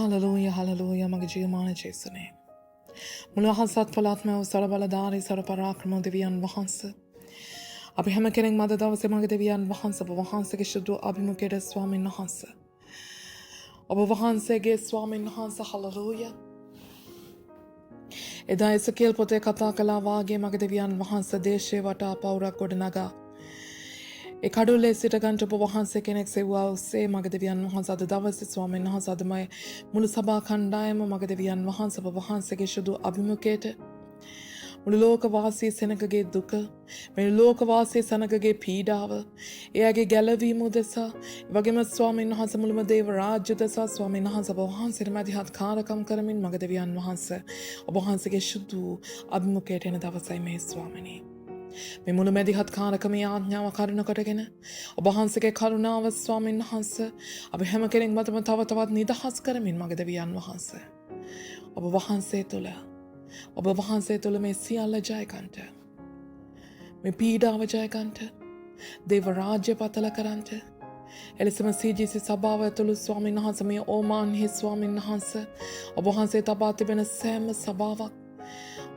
Hallelujah, hallelujah, මගේ ජීවමාන ජේසුනේ. මුලහසත් පලාත්මය සර බලධාරී සර පරාක්‍රම දෙවියන් වහන්ස. අපි හැම කෙනෙක් මද දවසේ මගේ දෙවියන් වහන්ස ඔබ වහන්සේගේ ශුද්ධ අභිමුඛයට ස්වාමීන් වහන්ස. ඔබ වහන්සේගේ ස්වාමීන් වහන්ස හallelujah. එදා එසකේල් පොතේ කතා කළා වාගේ මගේ දෙවියන් වහන්ස දේශේ වටා පවුරක් ගොඩනගා ඒ කඩුල්ලේ සිට ගන්ට ඔබ වහන්සේ කෙනෙක් සෙව්වා ඔස්සේ මගේ දෙවියන් වහන්සේ අද දවසේ ස්වාමීන් වහන්සේ අදමයි මුළු සභා කණ්ඩායම මගේ දෙවියන් වහන්සේ ඔබ වහන්සේගේ ශුද්ධ අභිමුඛයට මුළු ලෝකවාසී සෙනගගේ දුක මේ ලෝකවාසී සෙනගගේ පීඩාව එයාගේ ගැලවීම උදෙසා වගේම ස්වාමීන් වහන්සේ මුළුම දේව රාජ්‍ය උදෙසා ස්වාමීන් වහන්සේ ඔබ වහන්සේට මැදිහත් කාර්යකම් කරමින් මගේ දෙවියන් වහන්සේ ඔබ වහන්සේගේ ශුද්ධ අභිමුඛයට එන දවසයි මේ ස්වාමිනේ මේ මුළු මැදිහත් කාරකමේ ආඥාව කරුණ කොටගෙන ඔබ වහන්සේගේ කරුණාව ස්වාමීන් වහන්සේ අපි හැම කෙනෙක් මතම තව තවත් නිදහස් කරමින් මගේ දෙවියන් වහන්සේ ඔබ වහන්සේ තුළ මේ සියල්ල ජය ගන්නට මේ පීඩාව ජය ගන්නට දේව රාජ්‍ය පතල කරන්නට එලෙසම CGC සභාව ඇතුළු ස්වාමීන් වහන්සේ මේ ඕමාන්හි ස්වාමීන් වහන්සේ ඔබ වහන්සේ තබා තිබෙන සෑම සභාවක්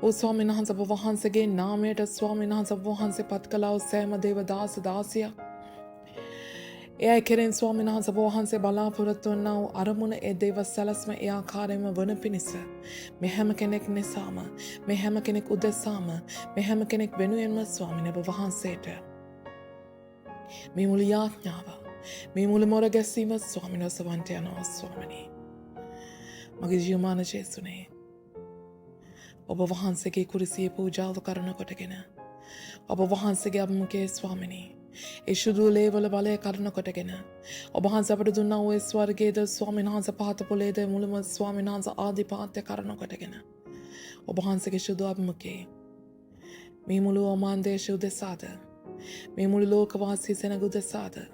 O ස්වාමීන් වහන්සේ ඔබ වහන්සේගේ නාමයට ස්වාමීන් වහන්සේ ඔබ වහන්සේ පත් කළා සෑම දේව දාස දාසිය එයයි කෙරෙන් ස්වාමීන් වහන්සේ ඔබ වහන්සේ බලාපොරොත්තු වන්නා වූ අරමුණ ඒ දේව සැලැස්ම ඒ ආකාරයෙන්ම වන පිණිස මේ හැම කෙනෙක් නිසාම මේ හැම කෙනෙක් උදෙසාම මේ හැම කෙනෙක් වෙනුවෙන්ම ස්වාමීන් ඔබ වහන්සේට මේ මුළු යාඥාව මේ මුළු මොර ගැසීම ස්වාමීන් වහන්සේ වන්ට යනවා ස්වාමීනි මගේ ජීවමාන ජේසුනේ ඔබ වහන්සේගේ කුරුසියේ පූජාව කරන කොටගෙන ඔබ වහන්සේගේ අභිමුඛයේ ස්වාමිනී ඒ ශුද්ධ ලේවල බලය කරන කොටගෙන ඔබ වහන්සේ අපට දුන්නා වූ ස්වර්ගයේද ස්වාමීන් වහන්සේ පහත පොළේද මුළුම ස්වාමීන් වහන්සේ ආදිපාත්‍ය කරන කොටගෙන ඔබ වහන්සේගේ ශුද්ධ අභිමුඛයේ මේ මුළු ඔමාන් දේශය උදෙසාද මේ මුළු ලෝකවාසී සෙනග උදෙසාද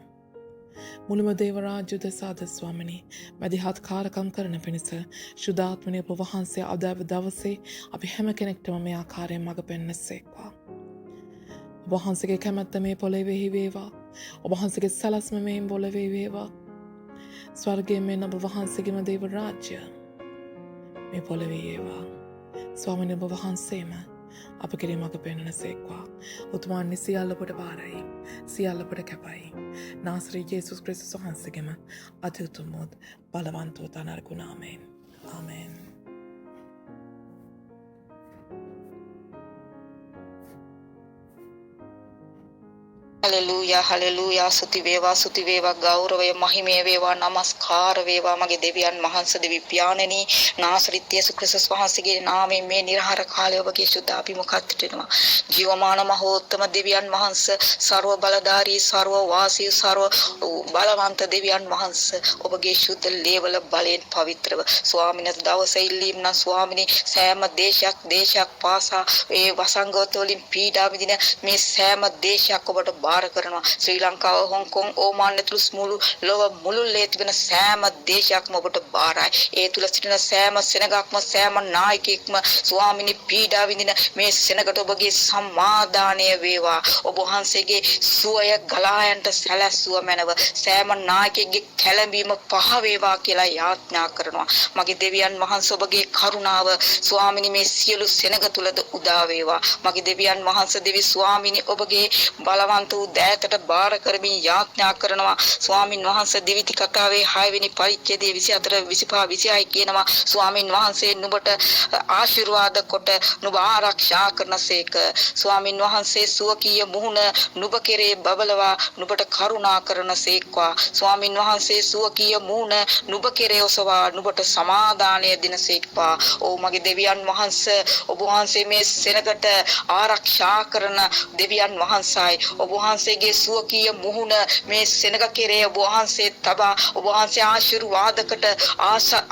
මුළුම දේව රාජ්‍ය උදෙසාද ස්වාමිනී මැදිහත් කාර්යකම් කරන පිණිස ශුද්ධාත්මනේ ඔබ වහන්සේ අද දවසේ අපි හැම කෙනෙක්ටම මේ ආකාරයෙන් මඟ පෙන්වසේක්වා ඔබ වහන්සේගේ කැමැත්ත මේ පොළොවේ වේවා ඔබ වහන්සේගේ සලස්ම මේ පොළොවේ වේවා ස්වර්ගයේ මෙන් ඔබ වහන්සේගේම දේව රාජ්‍ය මේ පොළොවේ වේවා ස්වාමිනේ ඔබ වහන්සේම අප කෙරේ මඟ පෙන්වනසේක්වා උතුමන් සියල්ල අපට බාරයි සියල්ල අපට කැපයි නාසරී යේසුස් ක්‍රිස්තුස් වහන්සේගේම අති උතුම් බලවන්ත වූ තනර්ගු නාමයෙන් ආමෙන් Hallelujah, hallelujah, සුති වේවා ගෞරවය මහිමය වේවා නමස්කාර වේවා මගේ දෙවියන් වහන්සේ දෙවි පියාණෙනි නාසරිත් යේසුස් ක්‍රිස්තුස් වහන්සේගේ නාමයෙන් මේ නිර්හාර කාලය ඔබගේ සුද්ධ අභිමුඛයට එනවා ජීවමාන මහෝත්තම දෙවියන් වහන්සේ ਸਰව බලධාරී ਸਰව වාසී ਸਰව බලවන්ත දෙවියන් වහන්සේ ඔබගේ සුද්ධ ලේවල බලයෙන් පවිත්‍රව ස්වාමිනේ දවසේ ඉල්ලීම් නම් ස්වාමිනේ සෑම දේශයක් පාසා ඒ වසංගත වලින් පීඩා විඳින මේ සෑම දේශයක් ඔබට බාර කරනවා ශ්‍රී ලංකාව හොංකොං ඕමාන් ඇතුළු මුළු ලොව මුළුල්ලේ තිබෙන සෑම දේශයක්ම ඔබට බාරයි ඒ තුල සිටින සෑම සෙනගක්ම සෑම නායකයෙක්ම ස්වාමිනී පීඩා විඳින මේ සෙනගට ඔබගේ සමාදානය වේවා ඔබ වහන්සේගේ සුවය ගලායන්ට සැලැස්සුව මැනව සෑම නායකයෙක්ගේ කැළඹීම පහ වේවා කියලා යාඥා කරනවා මගේ දෙවියන් වහන්සේ ඔබගේ කරුණාව ස්වාමිනී මේ සියලු සෙනග තුලද උදා වේවා මගේ දෙවියන් වහන්සේ දෙවි ස්වාමිනී ඔබගේ බලවන්ත දෑතට බාර කරමින් යාඥා කරනවා ස්වාමින් වහන්සේ දිවිති කතාවේ 6 වෙනි පරිච්ඡේදයේ 24 25 26 කියනවා ස්වාමින් වහන්සේ නුඹට ආශිර්වාද කොට නුඹ ආරක්ෂා කරනසේක ස්වාමින් වහන්සේ සුවකීය මුහුණ නුඹ කෙරේ බබලවා නුඹට කරුණා කරනසේක්වා ස්වාමින් වහන්සේ සුවකීය මුහුණ නුඹ කෙරේ ඔසවා නුඹට සමාදානය දෙනසේක්වා ඕ මගේ දෙවියන් වහන්සේ ඔබ වහන්සේ මේ සෙනගට ආරක්ෂා කරන දෙවියන් වහන්සේයි ඔබ වහන්සේගේ සුවකීය මුහුණ මේ සෙනග කෙරේ ඔබ වහන්සේ තබා ඔබ වහන්සේ ආශිර්වාදකට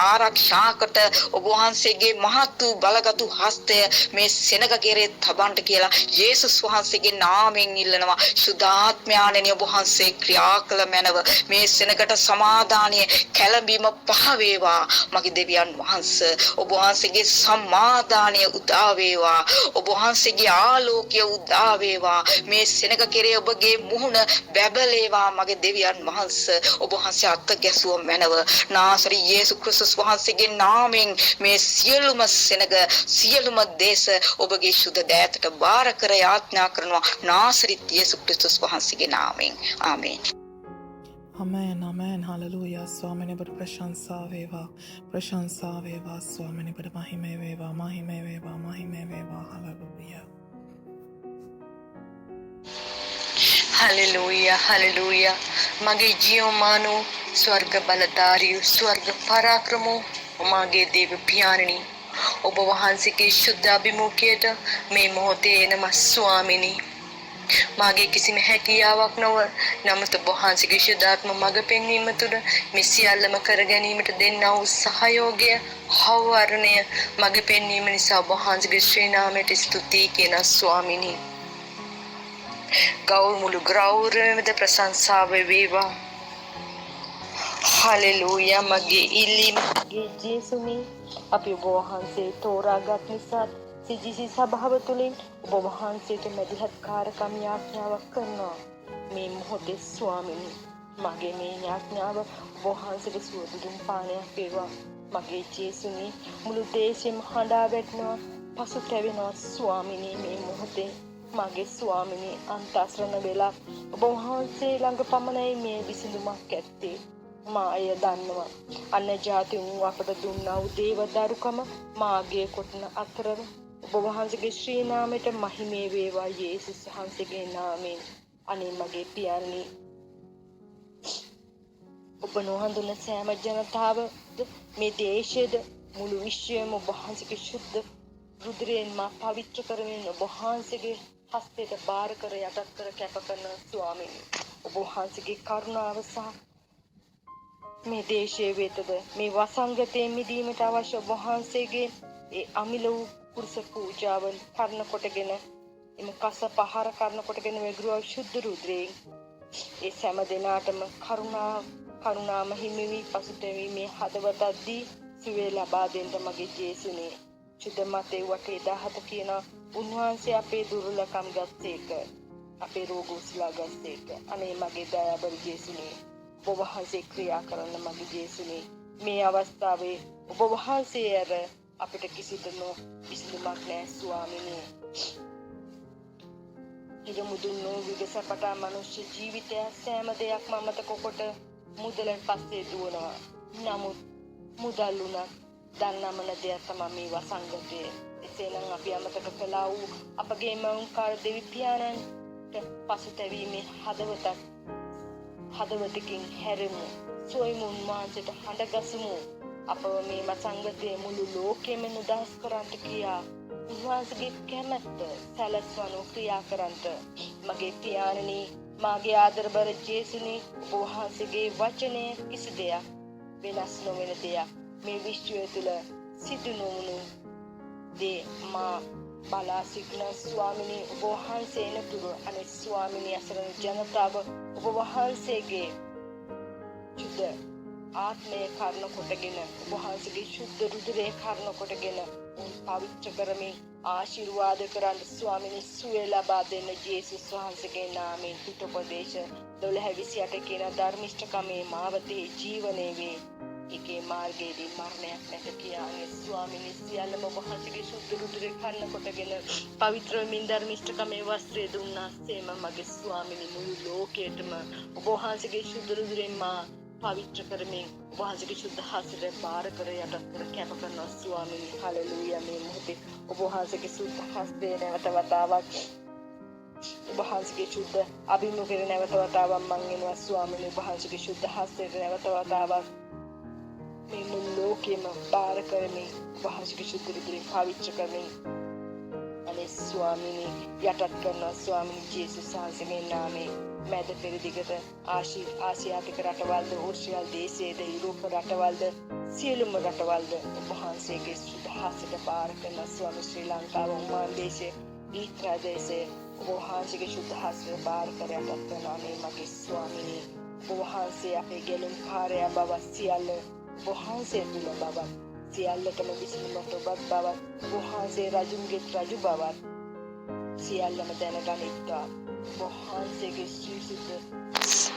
ආරක්ෂාකට ඔබ වහන්සේගේ මහත් වූ බලගත් හස්තය මේ සෙනග කෙරේ තබන්නට කියලා යේසුස් වහන්සේගේ නාමයෙන් ඉල්ලනවා සුදාත්මයාණෙනි ඔබ වහන්සේ ක්‍රියා කළ මැනව මේ සෙනගට සමාදානීය කැළඹීම පහ වේවා මගේ දෙවියන් වහන්සේ ඔබ වහන්සේගේ සමාදානීය උදා වේවා ඔබ වහන්සේගේ ආලෝකය උදා වේවා මේ සෙනග කෙරේ ඔබ ඔබගේ මුහුණ බැබලේවා මගේ දෙවියන් වහන්සේ. ඔබ වහන්සේ අත ගැසුව මැනව නාසරි යේසුස් ක්‍රිස්තුස් වහන්සේගේ නාමයෙන් මේ සියලුම සෙනග සියලුම දේශ ඔබගේ සුද්ධ දෑතට බාර කර යාඥා කරනවා නාසරිත් යේසුස් ක්‍රිස්තුස් වහන්සේගේ නාමයෙන්. ආමේන්. Amen, amen, hallelujah. ස්වාමීනි ඔබට ප්‍රශංසා වේවා. ප්‍රශංසා වේවා ස්වාමීනි ඔබට මහිමේ වේවා. මහිමේ වේවා. මහිමේ වේවා. hallelujah. හලෙලූයා හලෙලූයා මගේ ජීවමානෝ ස්වර්ග බලධාරියෝ ස්වර්ග පරාක්‍රමෝ මාගේ දේව පියාණනි ඔබ වහන්සේගේ ශුද්ධ අභිමුඛයට මේ මොහොතේ එනම ස්වාමිනී මාගේ කිසිම හැකියාවක් නොව නමුත් ඔබ වහන්සේගේ ශුද්ධාත්ම මඟ පෙන්වීම තුළ මේ සියල්ලම කර ගැනීමට දෙන්නා වූ සහයෝගය හවුවරණය මඟ පෙන්වීම නිසා ඔබ වහන්සේගේ ශ්‍රී නාමයට ස්තුතියි කියන ස්වාමිනී ගෞරමුළු ගෞරවමද ප්‍රශංසාව වේවා. හලෙලූයා මගේ ඉල්ලීම මගේ ජේසුනි අපි ඔබ වහන්සේ තෝරාගත් නිසා සිජිසි සභාව තුළින් ඔබ වහන්සේට මැදිහත්කාරකම් යාඥාවක් කරනවා. මේ මොහොතේ ස්වාමිනී මගේ මේ යාඥාව ඔබ වහන්සේට සුවදුම් පානයක් වේවා. මගේ ජේසුනි මුළු දේශෙම හඬා වැටෙනවා පසුතැවෙනවා ස්වාමිනී මේ මොහොතේ මගේ ස්වාමිනී අන්තස්රණ වෙලා ඔබ වහන්සේ ළඟ පමණයි මේ විසඳුමක් ඇත්තේ. මා අය දන්නවා අන්න ජාතින් අපට දුන්නා වූ දේව දරුකම මාගේ කොටන අතර ඔබ වහන්සේගේ ශ්‍රී නාමයට මහිමේ වේවා යේසුස් වහන්සේගේ නාමයෙන්. අනේ මගේ පියාණනි ඔබ නොහඳුන සෑම ජනතාව මේ දේශයේද මුළු විශ්වයම ඔබ වහන්සේගේ ශුද්ධ රුධිරයෙන් මා පවිත්‍ර කරමින් ඔබ වහන්සේගේ හස්තයට බාර කර යටත් කර කැප කරන ස්වාමීනි ඔබ වහන්සේගේ කරුණාව සහ මේ දේශයේ වෙතද මේ වසංගතයෙන් මිදීමට අවශ්‍ය ඔබ වහන්සේගේ ඒ අමිල වූ පුරුෂ පූජාවන් කරන කොටගෙන එම කස පහර කරන කොටගෙන වෙගුරුව ශුද්ධ රුධිරයෙන් ඒ සෑම දිනාටම කරුණාම හිමි වී පසුතැවී මේ හදවතදී සුවේ ලබා දෙන්න මගේ ජේසුනේ චුද මතේ වටේ 17 කියන උන්වහන්සේ අපේ දුර්වලකම් ගත්තේක අපේ රෝග උසලා ගත්තේක. අනේ මගේ දයාබර ජේසුනේ ඔබ වහන්සේ ක්‍රියා කරන්න මගේ ජේසුනේ මේ අවස්ථාවේ ඔබ වහන්සේ ඇර අපිට කිසිදු විසඳුමක් නැහැ ස්වාමිනේ. ඉද මුදුන්නෝ විගසපට මනුෂ්‍ය ජීවිතය සෑම දෙයක්ම අමතක කොට මුදලෙන් පස්සේ දුවනවා. නමුත් මුදල් උනත් දන්නමන දෙයක් තමයි මේ වසංගතය. එසේනම් අපි අමතක කළා වූ අපගේ මෞංකාර දෙවි පියාණන්ට පසුතැවීමේ හදවතකින් හැරෙමු. සොයමු උන්වහන්සේට හඬගසමු. අපව මේ වසංගතයේ මුළු ලෝකෙම නිදහස් කරන්නට කියා උන්වහන්සේගේ කැමැත්ත සැලැස්වනු ක්‍රියා කරන්නට මගේ පියාණනි මාගේ ආදරබර ජේසුනි ඔබ වහන්සේගේ වචනය කිසි දෙයක් වෙනස් නොවන දෙයක් මේ විශ්වය තුළ සිදු නොවුණු දේ මා බලා සිටින ස්වාමිනී ඔබ වහන්සේ නතුරු අනේ ස්වාමිනී අසරණ ජනතාව ඔබ වහන්සේගේ චුද ආත්මය කරන කොටගෙන ඔබ වහන්සේගේ ශුද්ධ රුධිරය කරන කොටගෙන උන් පවිත්‍ර කරමින් ආශිර්වාද කරන්න ස්වාමිනී සුවය ලබා දෙන්න ජේසුස් වහන්සේගේ නාමයෙන් පිටුපදේශ 12:28 කියන ධර්මිෂ්ඨකමේ මාවතේ ජීවනයේ වේ. ඒකේ මාර්ගයේදී මරණයක් නැත කියන්නේ ස්වාමිනී සියල්ලම ඔබ වහන්සේගේ ශුද්ධ රුධිරය කරන කොටගෙන පවිත්‍ර වෙමින් ධර්මිෂ්ඨකමේ වස්ත්‍රය දුන්නාසේම මගේ ස්වාමිනී මුළු ලෝකයටම ඔබ වහන්සේගේ ශුද්ධ රුධිරෙන් මා පවිත්‍ර කරමින් ඔබ වහන්සේගේ ශුද්ධ හස්තයෙන් බාර කර යටත් කර කැප කරනවා ස්වාමිනී. හලෙලූයා. මේ මොහොතේ ඔබ වහන්සේගේ ශුද්ධ හස්තේ නැවත වතාවක් ඔබ වහන්සේගේ ශුද්ධ අභිමුඛයේ නැවත වතාවක් මං එනවා ස්වාමිනී. ඔබ වහන්සේගේ ශුද්ධ හස්තේ නැවත වතාවක් මේ මුළු ලෝකෙම බාර කරමින් ඔබ වහන්සේගේ ශුද්ධ රුධිරයෙන් පවිත්‍ර කරමින් අනේ ස්වාමිනී යටත් කරනවා ස්වාමිනී ජේසුස් වහන්සේගේ නාමයෙන්. මැද පෙරදිගට ආසියාතික රටවල්ද ඕස්ට්‍රේලියා දේශයේද යුරෝප රටවල්ද සියලුම රටවල්ද ඔබ වහන්සේගේ සුද්ධ හස්තයට බාර කරන ස්වාමී ශ්‍රී ලංකාව උමාන් දේශයේ ඊත්‍රා දේශයේ ඔබ වහන්සේගේ සුද්ධ හස්තයට බාර කර යටත් කරනවා මේ මගේ ස්වාමිනී. ඔබ වහන්සේ අපේ ගැලුම් කාර්යය බව සියල්ල ඔබ වහන්සේ තුළ බව සියල්ලටම විසඳුමට ඔබත් බව ඔබ වහන්සේ රජුන්ගේ රජු බව සියල්ලම දැනගනිත්වා. වහන්සේගේ ශ්‍රී සුද්ධ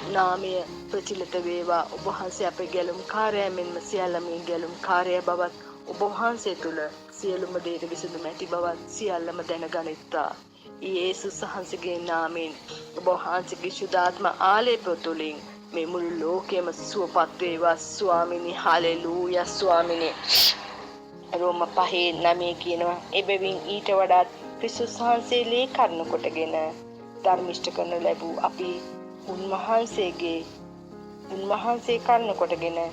නාමය ප්‍රචලිත වේවා. ඔබ වහන්සේ අපේ ගැලුම් කාර්යය මෙන්ම සියල්ලම ගැලුම් කාර්යය බවත් ඔබ වහන්සේ තුල සියලුම දේට විසඳුම ඇති බවත් සියල්ලම දැනගනිත්තා. යේසුස් වහන්සේගේ නාමයෙන් ඔබ වහන්සේගේ ශුද්ධාත්ම ආලේපය තුලින් මේ මුළු ලෝකයම සුවපත් වේවා ස්වාමිනී. හාලෙලූයා ස්වාමිනී. රෝම 5:9 කියනවා එබැවින් ඊට වඩා ක්‍රිස්තුස් වහන්සේ ලේ කරුණු කොටගෙන ධර්මිෂ්ඨ කරනු ලැබූ අපි උන්වහන්සේ කරුණු කොටගෙන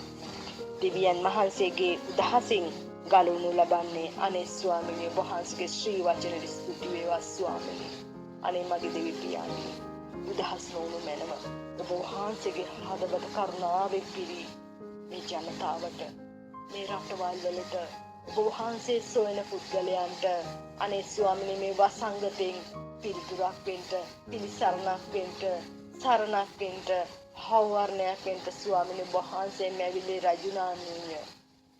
දෙවියන් වහන්සේගේ උදහසින් ගලවනු ලබන්නේ. අනේ ස්වාමිනේ වහන්සේගේ ශ්‍රී වචනෙට ස්තුති වේවා ස්වාමිනේ. අනේ මගේ දෙවි පියාණනි උදහස් නොවුණු මැනව ඔබ වහන්සේගේ හදවත කරුණාවෙන් පිරී මේ ජනතාවට මේ රටවල් වලට ඔබ වහන්සේ සොයන පුද්ගලයන්ට අනේ ස්වාමිනේ මේ වසංගතෙන් පිළිතුරක් වෙන්න, පිළිසරණක් වෙන්න, සරණක් වෙන්න, හවුවරණයක් වෙන්න ස්වාමිනේ වහන්සේ මැවිලේ රජුනානිය.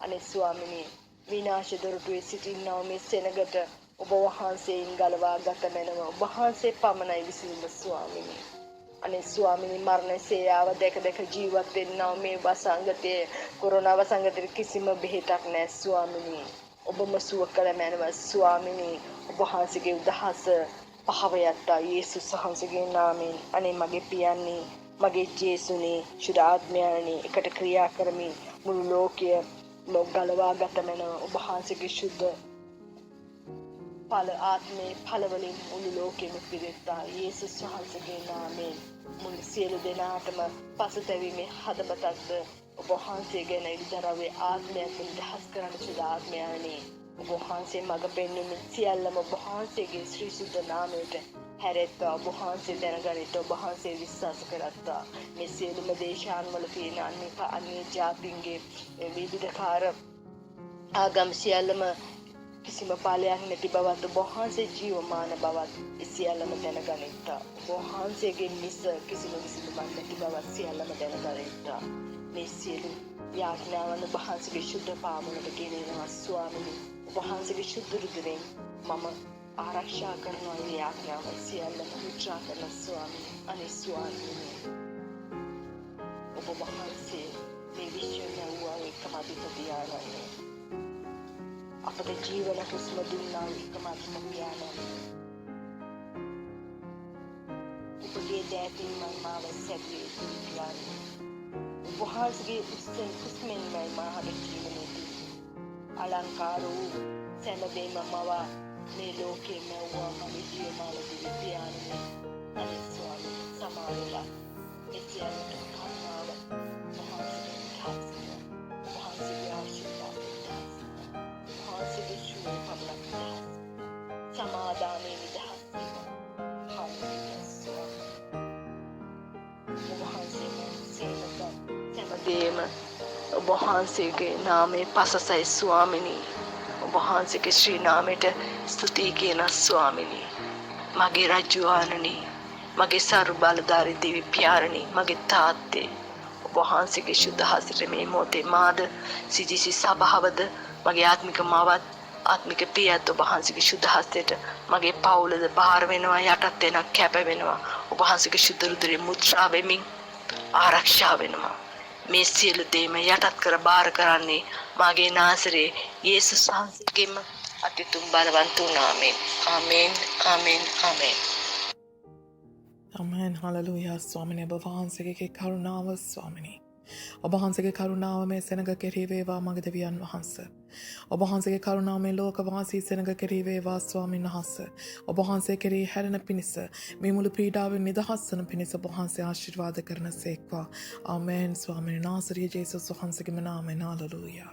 අනේ ස්වාමිනේ විනාශ දොරටුවේ සිටින්නව මේ සෙනගට ඔබ වහන්සේයින් ගලවා ගත මැනව ඔබ වහන්සේ පමණයි විසින්ම ස්වාමිනේ. අනේ ස්වාමිනේ මරණ සේයාව දැක ජීවත් වෙන්නව මේ වසංගතයේ කොරෝනා වසංගතයේ කිසිම බෙහෙතක් නැහැ ස්වාමිනේ. ඔබම සුව කළ මැනව ස්වාමිනේ. ඔබ වහන්සේගේ උදහස පහව යත්තා යේසුස් වහන්සේගේ නාමයෙන්. අනේ මගේ පියන්නේ මගේ ජේසුනේ ශුද්ධාත්මයනේ එකට ක්‍රියා කරමින් මුළු ලෝකය ගලවා ගත මැනව ඔබ වහන්සේගේ ශුද්ධ ඵල ආත්මේ ඵලවලින් මුළු ලෝකෙම පිරිත්තා යේසුස් වහන්සේගේ නාමයෙන්. මුළු සියලු දෙනාටම පසුතැවීමේ හදවතක්ද ඔබ වහන්සේ ගැන ඉදරවේ ආත්මයක් නිදහස් කරන ශුද්ධාත්මයනේ. ඔබ වහන්සේ මඟ පෙන්වීම සියල්ලම ඔබ වහන්සේගේ ශ්‍රී සුද්ධ නාමයට හැරෙත්තා. ඔබ වහන්සේ දැනගනිට ඔබ වහන්සේ විශ්වාස කරත්තා. මේ සියලුම දේශාන්වල තියෙන අන්‍ය ජාතීන්ගේ විවිධකාර ආගම් සියල්ලම කිසිම පාලයක් නැති බවත් ඔබ වහන්සේ ජීවමාන බවත් සියල්ලම දැනගනිත්තා. ඔබ වහන්සේගේ මිස කිසිම විසඳුමක් නැති බවත් සියල්ලම දැනගනිත්තා. මේ සියලු යාඥාවන් ඔබ වහන්සේගේ ශුද්ධ පාමුලට ගෙනෙනවා ස්වාමිනේ. ඔබ වහන්සේගේ ශුද්ධ රුධිරෙන් මම ආරක්ෂා කරනවා මේ යාඥාවන් සියල්ලම මුද්‍රා කරන ස්වාමිනේ. අනේ ස්වාමිනේ ඔබ වහන්සේ මේ විශ්වයේ වූ එකම අධිපතියාණන් අපට ජීවන හුස්ම දුන්නා එකම අධිපතියාණන්. ඔබගේ දෑතින් මම මාව සැපේ දුන්නා. ඔබ වහන්සේගේ උස්මෙන් මම මාහට ජීවනයේදී අලංකාර වූ සෑම මව මේ ලෝකේ මැව්වා මගේ ජීවමාන දිව්‍යාණන්. අනේ ස්වාමී සමාවෙලා එසියලට කරුණාව වහන්සේගේ දාසිය වහන්සේගේ ආශිර්වාද වහන්සේගේ ශුභ පමණක් සමාදානයේ නිදහස් හැමදේම ඔබ වහන්සේගේ නාමයේ පසසයි ස්වාමිනී. ඔබ වහන්සේගේ ශ්‍රී නාමයට ස්තුති කියන ස්වාමිනී. මගේ රජුආනනි මගේ සර්ව බලධාරී දෙවි පියාණනි මගේ තාත්තේ ඔබ වහන්සේගේ ශුද්ධ හසිත මේ මොහොතේ මාද සිජිසි සභාවද මගේ ආත්මික මාවත් ආත්මික පියත් ඔබ වහන්සේගේ ශුද්ධ හස්තයට මගේ පවුලද බාර වෙනවා යටත් වෙනවා කැප වෙනවා ඔබ වහන්සේගේ ශුද්ධ රුධිරේ මුද්‍රා වෙමින් ආරක්ෂා වෙනවා. මේ සියලු දේම යටත් කර බාර කරන්නේ මාගේ නාසරේ යේසුස් වහන්සේගේම අතිතුම් බලවන්ත නාමයෙන්. ආමේන් ආමේන් ආමේන්. Amen. Hallelujah. ස්වාමිනේ ඔබ වහන්සේගේ කරුණාව ස්වාමිනේ. ඔබ වහන්සේගේ කරුණාව මේ සෙනඟ කෙරෙහි වේවා මගේ දෙවියන් වහන්සේ. ඔබ වහන්සේගේ කරුණාව මේ ලෝක වාසී සෙනඟ කෙරෙහි වේවා ස්වාමීන් වහන්සේ. ඔබ වහන්සේ කෙරෙහි හැරෙන පිණිස මේ මුළු පීඩාවෙන් නිදහස් වන පිණිස ඔබ වහන්සේ ආශිර්වාද කරනසේක්වා. ආමේන්. ස්වාමීන් වහන්සේ ජේසුස් වහන්සේගේ නාමයෙන්. හallelujah.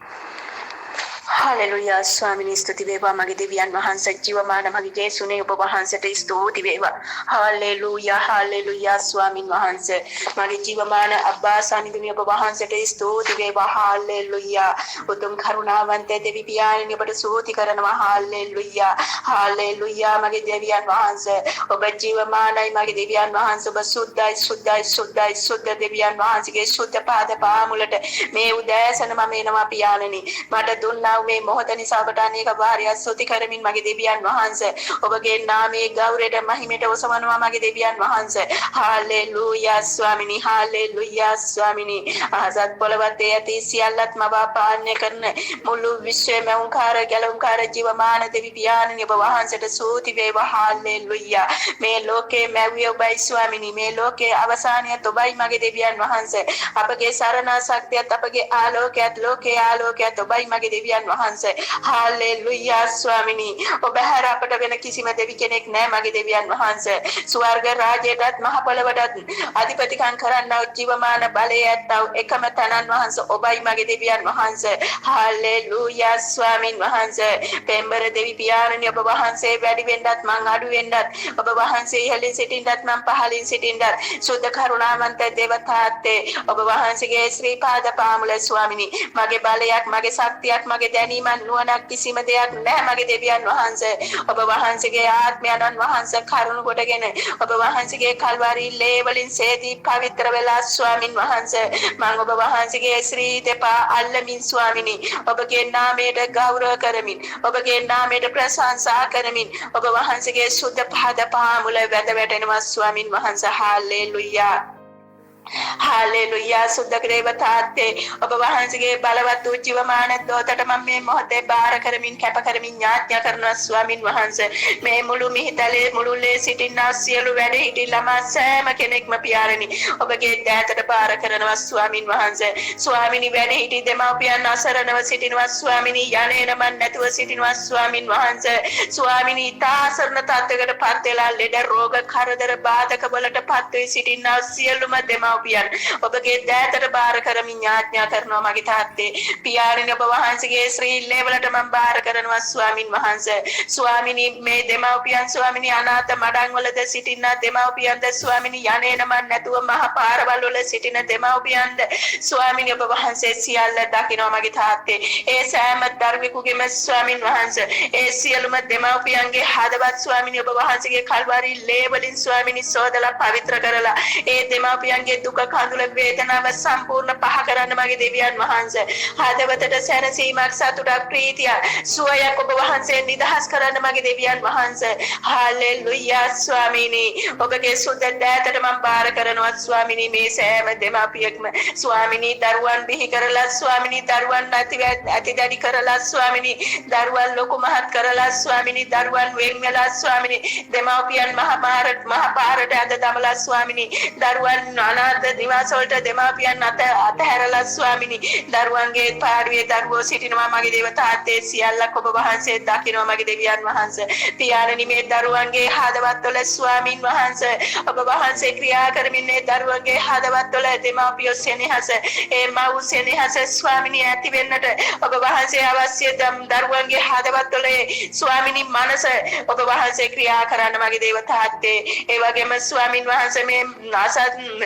Hallelujah. ස්වාමිනී ස්තුති වේවා මගේ දෙවියන් වහන්සේ ජීවමාන මගේ ජේසුනේ ඔබ වහන්සේට ස්තුති වේවා. Hallelujah. Hallelujah. ස්වාමින් වහන්සේ මගේ ජීවමාන අබ්බා සානිදුනි ඔබ වහන්සේට ස්තුති වේවා. Hallelujah. උතුම් කරුණාවන්ත දෙවි පියාණනි ඔබට ස්තුති කරනවා. Hallelujah. Hallelujah. මගේ දෙවියන් වහන්සේ ඔබ ජීවමානයි මගේ දෙවියන් වහන්සේ ඔබ සුද්ධයි සුද්ධයි සුද්ධයි සුද්ධ දෙවියන් වහන්සේගේ සුද්ධ පාද පාමුලට මේ උදෑසන මම එනවා පියාණනි මට දුන්නා මේ මේ මොහොත නිසා ඔබට අනේක වාරයක් ස්තුති කරමින් මගේ දෙවියන් වහන්සේ ඔබගේ නාමයේ ගෞරවයට මහිමයට ඔසවනවා මගේ දෙවියන් වහන්සේ. හාලෙලූයා ස්වාමිනී, හාලෙලූයා ස්වාමිනී. ආසත් පොළවත් ඇති සියල්ලත් මවා පාලනය කරන මුළු විශ්වයේම උන්කාර ගැලුම්කාර ජීවමාන දෙවි පියාණනි ඔබ වහන්සේට ස්තුති වේවා. හාලෙලූයා. මේ ලෝකේ මැව්වේ ඔබයි ස්වාමිනී, මේ ලෝකේ අවසානයත් ඔබයි මගේ දෙවියන් වහන්සේ. අපගේ සරණ ශක්තියත් අපගේ ආලෝකයත් ලෝකේ ආලෝකයත් ඔබයි මගේ දෙවියන් වහන්සේ. හාලෙලූයා ස්වාමිනී. ඔබ හැර අපට වෙන කිසිම දෙවි කෙනෙක් නැහැ මගේ දෙවියන් වහන්සේ. ස්වර්ග රාජ්‍යයටත් මහ පොළොවටත් අධිපතිකම් කරන්නව ජීවමාන බලය ඇත්තව එකම තනන් වහන්සේ ඔබයි මගේ දෙවියන් වහන්සේ. හාලෙලූයා ස්වාමින් වහන්සේ. පෙම්බර දෙවි පියාණනි ඔබ වහන්සේ වැඩි වෙන්නත් මං අඩු වෙන්නත් ඔබ වහන්සේ ඉහළින් සිටින්නත් මං පහළින් සිටින්නත් සුද්ධ කරුණාවන්ත දේවතාත්තේ ඔබ වහන්සේගේ ශ්‍රී පාද පාමුල ස්වාමිනී. මගේ බලයක් මගේ ශක්තියක් මගේ දැනීමක් නුවණක් කිසිම දෙයක් නැහැ මගේ දෙවියන් වහන්සේ. ඔබ වහන්සේගේ ආත්මයන්න් වහන්සේ කරුණ කොටගෙන ඔබ වහන්සේගේ කල්වාරි ලේ වලින් සේදී පවිත්‍ර වෙලා ස්වාමින් වහන්සේ මම ඔබ වහන්සේගේ ශ්‍රී දෙපා අල්ලමින් ස්වාමිනී ඔබගේ නාමයට ගෞරව කරමින් ඔබගේ නාමයට ප්‍රශංසා කරමින් ඔබ වහන්සේගේ සුද්ධ පාද පාමුල වැඳ වැටෙනවා ස්වාමින් වහන්සේ. හාලෙලූයා. හාලෙලූයා. සුද්ධ දේවතාත්තේ ඔබ වහන්සේගේ බලවත් වූ ජීවමාන දෝතට මම මේ මොහොතේ බාර කරමින් කැප කරමින් ඥාත්‍ය කරනවා ස්වාමින් වහන්සේ. මේ මුළු මිහිතලේ මුළුල්ලේ සිටිනා සියලු වැඩ හිටි ළමා සෑම කෙනෙක්ම පියාණනි ඔබගේ දෑතට බාර කරනවා ස්වාමින් වහන්සේ. ස්වාමිනී වැඩ හිටි දෙමව්පියන් අසරණව සිටිනවා ස්වාමිනී යන්නේන මන් නැතුව සිටිනවා ස්වාමින් වහන්සේ. ස්වාමිනී තාසරණ තත්ත්වයකට පත් වෙලා ලෙඩ රෝග කරදර බාධක වලට පත් වී සිටිනා සියලුම දෙමව්පියන් ඔබගේ දෑතට බාර කරමින් ඥාත්‍යා කරනවා මගේ තාත්තේ. පියාණනි ඔබ වහන්සේගේ ශ්‍රී ලේවලට මම බාර කරනවා ස්වාමින් වහන්සේ. ස්වාමිනී මේ දෙමව්පියන් ස්වාමිනී අනාථ මඩම් වලද සිටින දෙමව්පියන්ද ස්වාමිනී යන්නේන මන් නැතුව මහ පාරවල් වල සිටින දෙමව්පියන්ද ස්වාමිනී ඔබ වහන්සේ සියල්ල දකිනවා මගේ තාත්තේ. ඒ සෑම දරුවෙකුගේම ස්වාමින් වහන්සේ ඒ සියලුම දෙමව්පියන්ගේ හදවත් ස්වාමිනී ඔබ වහන්සේගේ කල්වාරි ලේ වලින් ස්වාමිනී සෝදලා පවිත්‍ර කරලා ඒ දෙමව්පියන්ගේ දුක කඳුල වේදනාව සම්පූර්ණ පහ කරන්න මගේ දෙවියන් වහන්සේ. හදවතට සැනසීමක් සතුටක් ප්‍රීතිය සුවයක් ඔබ වහන්සේ නිදහස් කරන්න මගේ දෙවියන් වහන්සේ. හාලෙලූයා ස්වාමිනී. ඔබගේ සුද්ධ දෑතට මම බාර කරනවා ස්වාමිනී මේ සෑම දෙමාපියෙක්ම ස්වාමිනී දරුවන් බිහි කරලා ස්වාමිනී දරුවන් ඇතිදැඩි කරලා ස්වාමිනී දරුවන් ලොකු මහත් කරලා ස්වාමිනී දරුවන් වෙන් වෙලා ස්වාමිනී දෙමාපියන් මහ පාරට අද දමලා ස්වාමිනී දරුවන් අනාථ නිවාස වලට දෙමාපියන් අතහැරලා ස්වාමිනී දරුවන්ගේ පාඩුවේ දරුවෝ සිටිනවා මගේ දේවතාත්තේ සියල්ලක් ඔබ වහන්සේ දකිනවා මගේ දෙවියන් වහන්සේ. පියාණනි මේ දරුවන්ගේ හදවත්වල ස්වාමින් වහන්සේ ඔබ වහන්සේ ක්‍රියා කරමින් මේ දරුවන්ගේ හදවත්වල දෙමාපියෝ සෙනෙහස ඒ මව් සෙනෙහස ස්වාමිනී ඇති වෙන්නට ඔබ වහන්සේ අවශ්‍ය දරුවන්ගේ හදවත්වල ස්වාමිනී මනස ඔබ වහන්සේ ක්‍රියා කරන්න මගේ දේවතාත්තේ. ඒ වගේම ස්වාමින් වහන්සේ මේ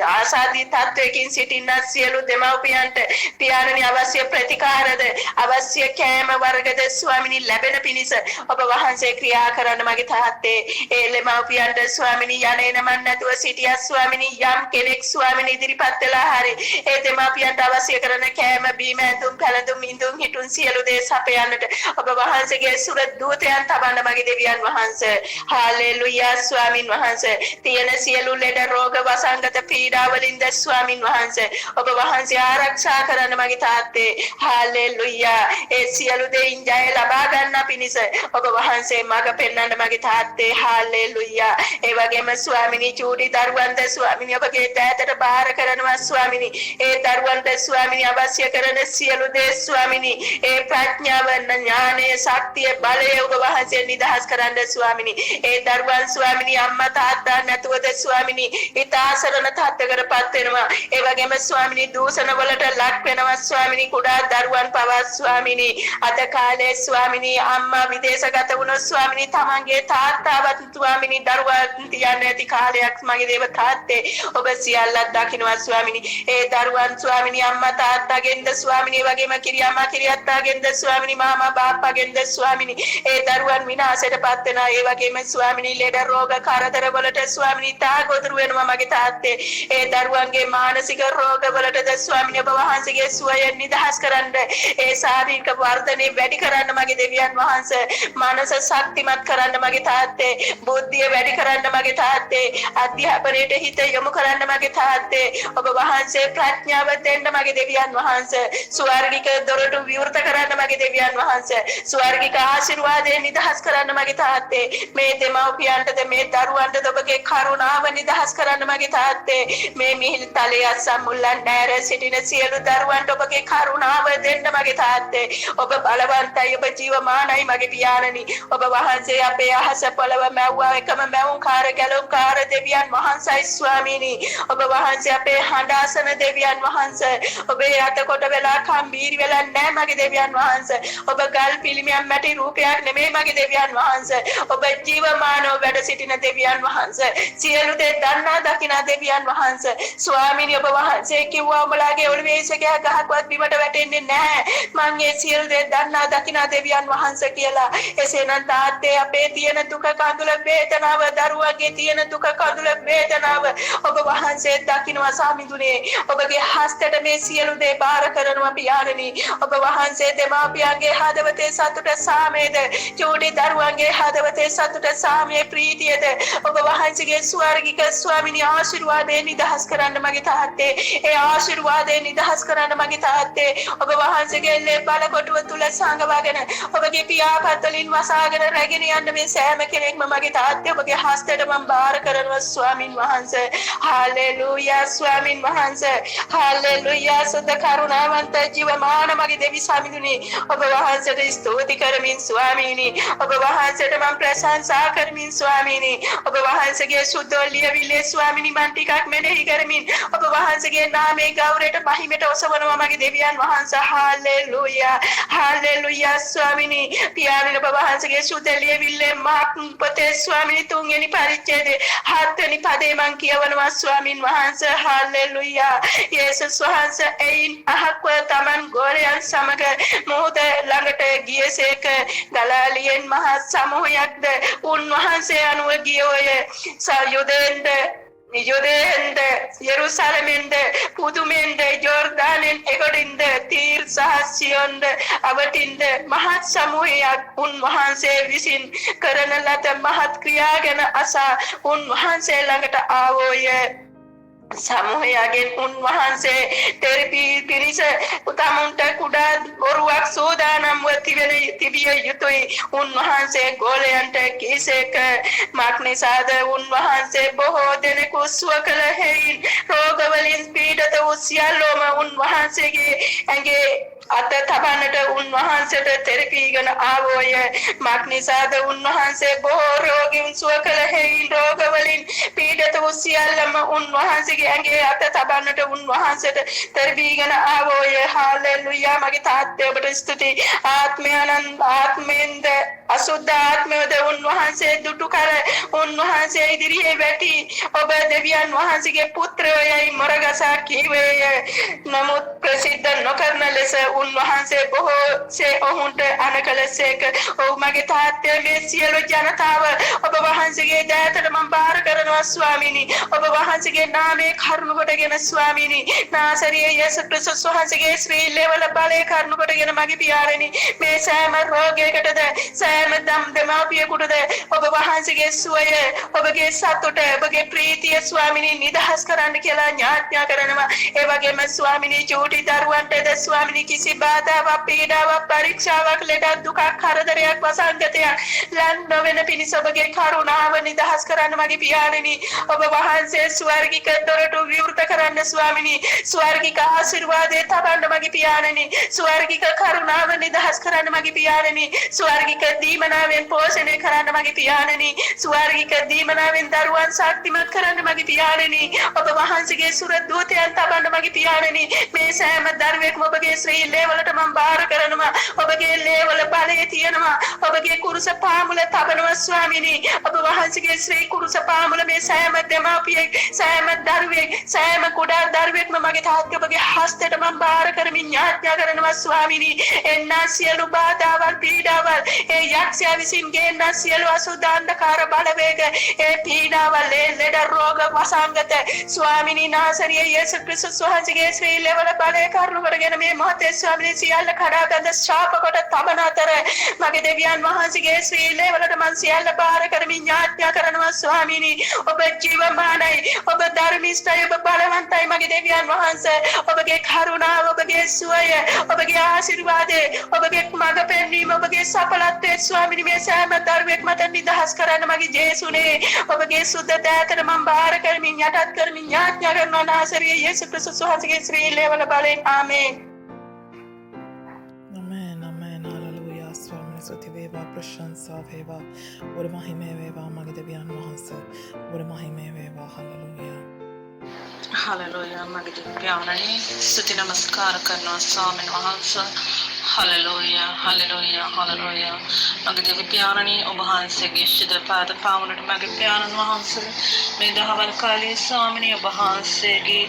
ආසාදී තත්වයකින් සිටින සියලු දෙමව්පියන්ට පියාණනි අවශ්‍ය ප්‍රතිකාරද අවශ්‍ය කෑම වර්ගද ස්වාමිනී ලැබෙන පිණිස ඔබ වහන්සේ ක්‍රියා කරන්න මගේ තාත්තේ. ඒ දෙමව්පියන්ට ස්වාමිනී යන්නේන මන් නැතුව සිටියා ස්වාමිනී යම් කෙනෙක් ස්වාමිනී ඉදිරිපත් වෙලා හරි ඒ දෙමව්පියන්ට අවශ්‍ය කරන කෑම බීම ඇඳුම් පැළඳුම් ඉඳුම් හිටුන් සියලු දේ සපයන්නට ඔබ වහන්සේගේ සුර දූතයන් තබන්න මගේ දෙවියන් වහන්සේ. හාලෙලූයා ස්වාමින් වහන්සේ. තියෙන සියලු ලෙඩ රෝග වසංගත පීඩා වලින්ද ස්වාමින් වහන්සේ ඔබ වහන්සේ ආරක්ෂා කරන්න මගේ තාත්තේ. හාලෙලූයා. ඒ සියලු දෙයින් ජය ලබා ගන්න පිණිස ඔබ වහන්සේ මඟ පෙන්වන්න මගේ තාත්තේ. හාලෙලූයා. ඒ වගේම ස්වාමිනී චූටි දරුවන්ද ස්වාමිනී ඔබගේ දෑතට බාර කරනවා ස්වාමිනී. ඒ දරුවන්ට ස්වාමිනී අවශ්‍ය කරන සියලු දේ ස්වාමිනී ඒ ප්‍රඥාව ඥානය ශක්තිය බලය ඔබ වහන්සේ නිදහස් කරන්න ස්වාමිනී. ඒ දරුවන් ස්වාමිනී අම්මා තාත්තා නැතුවද ස්වාමිනී ඉතාසරණ තත්ත්වයකටපත් වෙනවා. ඒ වගේම ස්වාමිනී දූෂණ වලට ලක් වෙනවා ස්වාමිනී කුඩා දරුවන් පවා ස්වාමිනී අද කාලේ ස්වාමිනී අම්මා විදේශගත වුණොත් ස්වාමිනී තමන්ගේ තාත්තාවත් ස්වාමිනී දරුවන් තියන්නේ නැති කාලයක් මගේ දේව තාත්තේ ඔබ සියල්ලක් දකින්නවා ස්වාමිනී. ඒ දරුවන් ස්වාමිනී අම්මා තාත්තාගෙන්ද ස්වාමිනී වගේම කිරියම්මා කිරියත්තාගෙන්ද ස්වාමිනී මාමා බාප්පාගෙන්ද ස්වාමිනී ඒ දරුවන් විනාශයටපත් වෙනවා. ඒ වගේම ස්වාමිනී ලෙඩ රෝග කරදර වලට ස්වාමිනී තාගොදුරු වෙනවා මගේ තාත්තේ. ඒ දරුවන්ගේ මානසික රෝගවලටද ස්වාමිනේ ඔබ වහන්සේගේ සුවය නිදහස් කරන්න ඒ ශාරීරික වර්ධනය වැඩි කරන්න මගේ දෙවියන් වහන්සේ මනස ශක්තිමත් කරන්න මගේ තාත්තේ බුද්ධිය වැඩි කරන්න මගේ තාත්තේ අධ්‍යාපනයට හිත යොමු කරන්න මගේ තාත්තේ ඔබ වහන්සේ ප්‍රඥාව දෙන්න මගේ දෙවියන් වහන්සේ ස්වර්ගික දොරටු විවෘත කරන්න මගේ දෙවියන් වහන්සේ ස්වර්ගික ආශිර්වාදයෙන් නිදහස් කරන්න මගේ තාත්තේ මේ දෙමව්පියන්ටද මේ දරුවන්ටද ඔබගේ කරුණාව නිදහස් කරන්න මගේ තාත්තේ මේ මිහිල් තලයේ අස්සම් මුල්ලන් නැර සිටින සියලු දරුවන්ට ඔබගේ කරුණාව දෙන්න මගේ තාත්තේ ඔබ බලවන්තයි ඔබ ජීවමානයි මගේ පියාණනි ඔබ වහන්සේ අපේ අහස පොළව මැව්වා එකම මැවුම්කාර ගැලුම්කාර දෙවියන් වහන්සේයි ස්වාමීනි ඔබ වහන්සේ අපේ හඬාසන දෙවියන් වහන්සේ ඔබේ අතකොට වෙලා කම්බීරි වෙලා නැහැ මගේ දෙවියන් වහන්සේ ඔබ ගල් පිළිමයක් මැටි රූපයක් නෙමෙයි මගේ දෙවියන් වහන්සේ ඔබ ජීවමානව වැඩ සිටින දෙවියන් වහන්සේ සියලු දේ දන්නා දකිනා දෙවියන් වහන්සේ ස්වාමීනි ඔබ වහන්සේ කිව්වා ඔබලාගේ ඔළුවේ ඉසගෑ ගහක්වත් බිමට වැටෙන්නේ නැහැ මම ඒ සියලු දේ දන්නා දකිනා දෙවියන් වහන්සේ කියලා එසේනම් තාත්තේ අපේ තියෙන දුක කඳුල වේදනාව දරුවගේ තියෙන දුක කඳුල වේදනාව ඔබ වහන්සේ දකින්නවා සාමිඳුනේ ඔබගේ හස්තයට මේ සියලු දේ බාර කරනවා පියාණනි ඔබ වහන්සේ දෙමාපියන්ගේ හදවතේ සතුට සාමයේද චූටි දරුවන්ගේ හදවතේ සතුට සාමයේ ප්‍රීතියද ඔබ වහන්සේගේ ස්වර්ගික ස්වාමිනී ආශිර්වාදයෙන් නිදහස් කරන්න මගේ තාත්තේ ඒ ආශිර්වාදයෙන් නිදහස් කරන්න මගේ තාත්තේ ඔබ වහන්සේගේ ලේ බලකොටුව තුල සංගවාගෙන ඔබගේ පියාපත්වලින් වසාගෙන රැගෙන යන්න මේ සෑම කෙනෙක්ම මගේ තාත්තේ ඔබගේ හස්තයට මම බාර කරනවා ස්වාමින් වහන්සේ හාලෙලූයා ස්වාමින් වහන්සේ හාලෙලූයා සුද්ධ කරුණාවන්ත ජීවමාන මගේ දෙවි ස්වාමිනුනි ඔබ වහන්සේට ස්තුති කරමින් ස්වාමීනි ඔබ වහන්සේට මම ප්‍රශංසා කරමින් ස්වාමීනි ඔබ වහන්සේගේ සුද්ධ ලියවිල්ලේ ස්වාමීනි මන් ටිකක් මෙනෙහි කරමින් ඔබ වහන්සේගේ නාමයේ ගෞරවයට මහිමයට ඔසවනවා මගේ දෙවියන් වහන්සේ හාලෙලූයා ස්වාමීනි පියාණන් ඔබ වහන්සේගේ සුද්ධ ලියවිල්ලේ මාක් පොතේ ස්වාමීනි 3 වෙනි පරිච්ඡේදයේ 7 වෙනි පදේ මන් කියවනවා ස්වාමින් වහන්සේ හාලෙලූයා යේසුස් වහන්සේ එයින් අහක්ව තමන් ගෝලයන් සමග මොහොත ළඟට ගියසේක ගලාලියෙන් මහා සමූහයක්ද උන්වහන්සේ අනුව ගියෝය යුදෙන්ද යෙරුසලමෙන්ද පුදුමෙන්ද යෝර්දානෙන් එගොඩින්ද තීර් සහ සියොන්ද අවටින්ද මහත් සමූහයක් උන්වහන්සේ විසින් කරන ලද මහත් ක්‍රියා ගැන අසා උන්වහන්සේ ළඟට ආවෝය සමූහයගෙන් උන්වහන්සේ තෙරපි පිරිස උතමුන්ට කුඩා බොරුවක් සෝදානම්ව තිබිය යුතුයි උන්වහන්සේ ගෝලයන්ට කීසේක මක්නිසාද උන්වහන්සේ බොහෝ දෙනෙකු සුව කළ හේයින් රෝගවලින් පීඩිත වූ සියල්ලෝම උන්වහන්සේගේ ඇඟේ අත තබන්නට උන්වහන්සේට තෙරපීගෙන ආවෝය මක්නිසාද උන්වහන්සේ බොහෝ රෝගීන් සුව කළ හේයින් රෝගවලින් පීඩිත වූ සියල්ලම උන්වහන්සේගේ ඇඟේ අත තබන්නට උන්වහන්සේට තෙරපීගෙන ආවෝය හාලෙලූයා මගේ තාත්තේ ඔබට ස්තුතියි ආත්මෙන්ද අසුද්ධ ආත්මයද උන්වහන්සේ දුටු කර උන්වහන්සේ ඉදිරියේ වැටි ඔබ දෙවියන් වහන්සේගේ පුත්‍රයයි මොරගසා කීවේය නමුත් ප්‍රසිද්ධ නොකරන ලෙස උන්වහන්සේ බොහෝසේ ඔවුන්ට අනකලසේක ඔව් මගේ තාත්තේ මේ සියලු ජනතාව ඔබ වහන්සේගේ දෑතට මම බාර කරනවා ස්වාමීනි ඔබ වහන්සේගේ නාමයේ කරුණ කොටගෙන ස්වාමීනි නාසරියේ යේසුස් ක්‍රිස්තුස් වහන්සේගේ ශ්‍රී ලේවල බලයේ කරුණ කොටගෙන මගේ පියාණනි මේ සෑම රෝගයකටද සෑම දෙමාපියෙකුටද ඔබ වහන්සේගේ සුවය ඔබගේ සතුට ඔබගේ ප්‍රීතිය ස්වාමීනි නිදහස් කරන්න කියලා ඥාත්‍යා කරනවා ඒ වගේම ස්වාමීනි චූටි දරුවන්ටද ස්වාමීනි කිසි බාධාවක් පීඩාවක් පරීක්ෂාවක් ලෙඩක් දුකක් කරදරයක් වසංගතයක් ලන් නොවන පිණිස ඔබගේ කරුණාව නිදහස් කරන්න මගේ පියාණනි ඔබ වහන්සේ ස්වර්ගික දොරටු විවෘත කරන්න ස්වාමීනි ස්වර්ගික ආශිර්වාදේ තබන්න මගේ පියාණනි ස්වර්ගික කරුණාව නිදහස් කරන්න මගේ පියාණනි ස්වර්ගික දීමනාවෙන් පෝෂණය කරන්න මගේ පියාණනි ස්වර්ගික දීමනාවෙන් දරුවන් ශක්තිමත් කරන්න මගේ පියාණනි ඔබ වහන්සේගේ සුර දූතයන් තබන්න මගේ පියාණනි මේ සෑම දරුවෙක්ම ඔබගේ ශ්‍රී ලේවලට මම බාර කරනවා ඔබගේ ලේවල බලය තියෙනවා ඔබගේ කුරුස පාමුල තබනවා ස්වාමිනී ඔබ වහන්සේගේ ශ්‍රී කුරුස පාමුල මේ සෑම දෙමාපියෙක් සෑම දරුවෙක් සෑම කුඩා දරුවෙක්ම මගේ තාත්තා ඔබගේ හස්තයට මම බාර කරමින් යාඥා කරනවා ස්වාමිනී එන්නා සියලු බාධාවල් පීඩාවල් ඒ යක්ෂයා විසින් ගේන සියලු අසුදාන්ධකාර බලවේග ඒ පීඩාවල් ඒ ලෙඩ රෝග වසංගත ස්වාමිනී නාසරිය යේසුස් ක්‍රිස්තුස් වහන්සේගේ ශ්‍රී ලෙවල බලය කරුණු කරගෙන මේ මොහොතේ ස්වාමිනී සියල්ල කඩා බැඳ ශාප කොට තබන අතර මගේ දෙවියන් වහන්සේගේ ශ්‍රී ලෙවලට මං සියල්ල බාර කරමින් ඥාත්‍යා කරනවා ස්වාමිනී ඔබ ජීවමානයි ඔබ ධර්මිෂ්ඨයි ඔබ බලවන්තයි මගේ දෙවියන් වහන්සේ ඔබගේ කරුණාව ඔබගේ සුවය ඔබගේ ආශිර්වාදය ඔබගේ මඟ පෙන්වීම ඔබගේ සඵලත්වය ස්වාමිනී මේ සෑම දරුවෙක් මත නිදහස් කරන්න මගේ ජේසුනේ ඔබගේ සුද්ධ දෑතට මම බාර කරමින් යටත් කරමින් ඥාත්‍යා කරනවා නාසරිය යේසුස් ක්‍රිස්තුස් වහන්සේගේ ශ්‍රී ලෙවල බලෙන් ආමේන් Amen, amen, hallelujah. ස්වාමී ස්තුති වේවා ප්‍රශංසා වේවා ඔබ මහිමේ වේවා මගේ දෙවියන් වහන්සේ ඔබ මහිමේ වේවා hallelujah. Hallelujah, මගේ දෙවියන්වනි ස්තුති නමස්කාර කරනවා ස්වාමීන් වහන්සේ. Hallelujah, hallelujah, hallelujah. මගේ දෙවියන්වනි ඔබ වහන්සේගේ ශිද පාද පාමුලට මගේ පියාණන් වහන්සේ මේ දහවල් කාලයේ ස්වාමීනි ඔබ වහන්සේගේ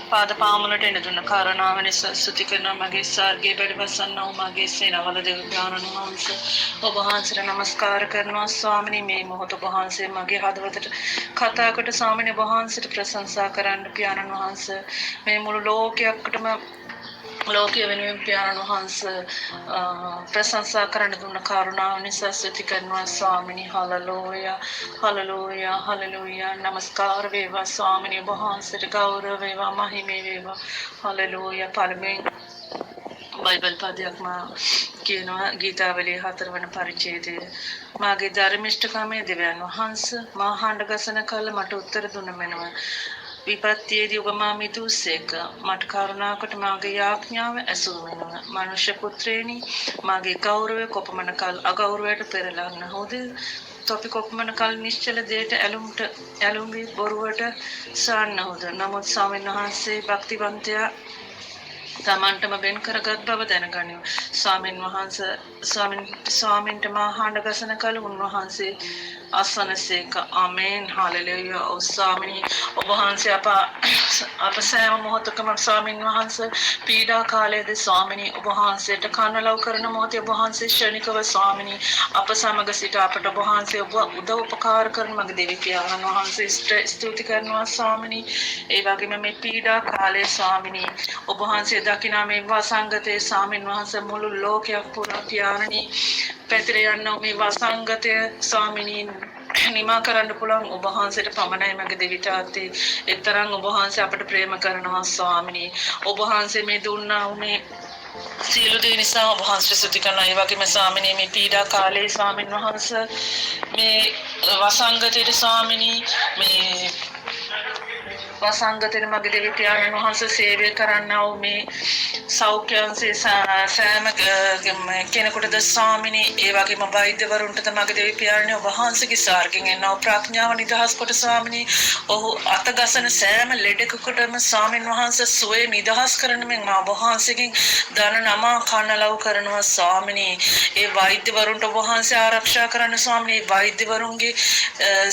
පාද පාමුලට එන දුන්න කාරණාව නිසා ස්තුති කරනවා මගේ සාර්ගේ බැලවසන්නව මගේ සේනාවල දෙවියන්වනි වහන්සේ ඔබ වහන්සේට නමස්කාර කරනවා ස්වාමීනි මේ මොහොත ඔබ වහන්සේ මගේ හදවතට කතා කොට ස්වාමීනි ඔබ වහන්සේට ප්‍රශංසා කරන්න පියාණන් වහන්සේ මේ මුළු ලෝකයකටම ලෝකයේ වෙනුවෙන් පියාණන් වහන්සේ ප්‍රශංසා කරන්න දුන්න කරුණාව නිසා ස්තුති කරනවා ස්වාමීනි හලලූයා හලලූයා හලලූයා නමස්කාර වේවා ස්වාමීනි ඔබ වහන්සේට ගෞරව වේවා මහිමේ වේවා හලලූයා පළමුවෙන් බයිබල් පදයක් මා කියනවා ගීතාවලියේ 4 වන පරිච්ඡේදය මාගේ ධර්මිෂ්ඨකමේ දෙවියන් වහන්සේ මා හඬ ගසන කල මට උත්තර දුන්න මෙනව විපත්තියේදී ඔබ මා මිදුසේක මට කරුණාකොට මාගේ යාඥාව ඇසූ වෙනව මනුෂ්‍ය පුත්‍රේනි මාගේ ගෞරවය කොපමණ කල් අගෞරවයට පෙරලන්න හොද තොපි කොපමණ කල් නිශ්චල දෙයට ඇලුම් වී බොරුවට සාන්න හොද නමුත් ස්වාමීන් වහන්සේ භක්තිවන්තයා තමන්ටම වෙන් කරගත් බව දැනගනිමු ස්වාමීන් වහන්සේ ස්වාමීන්ට මා හඬ ගසන කල උන්වහන්සේ අසනසේක ආමේන් හලෙලූයා ඔව් ස්වාමීනි ඔබ වහන්සේ අප සෑම මොහොතකම ස්වාමීන් වහන්සේ පීඩා කාලයේදී ස්වාමීනි ඔබ වහන්සේට කනලව් කරන මොහොතේ ඔබ වහන්සේ ශනිකව ස්වාමීනි අප සමග සිට අපට ඔබ වහන්සේ ඔබ උදව් උපකාර කරන මගේ දෙවි පියාණන් වහන්සේ ස්තුති කරනවා ස්වාමීනි ඒ වගේම මේ පීඩා කාලයේ ස්වාමීනි ඔබ වහන්සේ දකිනා මේ වසංගතයේ ස්වාමීන් වහන්සේ මුළු ලෝකයක් පුරා පියාණනි පැතිර යන මේ වසංගතය ස්වාමීනි නිමා කරන්න පුළුවන් ඔබ වහන්සේට පමණයි මගේ දෙවි තාත්තේ එතරම් ඔබ වහන්සේ අපට ප්‍රේම කරනවා ස්වාමීනි ඔබ වහන්සේ මේ දුන්නා මේ සියලු දේ නිසා ඔබ වහන්සේ ස්තුති කරනවා ඒ වගේම ස්වාමීනි මේ පීඩා කාලයේ ස්වාමීන් වහන්සේ මේ වසංගතයේ ස්වාමීනි මේ වසංගතේ මගේ දෙවි පියාණන් වහන්සේ සේවය කරන්නා වූ මේ සෞඛ්‍යංශේ සෑම කෙනෙකුටද ස්වාමීනි ඒ වගේම වෛද්‍යවරුන්ටද මගේ දෙවි පියාණන් වහන්සේගේ සාර්ගෙන් එනවා ප්‍රඥාව නිදහස් කොට ස්වාමීනි ඔහු අතගසන සෑම ලෙඩකකටම ස්වාමීන් වහන්සේ සුවේ නිදහස් කරන මෙන් මා වහන්සේගෙන් දන නම කනලව් කරනවා ස්වාමීනි ඒ වෛද්‍යවරුන්ට වහන්සේ ආරක්ෂා කරන ස්වාමීනි වෛද්‍යවරුන්ගේ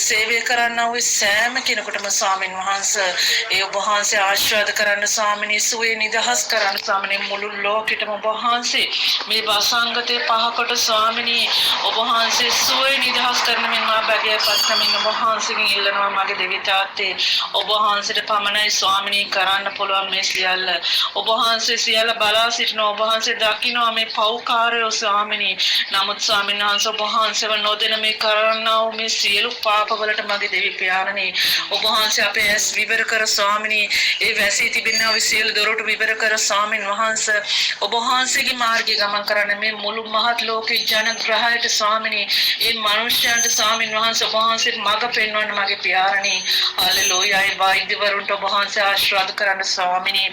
සේවය කරන්නා වූ සෑම කෙනෙකුටම ස්වාමීන් වහන්සේ ඒ ඔබ වහන්සේ ආශිර්වාද කරන්න ස්වාමීනි සුවේ නිදහස් කරන්න ස්වාමීනි මුළු ලෝකෙටම ඔබ වහන්සේ මේ වසංගතේ පහකට ස්වාමීනි ඔබ වහන්සේ සුවේ නිදහස් කරන මෙන් මා බැගෑ පත්කමින් ඔබ වහන්සේගෙන් ඉල්ලනවා මගේ දෙවි තාත්තේ ඔබ වහන්සේට පමණයි ස්වාමීනි කරන්න පුළුවන් මේ සියල්ල ඔබ වහන්සේ සියල්ල බලා සිටින ඔබ වහන්සේ දකිනවා මේ පෞකාරයෝ ස්වාමීනි නමුත් ස්වාමීන් වහන්සේ ඔබ වහන්සේව නොදෙන මේ කරන්නා වූ මේ සියලු පාපවලට මගේ දෙවි පියාණනි ඔබ වහන්සේ අපේ ඇස් විවර කර ස්වාමීනි ඒ වැසී තිබෙනා වූ සියලු දොරටු විවර කර ස්වාමීන් වහන්සේ ඔබ වහන්සේගේ මාර්ගයේ ගමන් කරන මේ මුළු මහත් ලෝකේ ජනග්‍රහයට ස්වාමීනි ඒ මනුෂ්‍යයන්ට ස්වාමීන් වහන්සේ ඔබ වහන්සේ මඟ පෙන්වන්න මගේ පියාණනි හලෙලූයා ඒ වෛද්‍යවරුන්ට ඔබ වහන්සේ ආශිර්වාද කරන්න ස්වාමීනි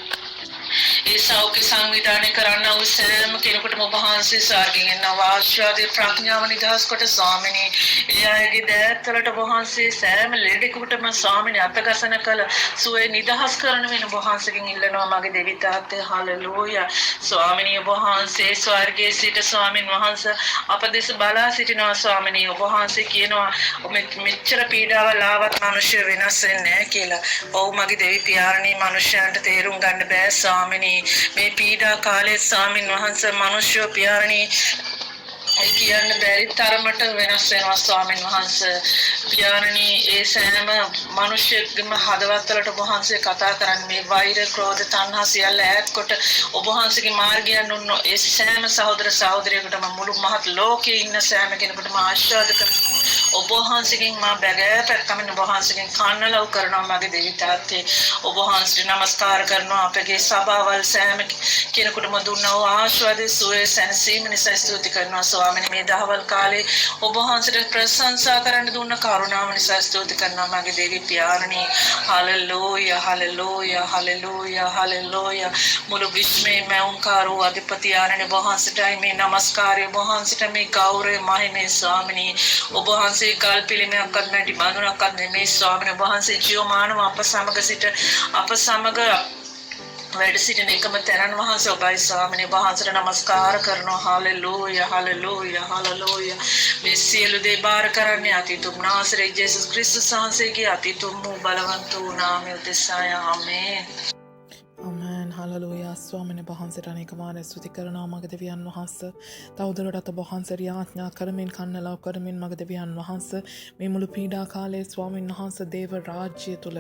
ඒ සෞඛ්‍ය සංවිධානය කරන්න වූ සෑම කෙනෙකුටම ඔබ වහන්සේ සාර්ගෙන් එනවා ආශාදී ප්‍රඥාව නිදහස් කොට ස්වාමිනී ඒ අයගේ දෑත්වලට ඔබ වහන්සේ සෑම ලෙඩෙකුටම ස්වාමිනී අතගසන කළ සුවේ නිදහස් කරන වෙන ඔබ වහන්සේගෙන් ඉල්ලනවා මගේ දෙවි තාත්තේ හලෙලූයා ස්වාමිනී ඔබ වහන්සේ ස්වර්ගයේ සිට ස්වාමින් වහන්සේ අප දෙස බලා සිටිනවා ස්වාමිනී ඔබ වහන්සේ කියනවා මෙච්චර පීඩාවල් ආවත් මිනිස්සු වෙනස් වෙන්නේ නැහැ කියලා. ඔව් මගේ දෙවි පියාණනි මිනිස්යන්ට තේරුම් ගන්න බෑ ස්වාමිනී මේ පීඩා කාලයේ ස්වාමින් වහන්සේ මිනිස්සු පියාණනි කියන්න බැරි තරමට වෙනස් වෙනවා ස්වාමීන් වහන්සේ පියාණනි ඒ සෑම මිනිස්සෙක්ගේම හදවතවලට ඔබ වහන්සේ කතා කරන්නේ මේ වෛර ක්‍රෝධ තණ්හා සියල්ල ඈත් කොට ඔබ වහන්සේගේ මාර්ගයන් උන්නෝ ඒ සෑම සහෝදර සහෝදරියකටම මුළු මහත් ලෝකේ ඉන්න සෑම කෙනෙකුටම ආශිර්වාද කරනවා ඔබ වහන්සේගෙන් මා බැගෑපැත්තම ඔබ වහන්සේගෙන් කන්නලව් කරනවා මගේ දෙවි තාත්තේ ඔබ වහන්සේට නමස්කාර කරනවා අපගේ සභාවල් සෑම කෙනෙකුටම දුන්නා වූ ආශිර්වාද සුවේ සැනසීම නිසා ස්තුති කරනවා ස්වාමීනි මේ දහවල් කාලේ ඔබ වහන්සේට ප්‍රශංසා කරන්න දුන්න කරුණාව නිසා ස්තුති කරනවා මගේ දෙවි පියාණනි හලෙලූයා හලෙලූයා හලෙලූයා හලෙලූයා මුළු විශ්වයේ මෞංකාරෝ අධිපති ආනනේ ඔබ වහන්සේටයි මේ නමස්කාරය ඔබ වහන්සේට මේ ගෞරවය මහිමේ ස්වාමීනි ඔබ වහන්සේ කල්පිලිමයක්වත් නැති බඳුනක්වත් නෙමේ ස්වාමීනි ඔබ වහන්සේ ජීවමානව අප සමග සිට අප සමග වැඩ සිටින එකම තැනන් වහන්සේ ඔබයි ස්වාමීනි වහන්සේට නමස්කාර කරනවා හලෙලූයා හලෙලූයා හලෙලූයා මේ සියලු දේ බාර කරන්නේ අතිතුම් නාසරේ ජේසුස් ක්‍රිස්තුස් වහන්සේගේ අතිතුම් වූ බලවන්ත වූ නාමය උදෙසාය ආමේන් Amen. Hallelujah. ස්වාමීන් වහන්සේට අනේක වාරයක් ස්තුති කරනවා මගේ දෙවියන් වහන්සේ. තවදුරටත් ඔබ වහන්සේට යාඥා කරමින් කන්නලව් කරමින් මගේ දෙවියන් වහන්සේ මේ මුළු පීඩා කාලයේ ස්වාමීන් වහන්සේ දේව රාජ්‍ය තුල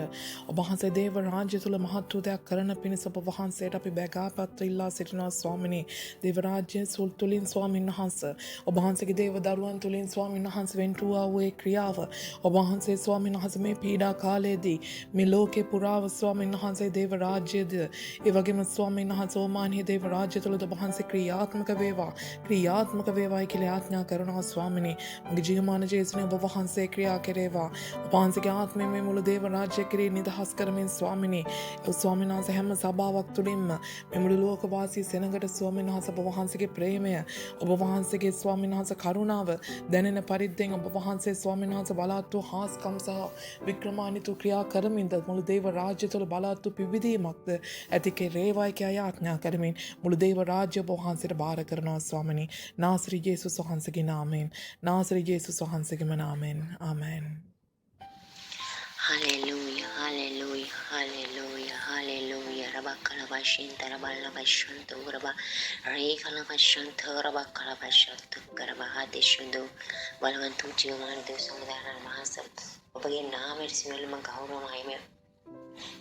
ඔබ වහන්සේ දේව රාජ්‍ය තුල මහත් උදයක් කරන පිණිස ඔබ වහන්සේට අපි බැගාපත් ඉල්ලා සිටිනවා ස්වාමීනි. දේව රාජ්‍යයේ සුල් තුලින් ස්වාමීන් වහන්සේ ඔබ වහන්සේගේ දේව දරුවන් තුලින් ස්වාමීන් වහන්සේ වෙන්ටුවා වූ ඒ ක්‍රියාව ඔබ වහන්සේ ස්වාමීන් වහන්සේ මේ පීඩා කාලයේදී මේ ලෝකේ පුරාව ස්වාමීන් වහන්සේ දේව රාජ්‍යයේද ඒ වගේම ස්වාමීන් වහන්සේ ඕමානීය දේව රාජ්‍ය තුල ඔබ වහන්සේ ක්‍රියාත්මක වේවායි කියලා ආඥා කරනවා ස්වාමිනේ මගේ ජීවමාන ජීවිතේ ඔබ වහන්සේ ක්‍රියා කෙරේවා ඔබ වහන්සේගේ ආත්මය මේ මුළු දේව රාජ්‍ය කෙරේ නිදහස් කරමින් ස්වාමිනේ ඒ ස්වාමීන් වහන්සේ හැම සභාවක් තුලින්ම මේ මුළු ලෝක වාසී සෙනඟට ස්වාමීන් වහන්සේ ඔබ වහන්සේගේ ප්‍රේමය ඔබ වහන්සේගේ ස්වාමීන් වහන්සේ කරුණාව දැනෙන පරිද්දෙන් ඔබ වහන්සේ ස්වාමීන් වහන්සේ බලාත්තු හාස්කම් සහ වික්‍රමානිතු ක්‍රියා කරමින්ද මුළු දේව රාජ්‍ය තුල බලාත්තු පිවිදීමක්ද ඇති කෙරේවායි කියලා ආඥා කරමින් මුළු දේව රාජ්‍ය ඔබ වහන්සේට බාර කරනවා ස්වාමිනේ නාසරි යේසුස් වහන්සේගේ නාමයෙන් නාසරි යේසුස් වහන්සේගේම නාමයෙන් ආමෙන් Hallelujah, hallelujah, hallelujah, hallelujah. Rabakalabashin, Tarabalabashan, Turaba, Rekalabashan, Tarabakalabashan, Karabahadishundo, Valavantu, Giovanni, Sumana, Mahasa, Obagin, Namer, Similma, Gauro, Maime.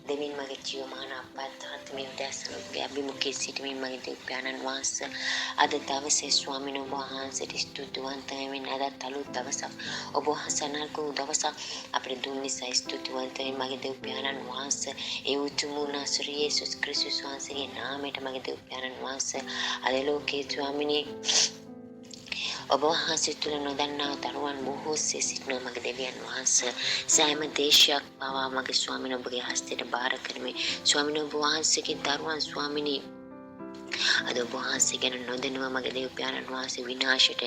දෙමින් මගේ ජීවමාන අපත්හත් මේ උදෑසන අභිමුඛයේ සිටමින් මගේ දෙවියන් වහන්සේ අද දවසේ ස්වාමීන් වහන්සේට ස්තුතිවන්ත වෙමින් අදත් අලුත් දවසක් ඔබ වහන්සේ අනල්කු දවසක් අපිට දුන් නිසා ස්තුතිවන්ත වෙමින් මගේ දෙවියන් වහන්සේ ඒ උතුම් නාසරේ යේසුස් ක්‍රිස්තුස් වහන්සේගේ නාමයට මගේ දෙවියන් වහන්සේ අද ලෝකයේ ස්වාමීනි ඔබ වහන්සේ තුළ නොදන්නා දරුවන් බොහෝ සිටිනවා මගේ දෙවියන් වහන්සේ සෑම දේශයක් පවා මගේ ස්වාමීන් ඔබගේ හස්තයට බාර කරමි ස්වාමීන් ඔබ වහන්සේගේ දරුවන් ස්වාමීනි අද ඔබ වහන්සේ ගැන නොදැනුව මගේ දෙවියන් වහන්සේ විනාශයට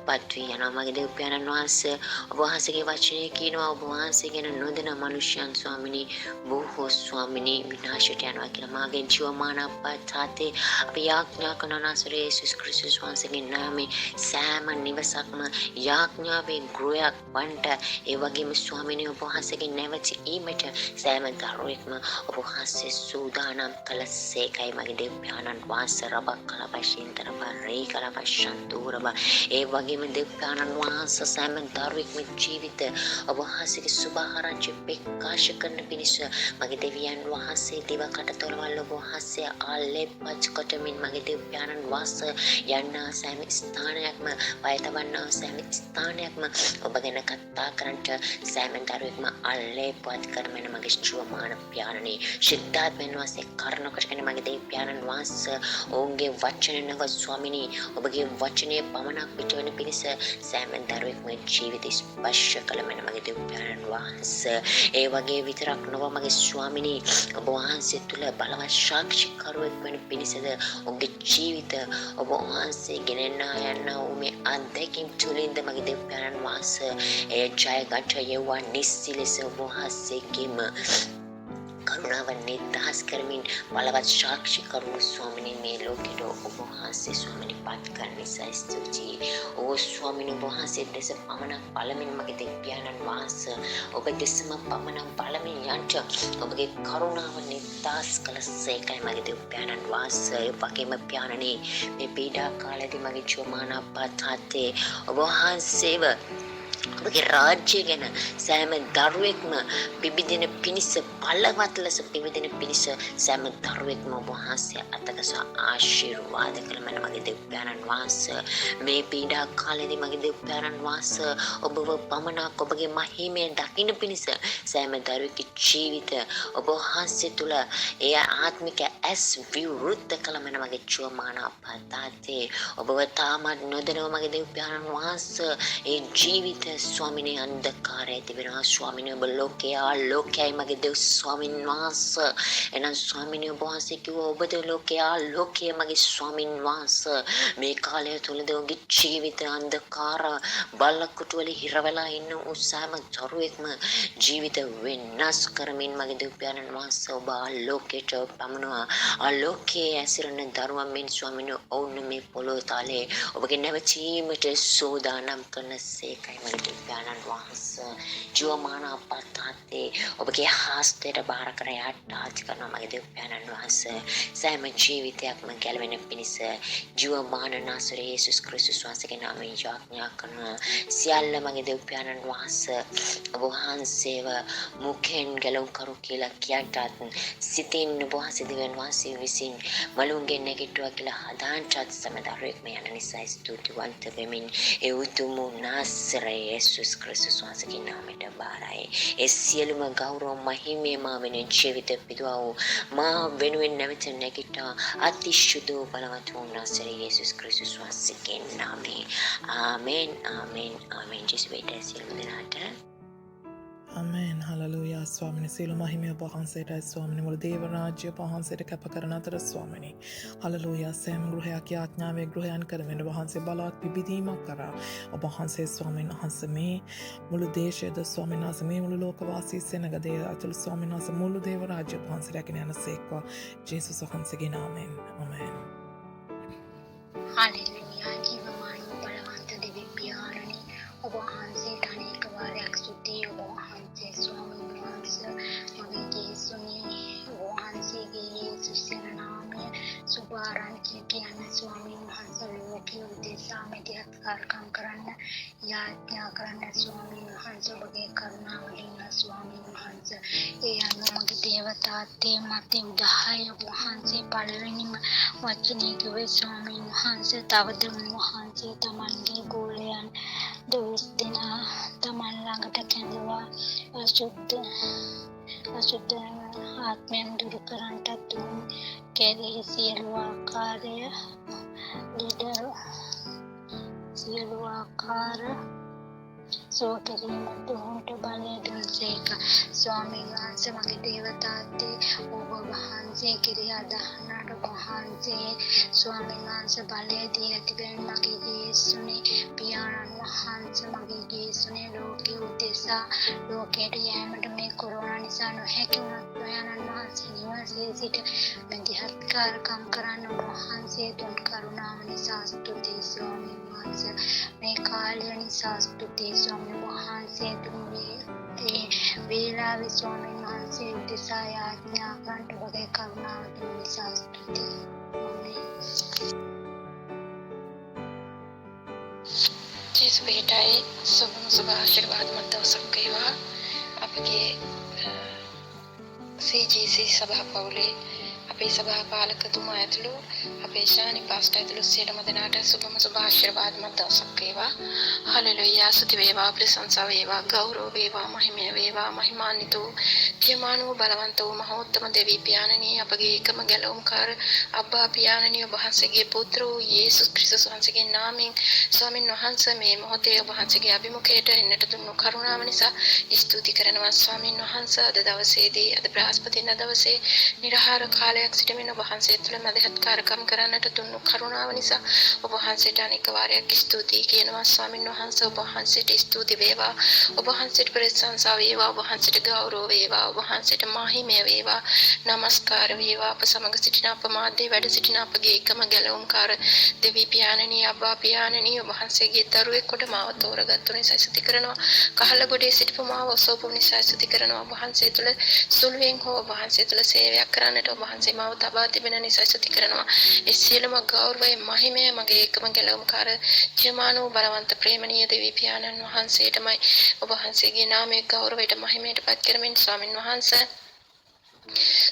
පත් වී යනවා මගේ දෙවියන් වහන්සේ ඔබ වහන්සේගේ වචනේ කියනවා ඔබ වහන්සේ ගැන නොදැන මනුෂ්‍යයන් ස්වාමීනි බොහෝ ස්වාමීනි විනාශයට යනවා කියලා මාගේ ජීවමාන අපත්හතේ අපි යාඥා කරන නාසරේ යේසුස් ක්‍රිස්තුස් වහන්සේගේ නාමයෙන් සෑම නිවසක්ම යාඥාවේ ගෘහයක් වන්ට ඒ වගේම ස්වාමීනි ඔබ වහන්සේගේ නැවතීමට සෑම දරුවෙක්ම ඔබ වහන්සේ සූදානම් කළසේකයි මගේ දෙවියන් වහන්සේ Rabakkalabashin, Rekalabashan, Turaba, ඒ වගේම දෙවියන් වහන්සේ සෑම දරුවෙක්ම ජීවිත ඔබ වහන්සේගේ සුභාරංචි ප්‍රකාශ කරන පිණිස මගේ දෙවියන් වහන්සේ දිව කටතොරවල් ඔබ වහන්සේ ආලේපත් කොටමින් මගේ දෙවියන් වහන්සේ යන්නා සෑම ස්ථානයක්ම වයතවන්නා සෑම ස්ථානයක්ම ඔබ ගැන කතා කරන්නට සෑම දරුවෙක්ම ආලේපත් කරමින් මගේ ජීවමාන පියාණනි සිද්ධාත්මයන් වහන්සේ කරුණ කොටගෙන මගේ දෙවියන් වහන්සේ ඕ ඔවුන්ගේ වචන නග ස්වාමිනී ඔබගේ වචනේ පමණක් පිටවන පිණිස සෑම දරුවෙක්ම ජීවිත ස්පර්ශ කළ මෙන්න මගේ දෙවියන් වහන්සේ ඒ වගේ විතරක් නොව මගේ ස්වාමිනී ඔබ වහන්සේ තුල බලවත් සාක්ෂිකරුවෙක් වෙන පිණිසද ඔබගේ ජීවිත ඔබ වහන්සේ ගෙනෙන්න යන මේ අත්දැකීම් තුළින්ද මගේ දෙවියන් වහන්සේ ඒ ජයගත යුවා නිස්සිලස ඔබ වහන්සේගේම කරුණාව නිදහස් කරමින් බලවත් සාක්ෂි කරුණු ස්වාමිනී මේ ලෝකෙට ඔබ වහන්සේ ස්වාමිනී පත් කරන නිසා ස්තුතියි. ඕ ස්වාමිනී ඔබ වහන්සේ දෙස පමණක් බලමින් මගේ දෙවියන් වහන්සේ ඔබ දෙසම පමණක් බලමින් යන්ට ඔබගේ කරුණාව නිදහස් කළසේකයි මගේ දෙවියන් වහන්සේ. වගේම පියාණනි මේ පීඩා කාලයේදී මගේ චෝමානපතත්තේ ඔබ වහන්සේව ඔබගේ රාජ්‍ය ගැන සෑම දරුවෙක්ම පිබිදෙන පිණිස බලවත් ලෙස පිබිදෙන පිණිස සෑම දරුවෙක්ම ඔබ වහන්සේ අතකස ආශිර්වාද කළ මන මගේ දෙවියන් වහන්සේ මේ පීඩා කාලේදී මගේ දෙවියන් වහන්සේ ඔබව පමණක් ඔබගේ මහිමයෙන් දකින්න පිණිස සෑම දරුවෙකුගේ ජීවිත ඔබ වහන්සේ තුල ඒ ආත්මික ඇස් විවෘත කළ මන මගේ චෝමානපතත්තේ ඔබව තාමත් නොදැනව මගේ දෙවියන් වහන්සේ ඒ ජීවිත ස්වාමිනේ අන්ධකාරයේ තිබෙනවා ස්වාමිනේ ඔබ ලෝකයයි මගේ දෙව් ස්වාමින් වහන්සේ එනම් ස්වාමිනේ ඔබ වහන්සේ කිව්ව ඔබද ලෝකයේ මගේ ස්වාමින් වහන්සේ මේ කාලය තුලද ඔබගේ ජීවිත අන්ධකාර බලකුටු වල හිර වෙලා ඉන්න උසාම දරුවෙක්ම ජීවිත වෙනස් කරමින් මගේ දෙවියන් වහන්සේ ඔබ ලෝකයට පමුණුවා ආලෝකයේ ඇසිරෙන දරුවන් මෙන් ස්වාමිනේ ඔවුන් මේ පොළොව තලයේ ඔබගේ නැවතීමට සෝදානම් කරන සේකයි මගේ දෙවියන් වහන්සේ ජීවමානපතත්තේ ඔබගේ හස්තයට බාර කර යටාච කරන මගේ දෙවියන් වහන්සේ සෑම ජීවිතයක්ම ගැලවෙන පිණිස ජීවමාන නාසරේ යේසුස් ක්‍රිස්තුස් වහන්සේගේ නාමයෙන් යාඥා කරන සියල්ල මගේ දෙවියන් වහන්සේ ඔබ වහන්සේව මුඛෙන් ගැලවුම් කරු කියලා කියටත් සිතින් ඔබ වහන්සේ දෙවියන් වහන්සේ විසින් මලුන්ගේ නැගිටුවා කියලා හදාන්ටත් සමදරුවෙක්ම යන නිසා ස්තුතිවන්ත වෙමින් ඒ උතුම් නාසරේ යේසුස් ක්‍රිස්තුස් වහන්සේගේ නාමයට බාරයි ඒ සියලුම ගෞරව මහිමේ මා වෙනුවෙන් ජීවිත පිදුවා වූ මා වෙනුවෙන් නැවත නැගිටා අතිශුද්ධ බලවත් වූ නාසරේ යේසුස් ක්‍රිස්තුස් වහන්සේගේ නාමයෙන් ආමෙන් ආමෙන් ආමෙන් ජේසුස් වේදේ සියලුම දෙනාට Amen. Hallelujah. ස්වාමිනේ සියලු මහිමය ඔබ වහන්සේටයි ස්වාමිනේ මුළු දේව රාජ්‍ය ඔබ වහන්සේට කැප කරන අතර ස්වාමිනේ. Hallelujah. සෑම ගෘහයක් යාඥාවේ ගෘහයන් කරමින් ඔබ වහන්සේ බලවත් පිබිදීමක් කරා. ඔබ වහන්සේ ස්වාමීන් වහන්සේ මේ මුළු දේශයේද ස්වාමීන් වහන්සේ මේ මුළු ලෝකවාසී සෙනගදේ අතුළු ස්වාමීන් වහන්සේ මුළු දේව රාජ්‍ය ඔබ වහන්සේ රැගෙන යනසේක්වා ජේසුස් වහන්සේගේ නාමයෙන්. Amen. Hallelujah. ජීවමාන බලවන්ත දෙවි පියාණනි ඔබ වහන්සේට අනේක වාරයක් ස්තුතියි ඔබ වහන්සේ ස්වාමීන් වහන්සේ මගේ ජේසුනේ ඔබ වහන්සේගේ යේසුස් නාමය සුභාරම්භය කියන ස්වාමීන් වහන්සේ ලෝකයේ උදෙසා මෙදිහත් කාර්යම් කරන්න යාඥා කරන්න ස්වාමීන් වහන්සේ ඔබගේ කරුණාවලින් ස්වාමීන් වහන්සේ ඒ අනුව මගේ දේවතාත්තේ මතේ 10 ඔබ වහන්සේ පළවෙනිම වචනේ කිව්වේ ස්වාමීන් වහන්සේ තවද වහන්සේ තමන්ගේ ගෝලයන් දොස් දෙනා තමන් ළඟට කැඳවා අසුද්ධ ආත්මයන් දුරු කරන්නට තුන් කෙරෙහි සියලු ආකාරය ලීඩර් සියලු ආකාර සෝකරීමට උන්ට බලය දුන්සේක ස්වාමීන් වහන්සේ මගේ දේවතාත්තේ ඔබ වහන්සේ කිරිය අදහන්නට වහන්සේ ස්වාමීන් වහන්සේ බලය දී ඇතිවෙන මගේ යේසුනේ පියාණන් වහන්සේ මගේ යේසුනේ ලෝකයේ උදෙසා ලෝකයට යෑමට මේ කොරෝනා නිසා නොහැකි වුණත් පියාණන් වහන්සේ නිවසේ සිට මෙදිහත් කාර්යම් කරන්න වහන්සේ තුන් කරුණාව නිසා ස්තුතියි ස්වාමීන් වහන්සේ මේ කාලය නිසා ස්තුතියි ස්වාමීන් වහන්සේ තුන්ගේ ඒ වේලාවේ ස්වාමීන් වහන්සේ උදෙසා යාඥා කරන්න ඔබගේ කරුණාව නිසා ස්තුතියි. ජේසුස් වේටයි සුබ ආශිර්වාදමත් දවසක් වේවා අපගේ CGC සභා පවුලේ අපේ සභා පාලකතුමා ඇතුළු අපේ ශානි පාස්ටර් ඇතුළු සියලුම දෙනාට සුබම සුබ ආශිර්වාදමත් දවසක් වේවා. හලෙලුයා. ස්තුති වේවා, ප්‍රශංසා වේවා, ගෞරව වේවා, මහිමය වේවා, මහිමාන්විත වූ පියමානෝ බලවන්ත වූ මහෝත්තම දෙවි පියාණනි, අපගේ එකම ගැලවුම්කාර අබ්බා පියාණනි, ඔබ වහන්සේගේ පුත්‍ර වූ යේසුස් ක්‍රිස්තුස් වහන්සේගේ නාමයෙන් ස්වාමින් වහන්සේ මේ මොහොතේ ඔබ වහන්සේගේ අභිමුඛයට එන්නට දුන්නු කරුණාව නිසා ස්තුති කරනවා. ස්වාමින් වහන්සේ අද දවසේදී අද බ්‍රහස්පතින්දා දවසේ නිරහාර කාලයක් සිටමින් ඔබ වහන්සේ තුළ මදහත්කාරකම් කරන්නට දුන්නු කරුණාව නිසා ඔබ වහන්සේට අනෙක් වාරයක් ස්තුතියි කියනවා. ස්වාමින් වහන්සේ ඔබ වහන්සේට ස්තුති වේවා, ඔබ වහන්සේට ප්‍රශංසා වේවා, ඔබ වහන්සේට ගෞරව වේවා, ඔබ වහන්සේට මහිමය වේවා, නමස්කාර වේවා. අප සමග සිටින අප මාධ්‍ය වැඩ සිටින අපගේ එකම ගැලවුම්කාර දෙවි පියාණනි, අබ්බා පියාණනි, ඔබ වහන්සේගේ දරුවෙක් කොට මාව තෝරගත්තු නිසා ස්තුති කරනවා. කහල ගොඩේ සිටපු මාව ඔසවපු නිසා ස්තුති කරනවා. ඔබ වහන්සේ තුළ සුළුවෙන් හෝ ඔබ වහන්සේ තුළ සේවයක් කරන්නට ඔබ වහන්සේ මාව තබා තිබෙන නිසා ස්තුති කරනවා. ඒ සියලුම ගෞරවය මහිමය මගේ එකම ගැලවුම්කාර ජීවමානෝ බලවන්ත ප්‍රේමණීය දෙවි පියාණන් වහන්සේටමයි. ඔබ වහන්සේගේ නාමයේ ගෞරවයට මහිමයට පත් කරමින් ස්වාමින් වහන්සේ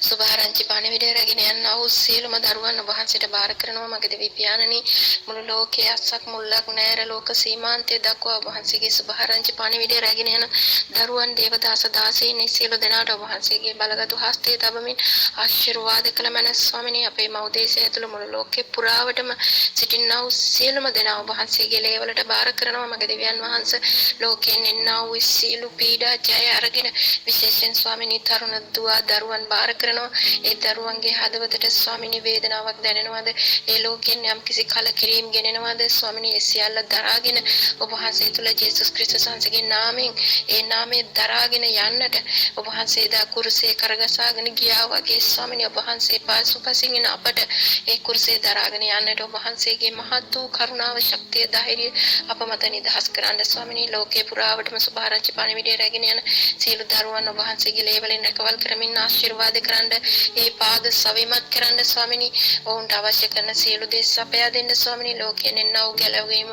සුභාරංචි පණිවිඩය රැගෙන යනා වූ සියලුම දරුවන් ඔබ වහන්සේට බාර කරනවා. මගේ දෙවි පියාණනි, මුළු ලෝකයේ අස්සක් මුල්ලක් නැර ලෝක සීමාන්තය දක්වා ඔබ වහන්සේගේ සුභාරංචි පණිවිඩය රැගෙන යන දරුවන් දේවදාස දාසීන් සියලු දෙනාට ඔබ වහන්සේගේ බලගත් හස්තයේ තබමින් ආශිර්වාද කළ මැන ස්වාමිනේ, අපේ මව්දේශය ඇතුළු මුළු ලෝකේ පුරාවටම සිටිනා වූ සියලුම දෙනා ඔබ වහන්සේගේ ලේවලට බාර කරනවා. මගේ දෙවියන් වහන්සේ ලෝකයෙන් එන්නා වූ සියලු පීඩා ජය අරගෙන විශේෂයෙන් ස්වාමිනේ තරුණ දුවා දරුවන් බාර කරනවා. ඒ දරුවන්ගේ හදවතට ස්වාමිනී වේදනාවක් දැනෙනවද? ඒ ලෝකයෙන් යම් කිසි කලකිරීම ගෙනෙනවද? ස්වාමිනී ඒ සියල්ල දරාගෙන ඔබ වහන්සේ තුළ ජේසුස් ක්‍රිස්තුස් වහන්සේගේ නාමයෙන් ඒ නාමය දරාගෙන යන්නට ඔබ වහන්සේ දා කුරුසේ කරගසාගෙන ගියා වගේ ස්වාමිනී ඔබ වහන්සේ පාසුපසින් එන අපට ඒ කුරුසේ දරාගෙන යන්නට ඔබ වහන්සේගේ මහත් වූ කරුණාව, ශක්තිය, ධෛර්යය අප මත නිදහස් කරන්න ස්වාමිනී. ලෝකේ පුරාවටම සුභාරංචි පණිවිඩය රැගෙන යන සියලු දරුවන් ඔබ වහන්සේගේ ලේවලින් රැකවල් කරමින් ආශිර්වාද කරන්න, ඒ පාද සවිමත් කරන්න ස්වාමිනී. ඔවුන්ට අවශ්‍ය කරන සියලු දේ සපයා දෙන්න ස්වාමිනී. ලෝකයෙන් එන්නා වූ ගැලවීම,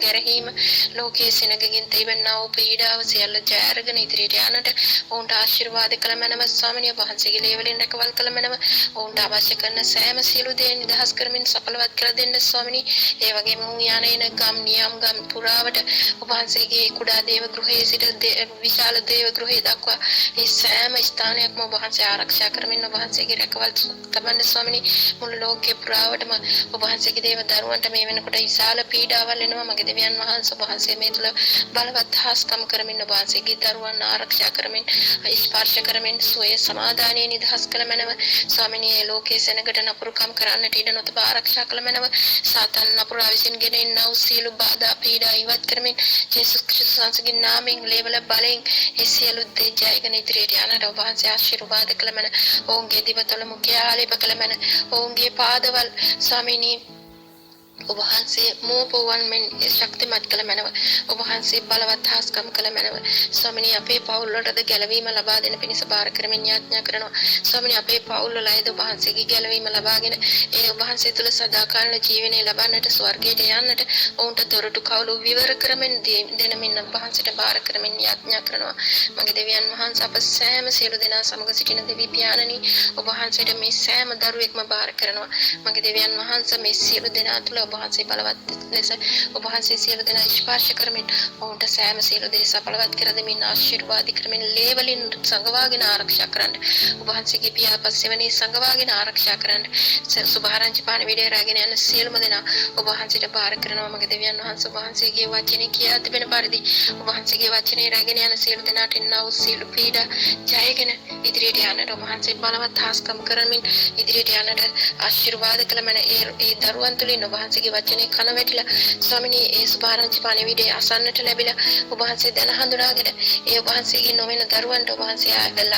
ගැරහීම, ලෝකයේ සිනගකින් තිබෙනා වූ පීඩාව සියල්ල ජය අරගෙන ඉදිරියට යන්නට ඔවුන්ට ආශිර්වාද කළ මැනව ස්වාමිනී. ඔබ වහන්සේගේ ලේවලින් රැකවල් කළ මැනව ඔවුන්ට අවශ්‍ය කරන සෑම සියලු දේ නිදහස් කරමින් සඵලවත් කර දෙන්න ස්වාමිනී. ඒ වගේම උන් යන්නේන ගම් නියම් ගම් පුරාවට ඔබ වහන්සේගේ කුඩා දේව ගෘහයේ සිට විශාල දේව ගෘහය දක්වා ඒ සෑම ස්ථානයක්ම ඔබ වහන්සේ ආරක්ෂා කරමින් ඔබ වහන්සේගේ රැකවල් තබන්න ස්වාමිනී. මුළු ලෝකේ පුරාවටම ඔබ වහන්සේගේ දේව දරුවන්ට මේ වෙනකොට විශාල පීඩාවල් එනවා. මගේ දෙවියන් වහන්සේ ඔබ වහන්සේ මේ තුල බලවත් හාස්කම් කරමින් ඔබ වහන්සේගේ දරුවන් ආරක්ෂා කරමින් ස්පර්ශ කරමින් සෝයේ සමාදානයේ නිදහස් කළ මැනව ස්වාමිනී. ඒ ලෝකයේ සෙනගට නපුරුකම් කරන්නට ඉඩ නොතබ ආරක්ෂා කළ මැනව සාතන් නපුරා විසින් ගෙන එන්නා වූ සියලු බාධා පීඩා ඉවත් කරමින් ජේසුස් ක්‍රිස්තුස් වහන්සේගේ නාමයෙන් ලේවල බලෙන් ඒ සියලු දේ ජයගෙන ඉදිරියට යන්නට ඔබ වහන්සේ ආශිර්වාද කළ මැන ඔවුන්ගේ දිවතල මුඛය ආලේප කළ මැන ඔවුන්ගේ පාදවල් ස්වාමිනී ඔබ වහන්සේ මෝපවන් මෙන් ශක්තිමත් කළ මැනව ඔබ වහන්සේ බලවත් හාස්කම් කළ මැනව ස්වාමිනී. අපේ පවුල් වලට ගැලවීම ලබා දෙන පිණිස බාර කරමින් යාඥා කරනවා ස්වාමිනී. අපේ පවුල් වල අයද ඔබ වහන්සේගේ ගැලවීම ලබාගෙන ඒ ඔබ වහන්සේ තුළ සදාකාලික ජීවනය ලබන්නට ස්වර්ගයට යන්නට ඔවුන්ට දොරටු කවුළු විවර කරමින් දෙනමින් ඔබ වහන්සේට බාර කරමින් යාඥා කරනවා. මගේ දෙවියන් වහන්සේ අප සෑම සියලු දෙනා සමග සිටින දෙවි පියාණනි ඔබ වහන්සේට මේ සෑම දරුවෙක්ම බාර කරනවා. මගේ දෙවියන් වහන්සේ මේ සියලු දෙනා තුළ ඔබ වහන්සේ බලවත් ලෙස ඔබ වහන්සේ සියලු දෙනා ස්පර්ශ කරමින් ඔවුන්ට සෑම සියලු දේ සඵලවත් කර දෙමින් ආශිර්වාද කරමින් ලේවලින් සංගවාගෙන ආරක්ෂා කරන්න ඔබ වහන්සේගේ පියාපස්සෙවණේ සංගවාගෙන ආරක්ෂා කරන්න සුභාරංචි පණිවිඩය රැගෙන යන සියලුම දෙනා ඔබ වහන්සේට බාර කරනවා. මගේ දෙවියන් වහන්සේ ඔබ වහන්සේගේ වචනේ කියා තිබෙන පරිදි ඔබ වහන්සේගේ වචනේ රැගෙන යන සියලු දෙනාට එන්නා වූ සියලු පීඩා ජයගෙන ඉදිරියට යන්නට ඔබ වහන්සේ බලවත් හාස්කම් කරමින් ඉදිරියට යන්නට ආශිර්වාද කළ මැන ඒ දරුවන් තුළින් ඔබ වහන්සේගේ වචනේ කන වැටිලා ස්වාමිනී ඒ සුභාරංචි පණිවිඩය අසන්නට ලැබිලා ඔබ වහන්සේ දැන හඳුනාගෙන ඒ ඔබ වහන්සේගේ නොවන දරුවන්ට ඔබ වහන්සේ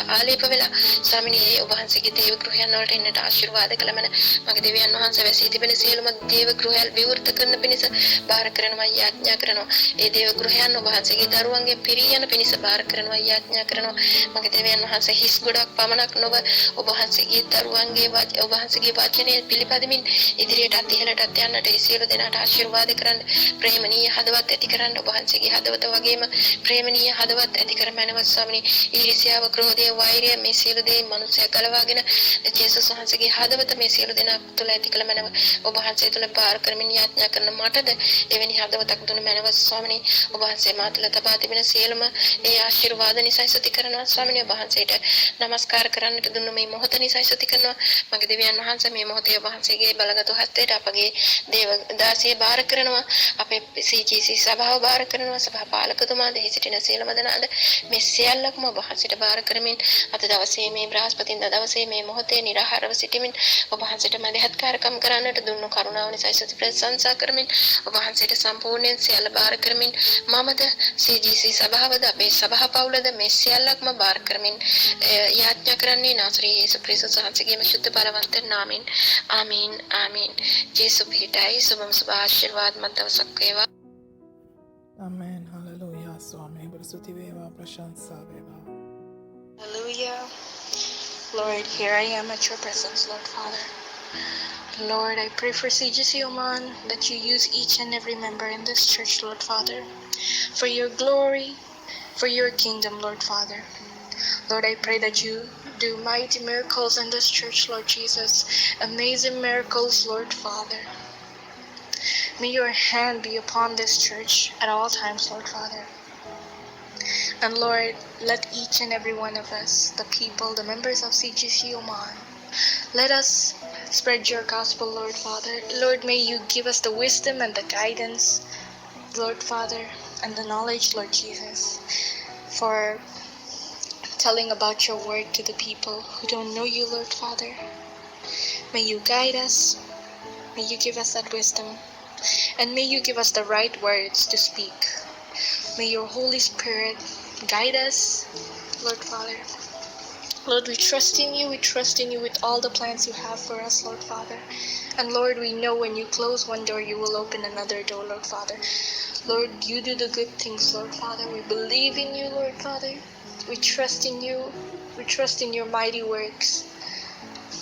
ආලේප වෙලා ස්වාමිනී ඒ ඔබ වහන්සේගේ දේව ගෘහයන් වලට එන්නට ආශිර්වාද කළ මැන මගේ දෙවියන් වහන්සේ වැසී තිබෙන සියලුම දේව ගෘහයන් විවෘත කරන පිණිස බාර කරනවා යාඥා කරනවා. ඒ දේව ගෘහයන් ඔබ වහන්සේගේ දරුවන්ගේ පිරී යන පිණිස බාර කරනවා යාඥා කරනවා. මගේ දෙවියන් වහන්සේ හිස් ගොඩක් පමණක් නොව ඔබ වහන්සේගේ දරුවන්ගේ ඔබ වහන්සේගේ වචනේ පිළිපදමින් ඉදිරියට ඉහළට යන්නට සියලු දෙනාට ආශිර්වාද ආශිර්වාද කරන්න. ප්‍රේමණීය හදවත් ඇති කරන්න ඔබ වහන්සේගේ හදවත වගේම ප්‍රේමණීය හදවත් ඇති කර මැනව ස්වාමිනේ. ඊර්ෂ්‍යාව, ක්‍රෝධය, වෛරය මේ සියලු දේ මනුස්සයා ගලවාගෙන ජේසුස් වහන්සේගේ හදවත මේ සියලු දෙනා තුළ ඇති කළ මැනව ඔබ වහන්සේ තුළ බාර කරමින් යාඥා කරන මටද එවැනි හදවතක් දුන මැනව ස්වාමිනේ. ඔබ වහන්සේ මා තුළ තබා තිබෙන සියලුම ඒ ආශිර්වාද නිසා ස්තුති කරනවා ස්වාමිනේ. ඔබ වහන්සේට නමස්කාර කරන්නට දුන්නු මේ මොහොත නිසා ස්තුති කරනවා. මගේ දෙවියන් වහන්සේ මේ මොහොතේ ඔබ වහන්සේගේ බලගත් හස්තයට අපගේ දේව දාසිය බාර කරනවා. අපේ CGC සභාව බාර කරනවා. සභා පාලකතුමා දෙහි සිටින සියලුම දෙනාද මේ සියල්ලක්ම ඔබ වහන්සේට බාර කරමින් අද දවසේ මේ බ්‍රහස්පතින්දා දවසේ මේ මොහොතේ නිරාහාරව සිටමින් ඔබ වහන්සේට මැදහත්කාරකම් කරන්නට දුන්නු කරුණාව නිසා ස්තුති ප්‍රශංසා කරමින් ඔබ වහන්සේට සම්පූර්ණයෙන් සියල්ල බාර කරමින් මමද CGC සභාවද අපේ සභා පවුලද මේ සියල්ලක්ම බාර කරමින් යාඥා කරන්නේ නාසරී යේසුස් ක්‍රිස්තුස් වහන්සේගේම ශුද්ධ බලවන්ත නාමයෙන් ආමීන් ආමීන්. ජේසු පිටයි සුබම සුබ ආශිර්වාදමත් දවසක් වේවා. Amen. Hallelujah. Swami. Bersuti veva prashansa veva. Hallelujah. Lord, here I am at your presence, Lord Father. Lord, I pray for CGC Oman that you use each and every member in this church, Lord Father, for your glory, for your kingdom, Lord Father. Lord, I pray that you do mighty miracles in this church, Lord Jesus. Amazing miracles, Lord Father. May your hand be upon this church at all times, Lord Father. And Lord, let each and every one of us, the people, the members of CGC Oman, let us spread your gospel, Lord Father. Lord, may you give us the wisdom and the guidance, Lord Father, and the knowledge, Lord Jesus, for telling about your word to the people who don't know you, Lord Father. May you guide us. May you give us that wisdom. And may you give us the right words to speak. May your Holy Spirit guide us, Lord Father. Lord, we trust in you. We trust in you with all the plans you have for us, Lord Father. And Lord, we know when you close one door, you will open another door, Lord Father. Lord, you do the good things, Lord Father. We believe in you, Lord Father. We trust in you. We trust in your mighty works.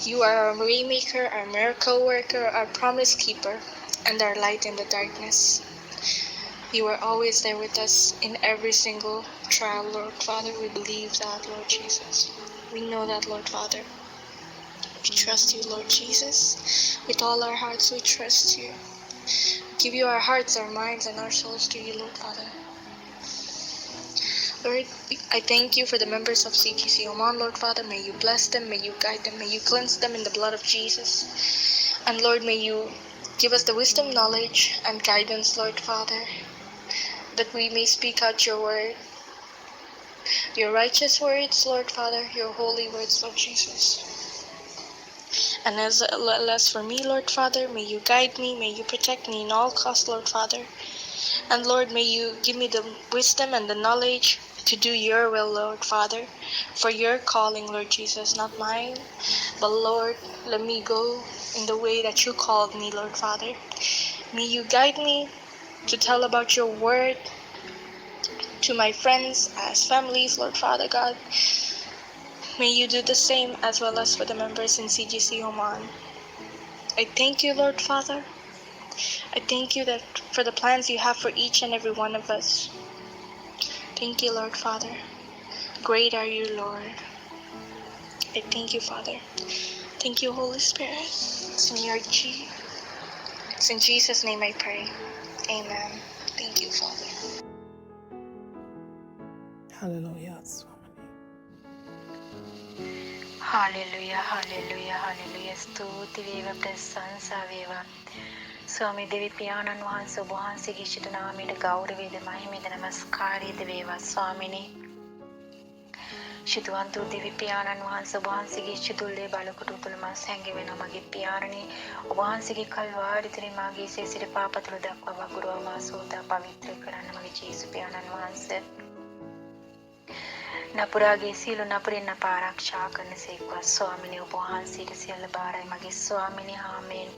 You are our waymaker, our miracle worker, our promise keeper, and our light in the darkness. You are always there with us in every single trial, Lord Father. We believe that, Lord Jesus. We know that, Lord Father. We trust you, Lord Jesus. With all our hearts, we trust you. Give you our hearts, our minds, and our souls to you, Lord Father. Lord, I thank you for the members of CGC Oman, Lord Father. May you bless them, may you guide them, may you cleanse them in the blood of Jesus. And Lord, may you give us the wisdom, knowledge, and guidance, Lord Father, that we may speak out your word, your righteous words, Lord Father, your holy words, Lord Jesus. And as well as for me, Lord Father, may you guide me, may you protect me in all costs, Lord Father. And Lord, may you give me the wisdom and the knowledge to do your will, Lord Father, for your calling, Lord Jesus, not mine. But Lord, let me go in the way that you called me, Lord Father. May you guide me to tell about your word to my friends as families, Lord Father God. May you do the same as well as for the members in CGC Oman. I thank you, Lord Father. I thank you that for the plans you have for each and every one of us. Thank you, Lord Father. Great are you, Lord. I thank you, Father. Thank you, Holy Spirit. It's in Jesus' name I pray. Amen. Thank you, Father. Hallelujah. Swami. Hallelujah, hallelujah, hallelujah. ස්තුති වේවා ප්‍රශංසා වේවා. ස්වාමී දෙවි පියාණන් වහන්සේ ඔබ වහන්සේගේ ශිත නාමයට ගෞරවයද මහිමයද නමස්කාරයද වේවා ස්වාමිනේ. ශිතවන්ත දෙවි පියාණන් වහන්සේ ඔබ වහන්සේගේ ශිතුල්ලේ බලකොට තුල මා සැඟෙවෙන මගේ පියාණනි ඔබ වහන්සේගේ කල්වාරි ත්‍රි මාගේ සිසිර පාපතුල දක්වා වගුරුවා මා සෝදා පවිත්‍ර කරන්න මගේ ජේසුස් පියාණන් වහන්සේ. නපුරාගේ සියලු නපුරින් අප ආරක්ෂා කරනසේක්වා. ස්වාමිනේ ඔබ වහන්සේට සියල්ල බාරයි මගේ ස්වාමිනේ. ආමේන්.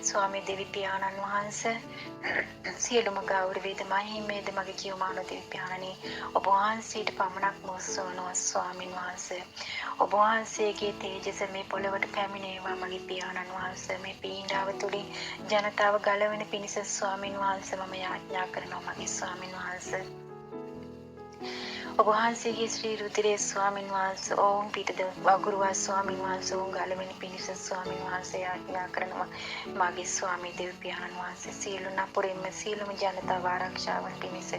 ස්වාමී දෙවි පියාණන් වහන්සේ සියලුම ගෞරවයද මහිමේද මගේ ජීවමාන දෙවි පියාණනි ඔබ වහන්සේට පමණක් මොස්සවනවා. ස්වාමින් වහන්සේ ඔබ වහන්සේගේ තේජස මේ පොළවට පැමිණේවා මගේ පියාණන් වහන්සේ. මේ පීඩාව තුලින් ජනතාව ගලවන පිණිස ස්වාමින් වහන්සේ මම යාඥා කරනවා මගේ ස්වාමින් වහන්සේ. ඔබ වහන්සේගේ ශ්‍රී රුධිරයේ ස්වාමින් වහන්සේ ඕම් පිටද වගුරුවා ස්වාමින් වහන්සේ ඕම් ගලවෙන පිණිස ස්වාමින් වහන්සේ යාඥා කරනවා මාගේ ස්වාමී දෙව් පියාණන් වහන්සේ. සියලු නපුරින්ම සියලුම ජනතාව ආරක්ෂා වන පිණිස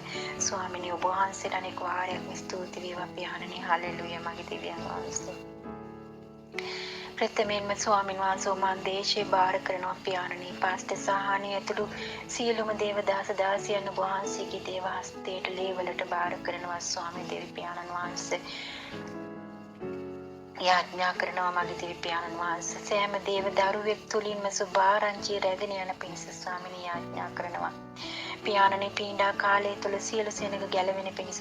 ස්වාමිනේ ඔබ වහන්සේට අනෙක් වාරයක් ස්තුති වේවා පියාණනි. හලෙලූයා මගේ දෙවියන් වහන්සේ. ප්‍රථමයෙන්ම ස්වාමින් වහන්සේ මන් දේශේ බාර කරනවා පියාණනි. පාස්ත සහානිය ඇතුළු සියලුම දේවදාස දාසියන් වහන්සේගේ දේව හස්තයට ලේවලට බාර කරනවා ස්වාමී දෙවි පියාණන් වහන්සේ. යාඥා කරනවා මගේ දෙවි පියාණන් වහන්සේ. සෑම දේව දරුවෙක් තුලින්ම සුභාරංචිය රැගෙන යන පිණිස ස්වාමිනේ යාඥා කරනවා. පියාණනි පීඩා කාලය තුල සියලු සෙනඟ ගැලවෙන පිණිස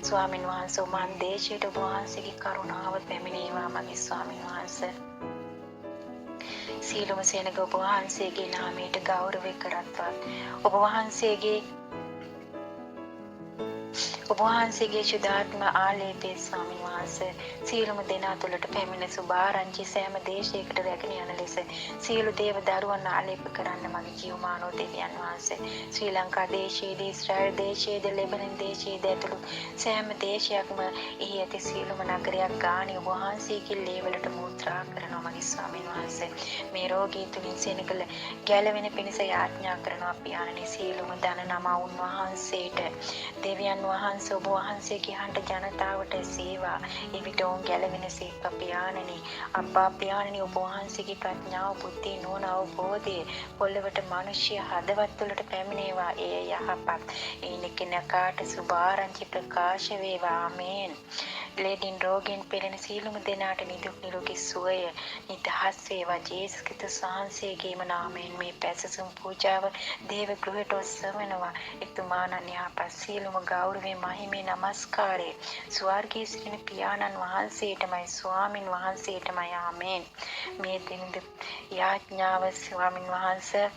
ස්වාමින් වහන්සේ මන් දේශයට ඔබ වහන්සේගේ කරුණාව පැමිණේවා මගේ ස්වාමින් වහන්සේ. සියලුම සෙනඟ ඔබ වහන්සේගේ නාමයට ගෞරවය කරත්වා. ඔබ වහන්සේගේ ශුද්ධාත්ම ආලේපේ ස්වාමින් වහන්සේ සියලුම දෙනා තුළට පැමිණ සුභාරංචි සෑම දේශයකට රැගෙන යන ලෙස සියලු දේව දරුවන් ආලේප කරන්න මගේ ජීවමානෝ දෙවියන් වහන්සේ. ශ්‍රී ලංකා දේශයේදී ඊශ්‍රායල් දේශයේදී ලෙබනන් දේශයේදී ඇතුළු සෑම දේශයක්ම එහි ඇති සියලුම නගරයක් ගානේ ඔබ වහන්සේගේ ලේවලට මුද්‍රා කරනවා මගේ ස්වාමින් වහන්සේ. මේ රෝගී තුලින් සෙනගල ගැලවෙන පිණිස යාඥා කරනවා පියාණනි. සියලුම දන නම උන්වහන්සේට දෙවියන් වහන්සේ ඔබ වහන්සේගේ හන්ට ජනතාවට සේවා එවිට ඔවුන් ගැලවෙන සේක පියාණනි. අප්පා පියාණනි ඔබ වහන්සේගේ ප්‍රඥාව බුද්ධි නුවණ අවබෝධය පොළවට මිනිස්ය හදවත් වලට පැමිණේවා. ඒ යහපත් ඒනකනකාට සුභාරංචි ප්‍රකාශ වේවා. ආමේන්. ලෙඩින් රෝගීන් පෙළෙන සියලුම දෙනාට නිදුක් නිරෝගී සුවය නිදහස් වේවා. ජේසුස් ක්‍රිස්තුස් වහන්සේගේම නාමයෙන් මේ පැසසුම් පූජාව දේව ගෘහයට ඔස්සවනවා. එතුමාණන් යහපත් සියලුම ගෞරවය මහිමේ නමස්කාරය ස්වර්ගයේ සිටින පියාණන් වහන්සේටමයි ස්වාමින් වහන්සේටමයි. ආමේන්. මේ දිනද යාඥාව ස්වාමින් වහන්සේ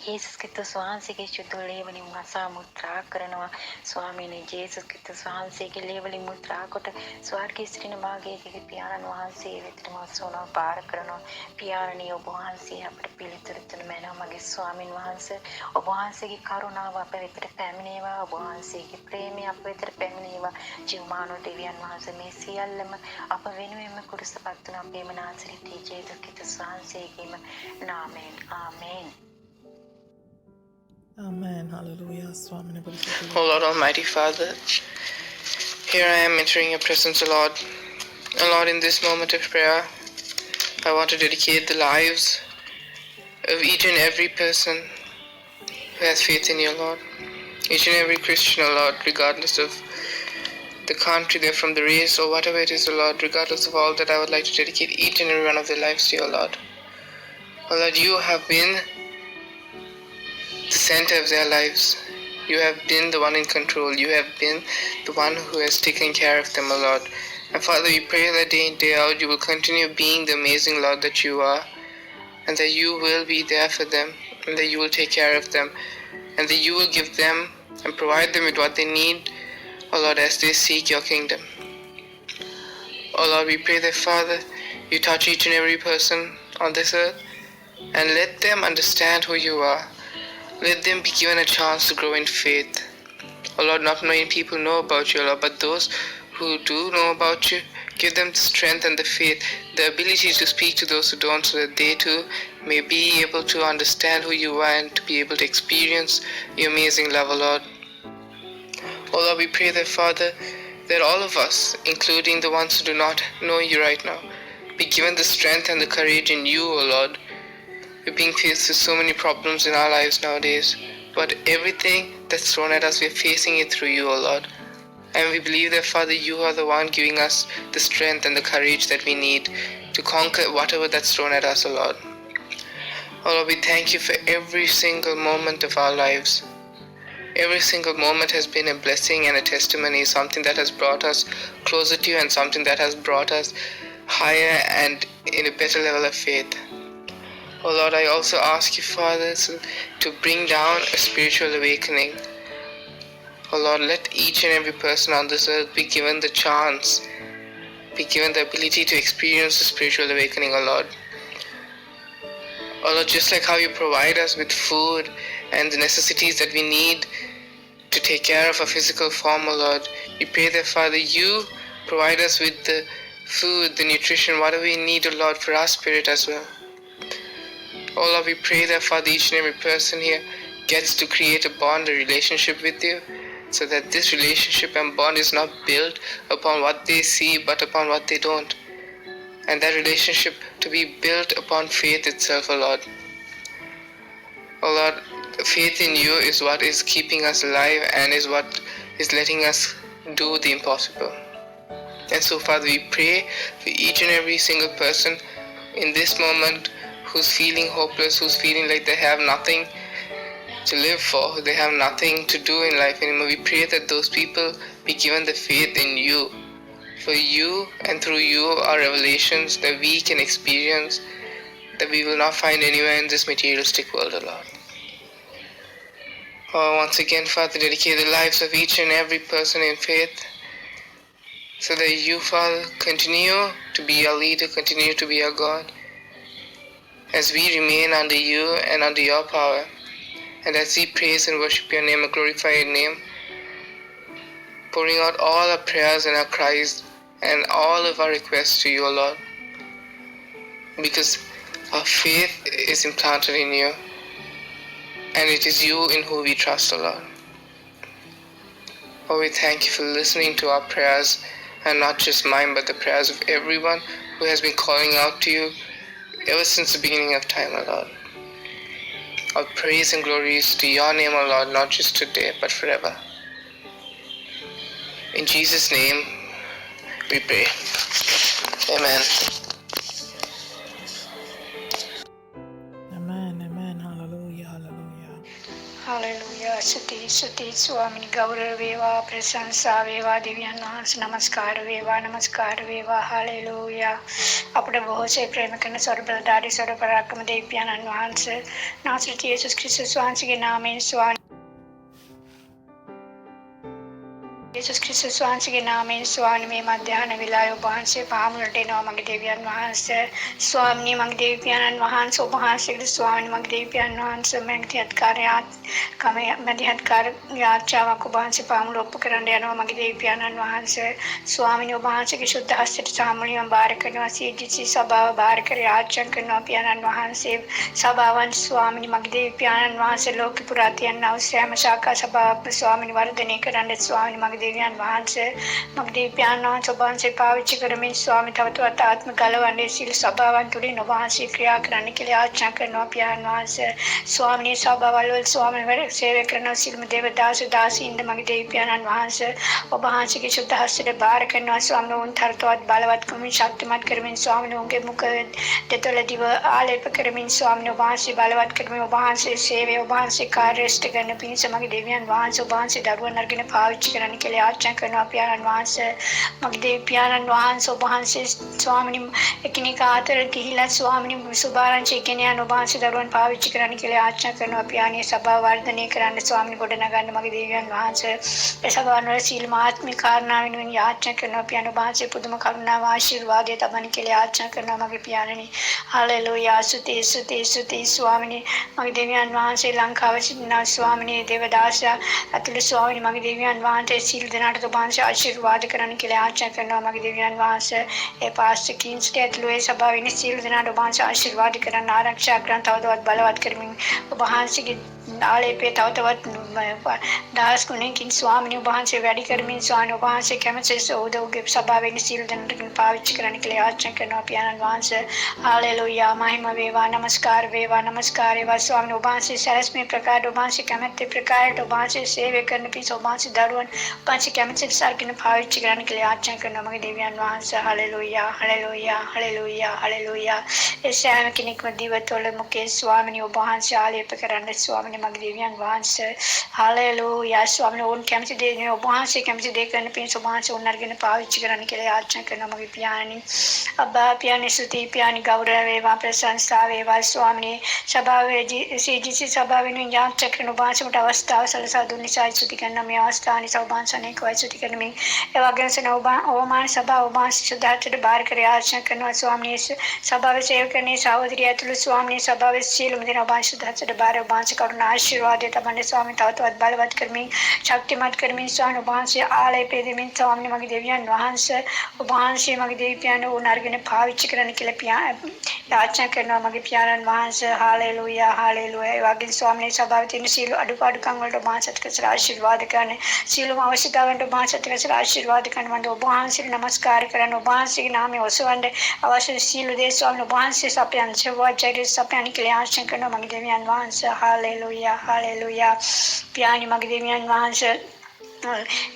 ජේසුස් ක්‍රිස්තුස් වහන්සේගේ සුදු ලේවලින් මසා මුත්‍රා කරනවා. ස්වාමීනි ජේසුස් ක්‍රිස්තුස් වහන්සේගේ ලේවලින් මුත්‍රා කොට ස්වර්ගයේ සිටින මාගේ දිව්‍ය පියාණන් වහන්සේ වෙතම සෝනා පාර කරනවා. පියාණනි ඔබ වහන්සේ අපට පිළිතුරු දෙන මැනව මගේ ස්වාමින් වහන්සේ. ඔබ වහන්සේගේ කරුණාව අප වෙතට පැමිණේවා. ඔබ වහන්සේගේ ප්‍රේමය අප වෙතට පැමිණේවා. ජීවමානෝ දෙවියන් වහන්සේ මේ සියල්ලම අප වෙනුවෙන්ම කුරුසපත් වන අපේම නාසරිතේ ජේසුස් ක්‍රිස්තුස් වහන්සේගේම නාමයෙන්. ආමේන්. Amen. Hallelujah. Swamini Parishati. O Lord Almighty Father, here I am entering your presence, O Lord. O Lord, in this moment of prayer, I want to dedicate the lives of each and every person who has faith in you, Lord. Each and every Christian, O Lord, regardless of the country they're from, the race, or whatever it is, O Lord, regardless of all that, I would like to dedicate each and every one of their lives to you, O Lord. O Lord, you have been the center of their lives. You have been the one in control. You have been the one who has taken care of them, O Lord. And Father, we pray that day in, day out, you will continue being the amazing Lord that you are, and that you will be there for them, and that you will take care of them, and that you will give them and provide them with what they need, O Lord, as they seek your kingdom. O Lord, we pray that, Father, you touch each and every person on this earth, and let them understand who you are. Let them be given a chance to grow in faith. Oh Lord, not many people know about you, Lord, but those who do know about you, give them the strength and the faith, the ability to speak to those who don't, so that they too may be able to understand who you are and to be able to experience your amazing love, O Lord. Oh Lord, we pray that, Father, that all of us, including the ones who do not know you right now, be given the strength and the courage in you, O Lord. We're being faced with so many problems in our lives nowadays, but everything that's thrown at us, we're facing it through you, O Lord. And we believe that, Father, you are the one giving us the strength and the courage that we need to conquer whatever that's thrown at us, O Lord. O Lord, we thank you for every single moment of our lives. Every single moment has been a blessing and a testimony, something that has brought us closer to you and something that has brought us higher and in a better level of faith. Oh Lord, I also ask you, Father, to bring down a spiritual awakening. Oh Lord, let each and every person on this earth be given the chance, be given the ability to experience the spiritual awakening, oh Lord. Oh Lord, just like how you provide us with food and the necessities that we need to take care of our physical form, oh Lord, we pray that, Father, you provide us with the food, the nutrition, whatever we need, oh Lord, for our spirit as well. Oh Lord, we pray that, Father, each and every person here gets to create a bond, a relationship with you, so that this relationship and bond is not built upon what they see, but upon what they don't. And that relationship to be built upon faith itself, oh Lord. Oh Lord, faith in you is what is keeping us alive and is what is letting us do the impossible. And so, Father, we pray for each and every single person in this moment who's feeling hopeless, who's feeling like they have nothing to live for, they have nothing to do in life anymore. We pray that those people be given the faith in you. For you and through you are revelations that we can experience, that we will not find anywhere in this materialistic world, O Lord. Oh, once again, Father, dedicate the lives of each and every person in faith, so that you, Father, continue to be our leader, continue to be our God, as we remain under you and under your power. And as we praise and worship your name and glorify your name, pouring out all our prayers and our cries and all of our requests to you, O Lord, because our faith is implanted in you, and it is you in who we trust, O Lord. Oh, we thank you for listening to our prayers, and not just mine, but the prayers of everyone who has been calling out to you ever since the beginning of time, O Lord. All praise and glory is to your name, O Lord, not just today, but forever. In Jesus' name, we pray. Amen. Amen, amen, hallelujah, hallelujah. Hallelujah स्तुति स्तुति स्वामी गौरव वेवा प्रशंसा वेवा दिव्यानांस नमस्कार वेवा hallelujah अपने बहुत से प्रेम करने सर्वबलदारी सर्वपराक्रम दिव्यानंद वंश नासरत यीशु क्रिस्त स्वांश के नाम में स्वान यीशु क्रिस्त स्वांश के नाम में स्वान में मध्याह्न विलायो बहन से पाम लटे नौ मंग देव्यान वंश स्वामी मंग देव्यानंद वंश उपहास स्वामी मंग देव्यान वंश मध्यधिकार मध्यधिकार याचावा को बहन से पाम लोपकरण देनो मंग देव्यानंद वंश स्वामी नो बहन से शुद्ध हस्त सामूल्य बार करनो सीधी सभा बार कर आचरण करनो प्यानंद वंश सभावन स्वामी मंग देव्यानंद वंश लोक पुराती अन्नवश्यम शाखा सभा स्वामी वर्धने करंड स्वामी मंग देव्यान वंश मंग देव्यान सभान से पाविच करमिन स्वामी तवतो आत्म गलवंडे सील सभावन तुली नो वंश क्रिया करने के लिए आचरण करनो प्यान वंश स्वामी सभा वालों स्वामी वर सेवा करनो सील में देवदास दासी इंद मंग देव्यानंद वंश और वंश के शुद्ध हस्त बार करनो स्वामी उन थरतो बलवत कुमिन शक्तिमत करमिन स्वामी उनके मुख देतोल दिव आलेप करमिन स्वामी वंश बलवत करमिन वंश सेवा वंश कार्यष्ट करने पिन समग देव्यान वंश वंश दरवन नरगिन पाविच करने के लिए आचरण करनो प्यान वंश मंग देव्यानंद वंश वंश स्वामी एकनी का आतर किहिला स्वामी सुबारन चेकन्यान वंश दरवन पाविच करने के लिए आचरण करनो प्यान सभा वर्धने करने स्वामी गोडनगन मग देव्यान वंश सभा शील महात्म्य कारणाविन आचरण करनो प्यान वंश पुदम करुणा आशीर्वाद तबन के लिए आचरण करनो मग प्याननी हालेलुया स्तुति स्तुति स्तुति स्वामी मग देव्यान वंश लंकावचिन स्वामी देवदास अतुल स्वामी मग देव्यान वंश शील दिनाट तो वंश आशीर्वाद करने के लिए आचरण करनो मग देव्यान वंश ए पास किंस के अतुल सभा विन शील दिनाट वंश आशीर्वाद करन आरक्षा ग्रंथ अवधवत बलवत करमिन वंश की आले पे तवतवत दास कुने किन स्वामी वंश वेडी करमिन स्वामी वंश केमच से उदोगे सभा विन शील दिनाट पाविच करने के लिए आचरण करनो प्यान वंश हालेलुया महिमा वेवा नमस्कार वेवा स्वामी वंश सरस में प्रकार वंश केमत प्रकार वंश सेवा करने पी वंश दरवन वंश केमच सरकिन पाविच करने के लिए आचरण करनो मग देव्यान वंश हालेलुया हालेलुया हालेलुया हालेलुया इस शाम की निकमत दिवतोल मुके स्वामी वंश आले पे करने स्वामी ස්වාමිනේ මගේ දෙවියන් වහන්සේ හාලෙලූයා ස්වාමිනේ ඕන් කැමති දේ ඔබ වහන්සේ කැමති දේ කරන්න පිණිස ඔබ වහන්සේ ඕන් අරගෙන පාවිච්චි කරන්න කියලා යාචනා කරනවා මගේ පියාණනි අබ්බා පියාණනි ස්තුති පියාණනි ගෞරව වේවා ප්‍රශංසා වේවා ස්වාමිනේ සභාවේ CGC සභාවෙන් යාචනා කරන ඔබ වහන්සේට අවස්ථාව සලසා දුන්න නිසා ස්තුති කරනවා මේ අවස්ථාවේ සෞභාන්සනේ කෝයි ස්තුති කරනවා ඒ වගේම සන ඔබ සභාව ඔබ ශුද්ධාර්ථයට බාර කර යාචනා කරනවා ස්වාමිනේ සභාවේ සේවකනේ සහෝදරිය ඇතුළු ස්වාමිනේ සභාවේ සියලුම දෙනා ඔබ ශුද්ධාර්ථයට බාර ඔබ කරුණා ආශිර්වාදය තමන්ගේ ස්වාමී තවතවත් බලවත් කරමින් ශක්තිමත් කරමින් ස්වාමී ඔබ වහන්සේ ආලය පෙදෙමින් ස්වාමී මගේ දෙවියන් වහන්සේ ඔබ වහන්සේ මගේ දෙවියන් උනාර්ගෙන පාවිච්චි කරන්න කියලා යාචනා කරනවා මගේ පියාණන් වහන්සේ හාලෙලූයා හාලෙලූයා ඒ වගේ ස්වාමී සභාවේ තියෙන සියලු අඩුපාඩුකම් වලට ඔබ වහන්සේට ආශිර්වාද කරන්න සියලුම අවශ්‍යතාවන්ට ඔබ වහන්සේට ආශිර්වාද කරන්න මම ඔබ වහන්සේට නමස්කාර කරන ඔබ වහන්සේගේ නාමය ඔසවන්න අවශ්‍ය සියලු දේ ස්වාමී ඔබ වහන්සේ සපයන ජීවජයරි සපයන කියලා යාචනා කරනවා මගේ දෙවියන් වහන්සේ හාලෙලූයා හාලෙලූයා පියාණන් මගේ දෙවියන් වහන්සේ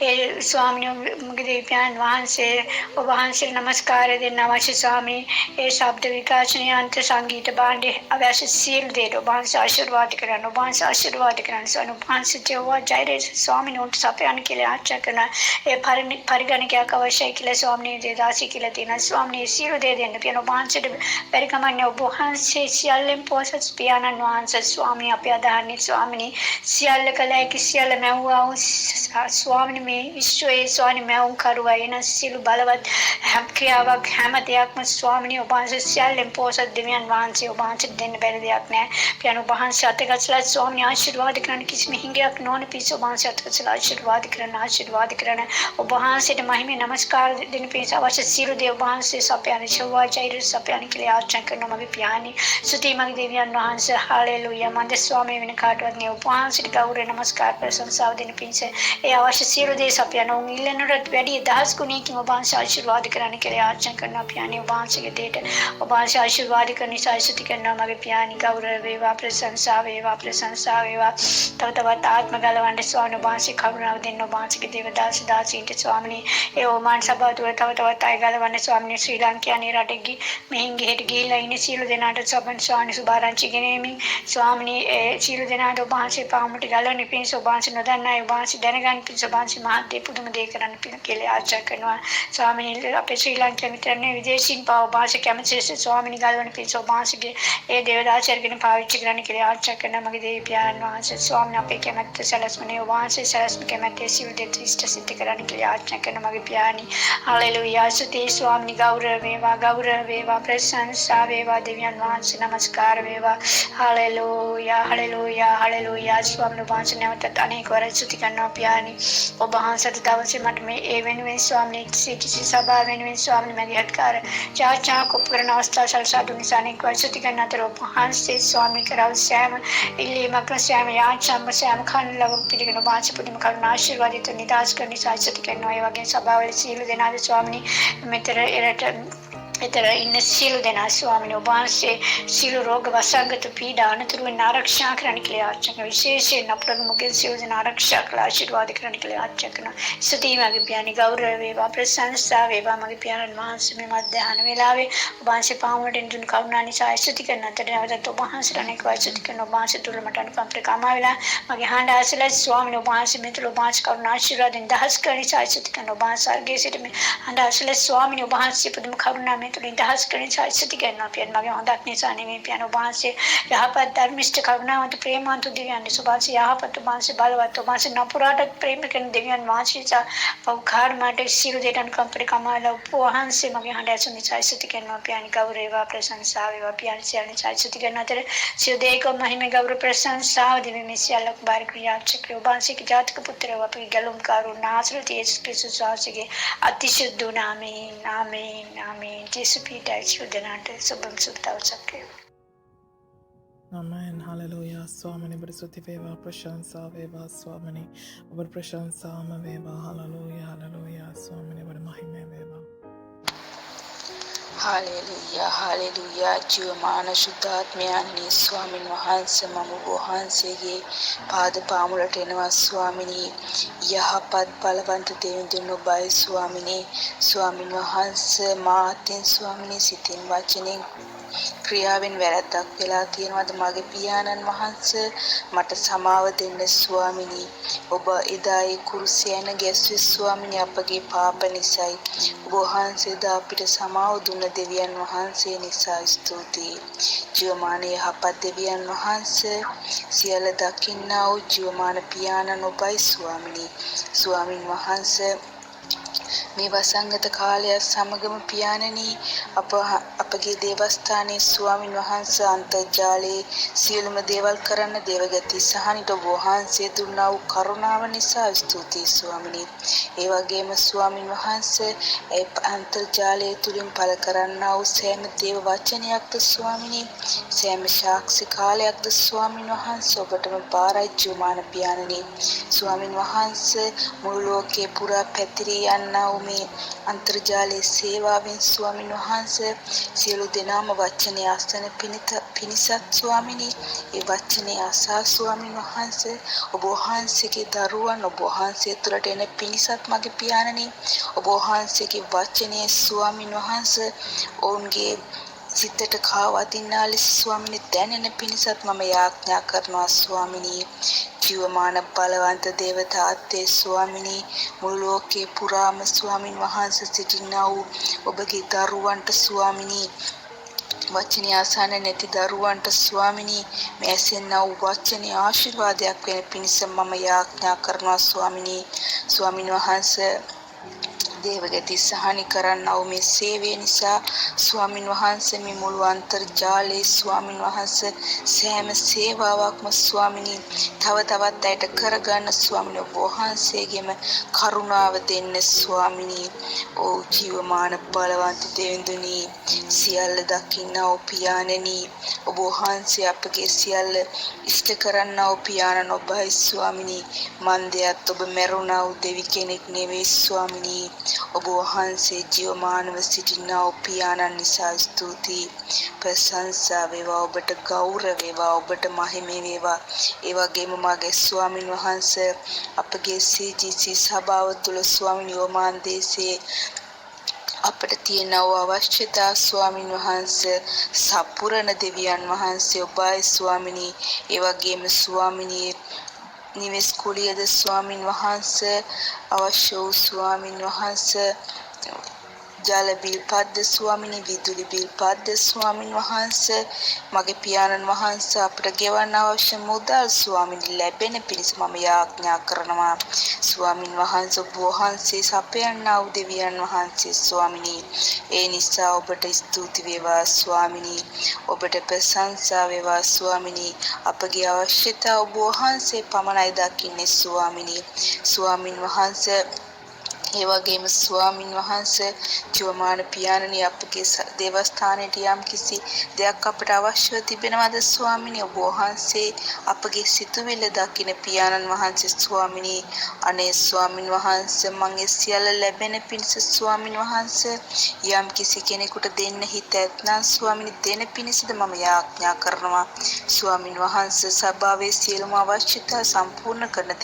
ඒ ස්වාමී මගේ දෙවියන් වහන්සේ ඔබ වහන්සේට නමස්කාර දෙන්න අවශ්‍ය ස්වාමී ඒ ශබ්ද විකාශනය අන්ත සංගීත භාණ්ඩේ අවශ්‍ය සියලු දේ ඔබ වහන්සේ ආශිර්වාද කරන්න ඔබ වහන්සේ ආශිර්වාද කරන්න ස්වාමී ඔබ වහන්සේ ජීවජයරි ස්වාමී නෝට සපයන කියලා යාචනා කරන ඒ පරිගණකයක් අවශ්‍යයි කියලා ස්වාමී දේදාසි කියලා තියෙනවා ස්වාමී සියලු දේ දෙන්න කියන ඔබ වහන්සේට පරිගමන්නේ ඔබ වහන්සේ සියල්ලෙන් පොසත් පියාණන් වහන්සේ ස්වාමී අපේ අදහන්නේ ස්වාමී සියල්ල කලයි සියල්ල මැවුවා ස්වාමී මේ විශ්වයේ ස්වාමී මැවුම් කරුවා එන සියලු බලවත් හැම ක්‍රියාවක් හැම දෙයක්ම ස්වාමී ඔබ වහන්සේ සියල්ලෙන් පොසත් දෙවියන් වහන්සේ ඔබ වහන්සේ දෙන්න බැරි දෙයක් නෑ පියාණන් ඔබ වහන්සේ අතගස්ලා ස්වාමී ආශිර්වාද කරන කිසිම හිඟයක් නොවන පිස ඔබ වහන්සේ අතගස්ලා ආශිර්වාද කරන ඔබ වහන්සේට මහිමේ නමස්කාර දෙන්න පිස අවශ්‍ය සියලු දේ ඔබ වහන්සේ සපයන චෝවාචෛර සපයන කියලා යාචනා කරනවා මගේ පියාණනි ස්තුති මගේ දෙවියන් වහන්සේ හාලෙලූයා මන්ද ස්වාමී වෙන කාටවත් නේ ඔබ වහන්සේට ගෞරව නමස්කාර ප්‍රශංසාව දෙන්න පිස ඒ අවශ්‍ය සියලු දේ සපයන උන් ඉල්ලනට වැඩි දහස් ගුණයකින් ඔබ වහන්සේ ආශිර්වාද කරන්න කියලා යාචනා කරනවා පියාණනි ඔබ වහන්සේගේ දෙයට ඔබ වහන්සේ ආශිර්වාද කරන නිසා ස්තුති කරනවා මගේ පියාණනි ගෞරව වේවා ප්‍රශංසා වේවා තව තවත් ආත්ම ගලවන්න ස්වාමී ඔබ වහන්සේ කරුණාව දෙන්න ඔබ වහන්සේගේ දේවදාස දාසීන්ට ස්වාමී ඒ ඕමාන් සභාව තුළ තව තවත් අය ගලවන්න ස්වාමී ශ්‍රී ලංකාවේ රටේ මෙහින් ගෙහෙට ගිහිල්ලා ඉන්නේ සියලු දෙනාට සබන් ස්වාමී සුභාරංචි ගෙනෙමින් ස්වාමී ඒ සියලු දෙනාට ඔබ වහන්සේ පාමුට ගලවන්න පිණිස ඔබ වහන්සේ නොදන්නා අය ඔබ වහන්සේ දැනගන්න පිණිස ඔබ වහන්සේ මහත් පුදුම දේ කරන්න කියලා යාචනා කරනවා ස්වාමී අපේ ශ්‍රී ලංකාවේ විතරනේ විදේශීන් පාව ඔබ වහන්සේ කැමති ස්වාමී ගලවන්න පිණිස ඔබ වහන්සේගේ ඒ දේවදාසයර්ගෙන පාවිච්චි කරන්න කියලා යාචනා කරනවා මගේ දෙවියන් වහන්සේ ස්වාමී අපේ කැමැත්ත සැලැස්මනේ ඔබ වහන්සේ සැලැස්ම කැමැත්තේ සියලු දේ ඉෂ්ට සිද්ධ කරන්න කියලා යාචනා කරනවා මගේ පියාණනි හාලෙලූයා ස්තුති ස්වාමී ගෞරව වේවා ප්‍රශංසා වේවා දෙවියන් වහන්සේ නමස්කාර වේවා හාලෙලූයා හාලෙලූයා හාලෙලූයා ස්වාමී වහන්සේ නැවතත් අනේක වර ස්තුති කරනවා පියාණනි ඔබ වහන්සේට දවසේ මට මේ ඒ වෙනුවෙන් ස්වාමී CGC සභාව වෙනුවෙන් ස්වාමී මගේ හත්කාර යාචනා කුප්පරණ අවස්ථාව සල්සා දුන්න නිසා අනේක වර ස්තුති කරන අතර ඔබ වහන්සේ ස්වාමී කරව සෑම ඉල්ලීමක් සෑම යාචනාවක් සෑම කන්ලව පිළිගෙන ඔබ වහන්සේ පුදුම කරුණා ආශිර්වාදිත නිදාස් කරන නිසා ස්තුති කරනවා ඒ වගේ සභාවල සියලු දෙනාද ස්වාමී මෙතර එරට එතර ඉන්න සියලු දෙනා ස්වාමීන් වහන්සේ සියලු රෝග වසංගත පීඩා අනතුරුවෙන් ආරක්ෂා කරන්න කියලා යාචනා කරනවා විශේෂයෙන් අපරාධ මුගෙන් සියලු දෙනා ආරක්ෂා කළ ආශිර්වාද කරන්න කියලා යාචනා කරනවා ස්තුතියි මගේ පියාණනි ගෞරව වේවා ප්‍රශංසා වේවා මගේ පියාණන් වහන්සේ මේ මධ්‍යහන වේලාවේ ඔබ වහන්සේ පාමුලෙන් දුන් කරුණා නිසා ස්තුති කරන අතර නැවතත් ඔබ වහන්සේට අනේක ස්තුති කරන ඔබ වහන්සේ තුල මට අනුකම්ප ප්‍රකාමා වෙලා මගේ හඬ ඇසලා ස්වාමීන් වහන්සේ මේ තුල ඔබ වහන්සේ කරුණා ආශිර්වාදෙන් දහස් කරන නිසා ස්තුති කරන ඔබ වහන්සේ අර්ගයේ සිට මේ හඬ ඇසලා ස්වාමීන් වහන්සේ පුදුම කරුණා තුලින් දහස් කරන සායිසති ගන්නවා පියන් මගේ හොඳක් නිසා නෙමෙයි පියන ඔබ වහන්සේ යහපත් ධර්මිෂ්ඨ කරුණාවන්ත ප්‍රේමවන්ත දෙවියන් සුභාසි යහපත් ඔබ වහන්සේ බලවත් ඔබ වහන්සේ නපුරාට ප්‍රේම කරන දෙවියන් වහන්සේ පෞඛාර මාට සිරු දෙයන් කම්පරි කමාල ඔබ වහන්සේ මගේ හඬ ඇසුනි සායිසති ගන්නවා පියන් ගෞරවේවා ප්‍රශංසා වේවා පියන් සියල්ල සායිසති ගන්න අතර සිය දෙයක මහිමේ ගෞරව ප්‍රශංසාව දෙවි මේ සියල්ලක් බාර ක්‍රියා චක්‍ර ඔබ වහන්සේගේ ජාතක පුත්‍රව අපේ ගලුම් කරුණ නාසරත් යේසුස් ක්‍රිස්තුස් වහන්සේගේ අතිශුද්ධ නාමයෙන් ආමේන් ජේසුස් චුදනාට සුබම් සුබතවසක් Amen. Hallelujah. Swamini Brisuti Veva Prashansa Veva Swamini Over Prashansa Veva. Hallelujah. Hallelujah. Swamini Over Mahime Veva. Hallelujah. Hallelujah. ජීවමාන සුද්ධාත්මයන්නි ස්වාමින් වහන්සේ මම වහන්සේගේ පාද පාමුලට එනවා ස්වාමිනී යහපත් බලවන්ත දෙවිඳුන් ඔබයි ස්වාමිනී ස්වාමින් වහන්සේ මාතින් ස්වාමිනී සිතින් වචනෙන් ක්‍රියාවෙන් වැරද්දක් වෙලා තියෙනවද මගේ පියාණන් වහන්සේ මට සමාව දෙන්න ස්වාමිනී. ඔබ එදා ඒ කුරුසියන ගැස්වේ ස්වාමිනී අපගේ පාප නිසායි. ඔබ වහන්සේද අපිට සමාව දුන්න දෙවියන් වහන්සේ නිසා ස්තුතියි. ජීවමාන යහපත් දෙවියන් වහන්සේ සියල්ල දකින්නා වූ ජීවමාන පියාණන් ඔබයි ස්වාමිනී. ස්වාමින් වහන්සේ මේ වසංගත කාලය සමගම පියාණනි අපගේ දේවස්ථානයේ ස්වාමින් වහන්සේ අන්තර්ජාලයේ සියලුම දේවල් කරන්න දේවගති සහනිට ඔබ වහන්සේ දුන්නා වූ කරුණාව නිසා ස්තුතියි ස්වාමිනී. ඒ වගේම ස්වාමින් වහන්සේ ඒ අන්තර්ජාලය තුලින් පළ කරන්නා වූ සෑම දේව වචනයක්ද ස්වාමිනී සෑම සාක්ෂි කාලයක්ද ස්වාමින් වහන්සේ ඔබටම බාරයි ජීවමාන පියාණනි. ස්වාමින් වහන්සේ මුළු ලෝකේ පුරා පැතිරී යන්නා වූ මේ අන්තර්ජාලයේ සේවාවෙන් ස්වාමින් වහන්සේ සියලු දෙනාම වචනේ අසන පිණිසත් ස්වාමිනී ඒ වචනේ අසා ස්වාමින් වහන්සේ ඔබ වහන්සේගේ දරුවන් ඔබ වහන්සේ තුළට එන පිණිසත් මගේ පියාණනි ඔබ වහන්සේගේ වචනේ ස්වාමින් වහන්සේ ඔවුන්ගේ සිතට කාවදින්නා ලෙස ස්වාමිනී දැනෙන පිණිසත් මම යාඥා කරනවා ස්වාමිනී. ජීවමාන බලවන්ත දේවතාත්තේ ස්වාමිනී මුළු ලෝකේ පුරාම ස්වාමින් වහන්සේ සිටිනා වූ ඔබගේ දරුවන්ට ස්වාමිනී වචනේ ආසන්න නැති දරුවන්ට ස්වාමිනී මේ ඇසෙනා වූ වචනේ ආශිර්වාදයක් වෙන පිණිස මම යාඥා කරනවා ස්වාමිනී. ස්වාමින් වහන්සේ දේවගති සහනි කරන්නව මේ සේවය නිසා ස්වාමින් වහන්සේ මේ මුළු අන්තර්ජාලයේ ස්වාමින් වහන්සේ සෑම සේවාවක්ම ස්වාමිනී තව තවත් අයට කරගන්න ස්වාමිනී ඔබ වහන්සේගෙම කරුණාව දෙන්න ස්වාමිනී. ඕ ජීවමාන බලවන්ත දෙවිඳුනි සියල්ල දකින්නා පියාණනි ඔබ වහන්සේ අපගේ සියල්ල ඉෂ්ට කරන්නා පියාණන් ඔබයි ස්වාමිනී. මන්දයත් ඔබ මරුණා වූ දෙවි කෙනෙක් නෙවෙයි ස්වාමිනී. ඔබ වහන්සේ ජීවමානව සිටිනා පියාණන් නිසා ස්තුතියි. ප්‍රශංසා වේවා ඔබට ගෞරව වේවා ඔබට මහිම වේවා. ඒ වගේම මාගේ ස්වාමින් වහන්සේ අපගේ CGC සභාව තුළ ස්වාමින් යෝමාන් දේශයේ අපට තියෙන අවශ්‍යතා ස්වාමින් වහන්සේ සපුරන දෙවියන් වහන්සේ ඔබයි ස්වාමිනී. ඒ වගේම ස්වාමිනී නිවෙස් කුලියද ස්වාමින් වහන්සේ අවශ්‍ය වූ ස්වාමින් වහන්සේ ජල බිල් පද්ද ස්වාමිනී විදුලි බිල් පද්ද ස්වාමින් වහන්සේ මගේ පියාණන් වහන්සේ අපට ගෙවන්න අවශ්‍ය මුදල් ස්වාමිනී ලැබෙන පිණිස මම යාඥා කරනවා ස්වාමින් වහන්සේ ඔබ වහන්සේ සපයන්නා වූ දෙවියන් වහන්සේ ස්වාමිනී. ඒ නිසා ඔබට ස්තුති වේවා ස්වාමිනී. ඔබට ප්‍රශංසා වේවා ස්වාමිනී. අපගේ අවශ්‍යතා ඔබ වහන්සේ පමණයි දකින්නේ ස්වාමිනී. ස්වාමින් වහන්සේ ඒ වගේම ස්වාමින් වහන්සේ ජීවමාන පියාණනි අපගේ දේවස්ථානයේ යම් කිසි දෙයක් අපට අවශ්‍යව තිබෙනවද ස්වාමිනී ඔබ වහන්සේ අපගේ සිතුවිල්ල දකින පියාණන් වහන්සේ ස්වාමිනී. අනේ ස්වාමින් වහන්සේ මගේ සියල්ල ලැබෙන පිණිස ස්වාමින් වහන්සේ යම් කිසි කෙනෙකුට දෙන්න හිත ඇතනම් ස්වාමිනී දෙන පිණිසද මම යාඥා කරනවා ස්වාමින් වහන්සේ. සභාවේ සියලුම අවශ්‍යතා සම්පූර්ණ කරන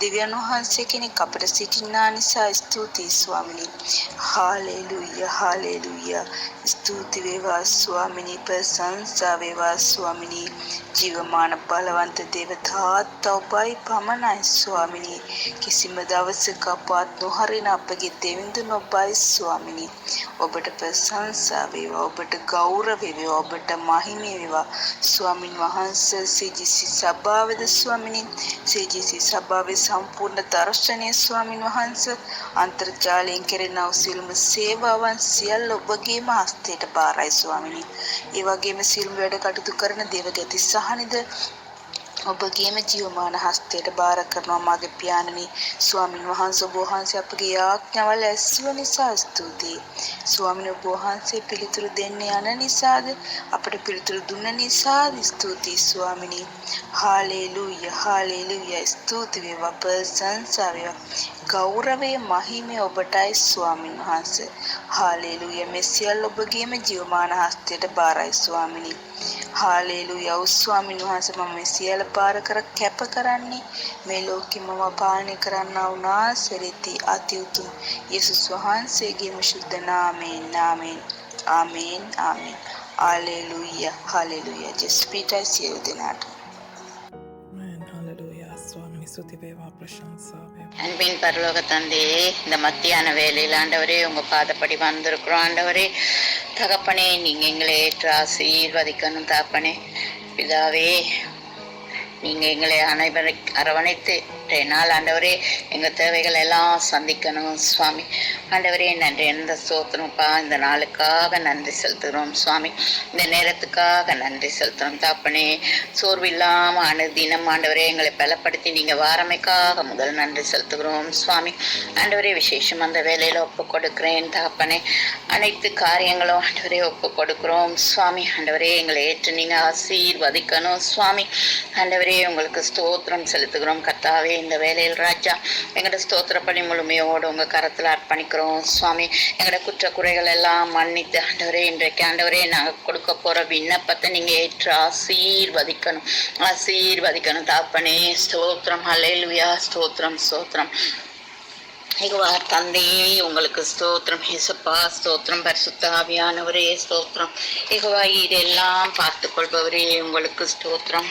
දෙවියන් වහන්සේ කෙනෙක් අපට සිටිනා නිසා ස්තුතියි ස්වාමිනී. Hallelujah hallelujah. ස්තුති වේවා ස්වාමිනී. ප්‍රශංසා වේවා ස්වාමිනී. ජීවමාන බලවන්ත දේවතාත් ඔබයි පමණයි ස්වාමිනී. කිසිම දවසක අපවත් නොහරින අපගේ දෙවිඳුන් ඔබයි ස්වාමිනී. ඔබට ප්‍රශංසා වේවා ඔබට ගෞරව වේවා ඔබට මහිම වේවා ස්වාමින් වහන්සේ. CGC සභාවේද ස්වාමිනී CGC සභාවේ සම්පූර්ණ දර්ශනය ස්වාමින් වහන්සේ අන්තර්ජාලයෙන් කෙරෙන සියලුම සේවාවන් සියල්ල ඔබගේම හස්තයට බාරයි ස්වාමිනී. ඒ වගේම සියලුම වැඩ කටයුතු කරන දේවගති සහනිද ඔබගේම ජීවමාන හස්තයට බාර කරනවා මාගේ පියාණනි. ස්වාමින් වහන්සේ ඔබ වහන්සේ අපගේ ආඥාවල ඇසුව නිසා ස්තුතියි. ස්වාමින් ඔබ වහන්සේ පිළිතුරු දෙන්න යන නිසාද අපට පිළිතුරු දුන්න නිසාද ස්තුතියි ස්වාමිනී. Hallelujah hallelujah. ස්තුති වේවා ප්‍රශංසා වේවා ගෞරවය මහිමය ඔබටයි ස්වාමින් වහන්සේ. හාලෙලූයා. මේ සියල්ල ඔබගේම ජීවමාන හස්තයට බාරයි ස්වාමිනී. හාලෙලූයා. ස්වාමින් වහන්සේ මම මේ සියල්ල පාර කර කැප කරන්නේ මේ ලෝකෙ මම පාලනය කරන්නා වූ නාසරෙති අති උතුම් යේසුස් වහන්සේගේම ශුද්ධ නාමයෙන්. ආමේන් ආමේන් ආමේන් Hallelujah. Hallelujah. Just Peter Sirudinat. Amen. Hallelujah. சுவாமினி சுத்தி வேவா பிரசன்சா வேவா. அன்பின் பரலோக தந்தையே, இந்த மத்தியான வேலையில் ஆண்டவரே உங்க பாதப்படி வந்திருக்கிறோம் ஆண்டவரே. தகப்பனே, நீங்க எங்களை ஏற்று ஆசீர்வதிக்கணும் தகப்பனே. பிதாவே, நீங்க எங்களை அரவணைத்து நாள் ஆண்டவரே எங்க தேவைகள் எல்லாம் சந்திக்கணும் சுவாமி. ஆண்டவரே நன்றி, எந்த ஸ்தோத்திரம்ப்பா. இந்த நாளுக்காக நன்றி செலுத்துகிறோம் சுவாமி. இந்த நேரத்துக்காக நன்றி செலுத்துகிறோம் தாப்பனே. சோர்வு இல்லாம அனுதினம் ஆண்டவரே எங்களை பலப்படுத்தி நீங்க வாரமைக்காக முதல் நன்றி செலுத்துகிறோம் சுவாமி. ஆண்டவரே விசேஷம் அந்த வேலையில ஒப்பு கொடுக்கிறேன் தாப்பனே. அனைத்து காரியங்களும் ஆண்டவரே ஒப்பு கொடுக்கிறோம் சுவாமி. ஆண்டவரே எங்களை ஏற்று நீங்க ஆசீர்வதிக்கணும் சுவாமி. ஆண்டவரே உங்களுக்கு ஸ்தோத்திரம் செலுத்துகிறோம் கர்த்தாவே. இந்த வேலையில் ராஜா எங்களோட ஸ்தோத்திர பணி முழுமையோடு உங்க கரத்துல அர்ப்பணிக்கிறோம் சுவாமி. எங்களோட குற்ற குறைகள் எல்லாம் மன்னித்து ஆண்டவரே இன்றைக்கு ஆண்டவரே நாங்க கொடுக்க போற விண்ணப்பத்தை நீங்க ஏற்று ஆசீர்வதிக்கணும் தாப்பனே. ஸ்தோத்திரம். ஹல்லேலூயா. ஸ்தோத்திரம் ஸ்தோத்திரம். யெகோவா தந்தையே உங்களுக்கு ஸ்தோத்திரம். இயேசுப்பா ஸ்தோத்திரம். பரிசுத்த ஆவியானவரே ஸ்தோத்திரம். யெகோவா இதெல்லாம் பார்த்து கொள்பவரே உங்களுக்கு ஸ்தோத்திரம்.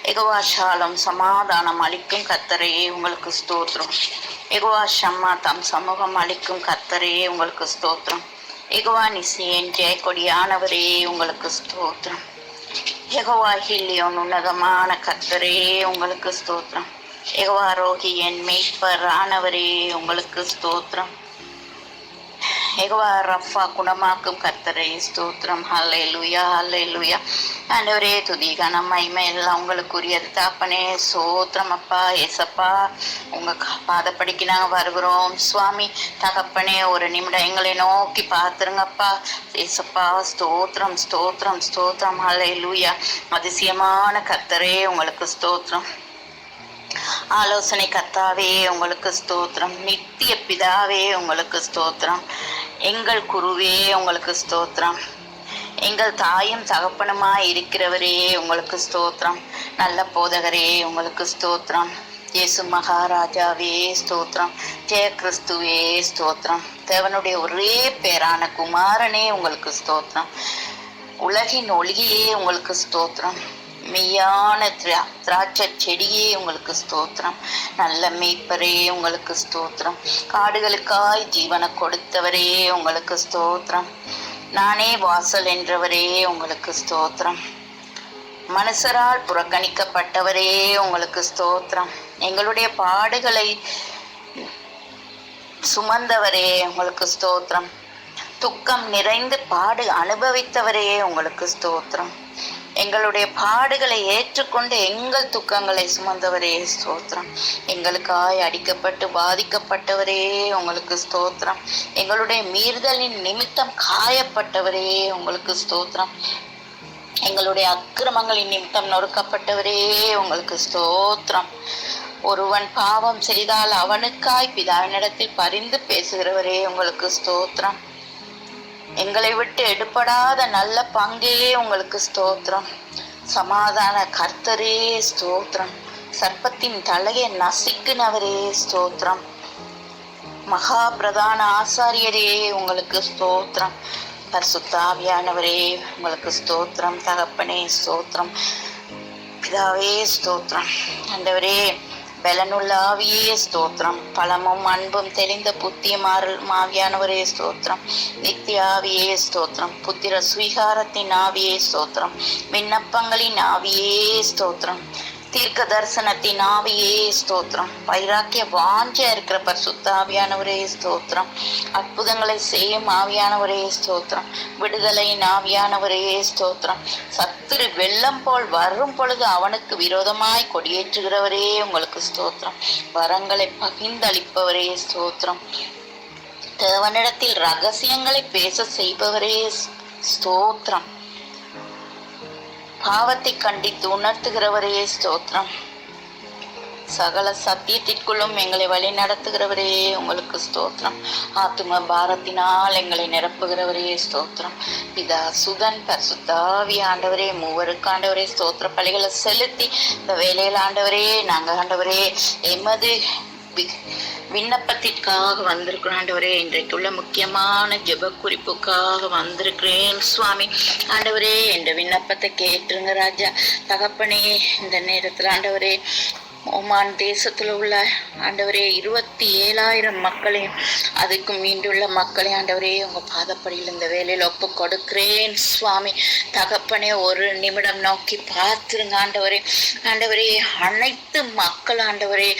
யெகோவா ஷாலம் சமாதானம் அளிக்கும் கர்த்தரையே உங்களுக்கு ஸ்தோத்திரம். யெகோவா ஷம்மா தம் சமூகம் அளிக்கும் கர்த்தரையே உங்களுக்கு ஸ்தோத்திரம். யெகோவா நிசியன் ஜெயக்கொடியானவரே உங்களுக்கு ஸ்தோத்திரம். யெகோவா ஹில்லியோன் உன்னதமான கர்த்தரையே உங்களுக்கு ஸ்தோத்திரம். யெகோவா ரோகி என் மேய்ப்பர் ஆனவரே உங்களுக்கு ஸ்தோத்திரம். யெகோவா ரஃபா குணமாக்கும் கர்த்தரே ஸ்தோத்திரம். ஹல்லேலூயா ஹல்லேலூயா. ஆண்டவரே துதி கனம் மகிமை எல்லாம் உங்களுக்குரியது தாப்பனே. ஸ்தோத்திரம் அப்பா. ஏசப்பா உங்க பாதப்படிக்கு நாங்க வருகிறோம் சுவாமி. தகப்பனே ஒரு நிமிடம் எங்களை நோக்கி பார்த்துருங்கப்பா. ஏசப்பா ஸ்தோத்திரம் ஸ்தோத்திரம் ஸ்தோத்திரம். ஹல்லேலூயா. அதிசயமான கர்த்தரே உங்களுக்கு ஸ்தோத்திரம். ஆலோசனை கர்த்தாவே உங்களுக்கு ஸ்தோத்திரம். நித்திய பிதாவே உங்களுக்கு ஸ்தோத்திரம். எங்கள் குருவே உங்களுக்கு ஸ்தோத்திரம். எங்கள் தாயும் தகப்பனுமாய் இருக்கிறவரே உங்களுக்கு ஸ்தோத்திரம். நல்ல போதகரே உங்களுக்கு ஸ்தோத்திரம். இயேசு மகாராஜாவே ஸ்தோத்திரம். ஜெய கிறிஸ்துவே ஸ்தோத்திரம். தேவனுடைய ஒரே பேரான குமாரனே உங்களுக்கு ஸ்தோத்திரம். உலகின் ஒளியே உங்களுக்கு ஸ்தோத்திரம். மெய்யான திராட்சை செடியே உங்களுக்கு ஸ்தோத்திரம். நல்ல மேய்ப்பரே உங்களுக்கு ஸ்தோத்திரம். காடுகளுக்காய் ஜீவனை கொடுத்தவரே உங்களுக்கு ஸ்தோத்திரம். நானே வாசல் என்றவரே உங்களுக்கு ஸ்தோத்திரம். மனுஷரால் புறக்கணிக்கப்பட்டவரே உங்களுக்கு ஸ்தோத்திரம். எங்களுடைய பாடுகளை சுமந்தவரே உங்களுக்கு ஸ்தோத்திரம். துக்கம் நிறைந்து பாடு அனுபவித்தவரே உங்களுக்கு ஸ்தோத்திரம். எங்களுடைய பாடுகளை ஏற்றுக்கொண்டு எங்கள் துக்கங்களை சுமந்தவரே ஸ்தோத்திரம். எங்களுக்காய் அடிக்கப்பட்டு பாதிக்கப்பட்டவரே உங்களுக்கு ஸ்தோத்திரம். எங்களுடைய மீறுதலின் நிமித்தம் காயப்பட்டவரே உங்களுக்கு ஸ்தோத்திரம். எங்களுடைய அக்கிரமங்களின் நிமித்தம் நொறுக்கப்பட்டவரே உங்களுக்கு ஸ்தோத்திரம். ஒருவன் பாவம் செய்தால் அவனுக்காய் பிதாவினிடத்தில் பரிந்து பேசுகிறவரே உங்களுக்கு ஸ்தோத்திரம். எங்களை விட்டு எடுபடாத நல்ல பங்கே உங்களுக்கு ஸ்தோத்திரம். சமாதான கர்த்தரே ஸ்தோத்திரம். சர்ப்பத்தின் தலையை நசுக்கினவரே ஸ்தோத்திரம். மகா பிரதான ஆசாரியரே உங்களுக்கு ஸ்தோத்திரம். பரிசுத்த ஆவியானவரே உங்களுக்கு ஸ்தோத்திரம். தகப்பனே ஸ்தோத்திரம். பிதாவே ஸ்தோத்திரம். ஆண்டவரே பலனுள்ள ஆவியே ஸ்தோத்திரம். பலமும் அன்பும் தெளிந்த புத்தியும் ஆவியானவரே ஸ்தோத்திரம். நித்திய ஆவியே ஸ்தோத்திரம். புத்திர ஸ்வீகாரத்தின் ஆவியே ஸ்தோத்திரம். விண்ணப்பங்களின் ஆவியே ஸ்தோத்திரம். தீர்க்க தரிசனத்தின் ஆவியே ஸ்தோத்திரம். வைராக்கிய வாஞ்சா இருக்கிற பரிசுத்த ஆவியானவரே ஸ்தோத்திரம். அற்புதங்களை செய்யும் ஆவியானவரே ஸ்தோத்திரம். விடுதலையின் ஆவியானவரே ஸ்தோத்திரம். சத்துரு வெள்ளம் போல் வரும் பொழுது அவனுக்கு விரோதமாய் கொடியேற்றுகிறவரே உங்களுக்கு ஸ்தோத்திரம். வரங்களை பகிர்ந்தளிப்பவரே ஸ்தோத்திரம். தேவனிடத்தில் ரகசியங்களை பேச செய்பவரே ஸ்தோத்திரம். பாவத்தை கண்டித்து உணர்த்துகிறவரே ஸ்தோத்திரம். சகல சத்தியத்திற்குள்ளும் எங்களை வழி நடத்துகிறவரே உங்களுக்கு ஸ்தோத்திரம். ஆத்தும பாரத்தினால் எங்களை நிரப்புகிறவரே ஸ்தோத்திரம். பிதா சுதன் பரிசுத்த ஆவி ஆண்டவரே மூவருக்கு ஆண்டவரே ஸ்தோத்திர பலிகளை செலுத்தி இந்த வேலையில் ஆண்டவரே நாங்கள் ஆண்டவரே எமது விண்ணப்பத்திற்காக வந்திருக்கிறோம் ஆண்டவரே. இன்றைக்குள்ள முக்கியமான ஜெப குறிப்புக்காக வந்திருக்கிறேன் சுவாமி. ஆண்டவரே என்ற விண்ணப்பத்தை கேட்டுருங்க ராஜா. தகப்பனே இந்த நேரத்தில் ஆண்டவரே ஓமான் தேசத்தில் உள்ள ஆண்டவரே 27,000 மக்களையும் அதுக்கு மீண்டுள்ள மக்களை ஆண்டவரே உங்க பாதப்படியில் இந்த வேலையில் ஒப்பு கொடுக்கிறேன் சுவாமி. தகப்பனே ஒரு நிமிடம் நோக்கி பார்த்துருங்க ஆண்டவரே. ஆண்டவரே அனைத்து மக்கள் ஆண்டவரே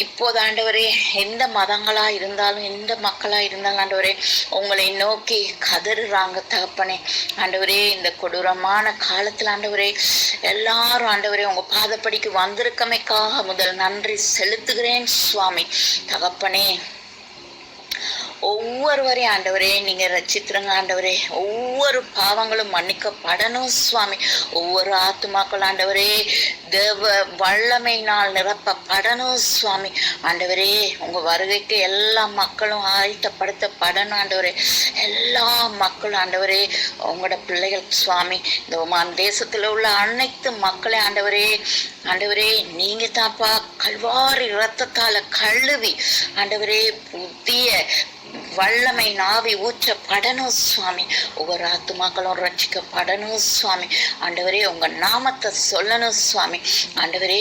இப்போது ஆண்டவரே எந்த மதங்களா இருந்தாலும் எந்த மக்களா இருந்தாலும் ஆண்டவரே உங்களை நோக்கி கதறுறாங்க தகப்பனே. ஆண்டவரே இந்த கொடூரமான காலத்தில் ஆண்டவரே எல்லாரும் ஆண்டவரே உங்க பாதப்படிக்கு வந்திருக்கமைக்காக முதல் நன்றி செலுத்துகிறேன் சுவாமி. தகப்பனே ஒவ்வொருவரையும் ஆண்டவரே நீங்க ரட்சித்துருங்க ஆண்டவரே. ஒவ்வொரு பாவங்களும் மன்னிக்கப்படணும் சுவாமி. ஒவ்வொரு ஆத்துமாக்கள் ஆண்டவரே தேவ வல்லமையினால் நிரப்பப்படணும் சுவாமி. ஆண்டவரே உங்க வருகைக்கு எல்லா மக்களும் ஆயத்தப்படுத்தப்படணும் ஆண்டவரே. எல்லா மக்களும் ஆண்டவரே உங்களோட பிள்ளைகள் சுவாமி. இந்த ஒமான் தேசத்துல உள்ள அனைத்து மக்களை ஆண்டவரே ஆண்டவரே நீங்க தாப்பா கல்வாரி இரத்தத்தால கழுவி ஆண்டவரே புதிய வல்லமை நாவி ஊற்றப்படணும் சுவாமி. ஒவ்வொரு ஆத்துமாக்களும் ரட்சிக்கப்படணும் சுவாமி. ஆண்டவரே உங்க நாமத்தை சொல்லணும் சுவாமி. ஆண்டவரே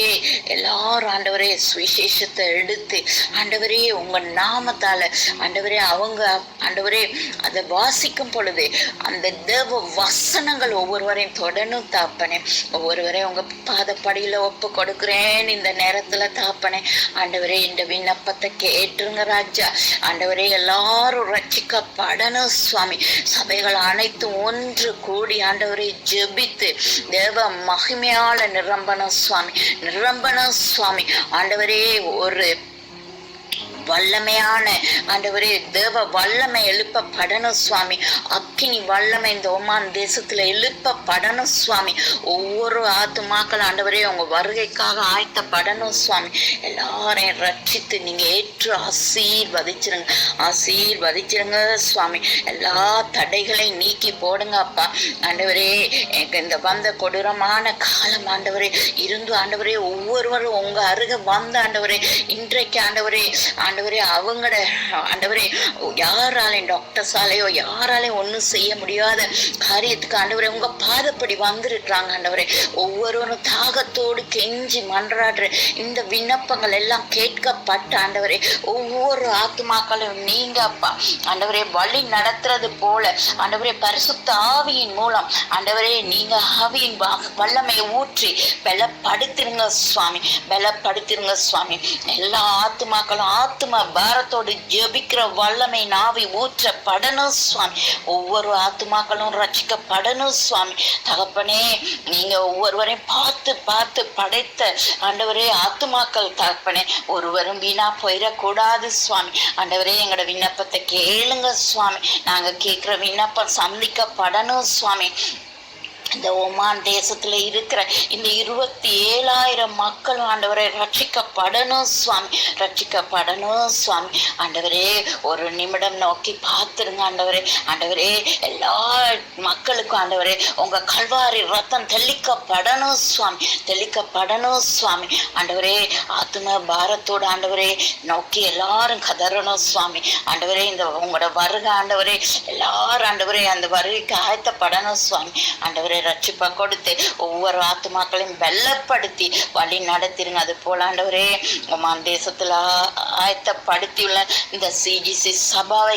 எல்லாரும் ஆண்டவரே சுவிசேஷத்தை எடுத்து ஆண்டவரே உங்க நாமத்தால ஆண்டவரே அவங்க ஆண்டவரே அதை வாசிக்கும் பொழுது அந்த தேவ வசனங்கள் ஒவ்வொருவரையும் தொடணும் தாப்பனே. ஒவ்வொருவரையும் உங்க பாதப்படியில ஒப்பு கொடுக்கிறேன் இந்த நேரத்துல தாப்பனே. ஆண்டவரே இந்த விண்ணப்பத்தை கேட்டுருங்க ராஜா. ஆண்டவரே எல்லாரும் ரட்சிக்கப்படணும் சுவாமி. சபைகள் அனைத்தும் ஒன்று கூடி ஆண்டவரை ஜெபித்து தேவ மகிமையால நிரம்பணும் சுவாமி. நிரம்பணும் சுவாமி. ஆண்டவரே ஒரு வல்லமையான ஆண்டவரே தேவ வல்லமை எழுப்பப்படணும் சுவாமி. அக்கினி வல்லமை இந்த ஒமான் தேசத்துல எழுப்பப்படணும் சுவாமி. ஒவ்வொரு ஆத்துமாக்கள் ஆண்டவரே உங்க வருகைக்காக ஆயத்தப்படணும் சுவாமி. எல்லாரையும் ரட்சித்து நீங்க ஏற்று ஆசீர்வதிச்சிருங்க. ஆசீர்வதிச்சிருங்க சுவாமி. எல்லா தடைகளையும் நீக்கி போடுங்க அப்பா. ஆண்டவரே இந்த வந்த கொடூரமான காலம் ஆண்டவரே இருந்து ஆண்டவரே ஒவ்வொருவரும் உங்க அருக வந்த ஆண்டவரே இன்றைக்கு ஆண்டவரே ஆண்டவரே அவங்களோட ஆண்டவரே யாராலையும் டாக்டர்ஸாலேயோ யாராலையும் ஒன்றும் செய்ய முடியாத காரியத்துக்கு ஆண்டவரே உங்க பாதப்படி வந்திருக்கிறாங்க ஆண்டவரே. ஒவ்வொருவரும் தாகத்தோடு கெஞ்சி மன்றாடுற இந்த விண்ணப்பங்கள் எல்லாம் கேட்கப்பட்ட ஆண்டவரே ஒவ்வொரு ஆத்துமாக்களும் நீங்க அப்பா ஆண்டவரே வழி நடத்துறது போல ஆண்டவரே பரிசுத்த ஆவியின் மூலம் ஆண்டவரே நீங்க ஆவியின் வல்லமையை ஊற்றி பலப்படுத்திருங்க சுவாமி. பலப்படுத்திருங்க சுவாமி. எல்லா ஆத்துமாக்களும் ஆத்துமா பாரத்தோடு ஜெபிக்கிற வல்லமை நாவி ஊற்றப்படணும் சுவாமி. ஒவ்வொரு ஆத்துமாக்களும் ரட்சிக்கப்படணும் சுவாமி. தகப்பனே நீங்க ஒவ்வொருவரையும் பார்த்து பார்த்து படைத்த ஆண்டவரே ஆத்துமாக்கள் தகப்பனே ஒருவரும் வீணா போயிடக்கூடாது சுவாமி. ஆண்டவரே எங்களோட விண்ணப்பத்தை கேளுங்க சுவாமி. நாங்க கேட்கிற விண்ணப்பம் சந்திக்கப்படணும் சுவாமி. இந்த ஒமான் தேசத்துல இருக்கிற இந்த 27,000 மக்கள் ஆண்டவரே ரட்சிக்கப்படணும் சுவாமி. ரட்சிக்கப்படணும் சுவாமி. ஆண்டவரே ஒரு நிமிடம் நோக்கி பார்த்துருங்க ஆண்டவரே. ஆண்டவரே எல்லா மக்களுக்கும் ஆண்டவரே உங்க கல்வாரி ரத்தம் தெளிக்கப்படணும் சுவாமி. தெளிக்கப்படணும் சுவாமி. ஆண்டவரே ஆத்தும பாரத்தோடு ஆண்டவரே நோக்கி எல்லாரும் கதறணும் சுவாமி. ஆண்டவரே இந்த உங்களோட வருகை ஆண்டவரே எல்லாரும் ஆண்டவரே அந்த வருகைக்கு ஆயத்தப்படணும் சுவாமி. ஆண்டவரே ரட்சிப்பை கொடுத்து ஒவ்வொரு ஆத்துமாக்களையும் வெள்ளப்படுத்தி வழி நடத்திருங்க. அது போல ஆண்டவரே ஒமான் தேசத்துல ஆயத்தப்படுத்தியுள்ள இந்த சிஜிசி சபாவை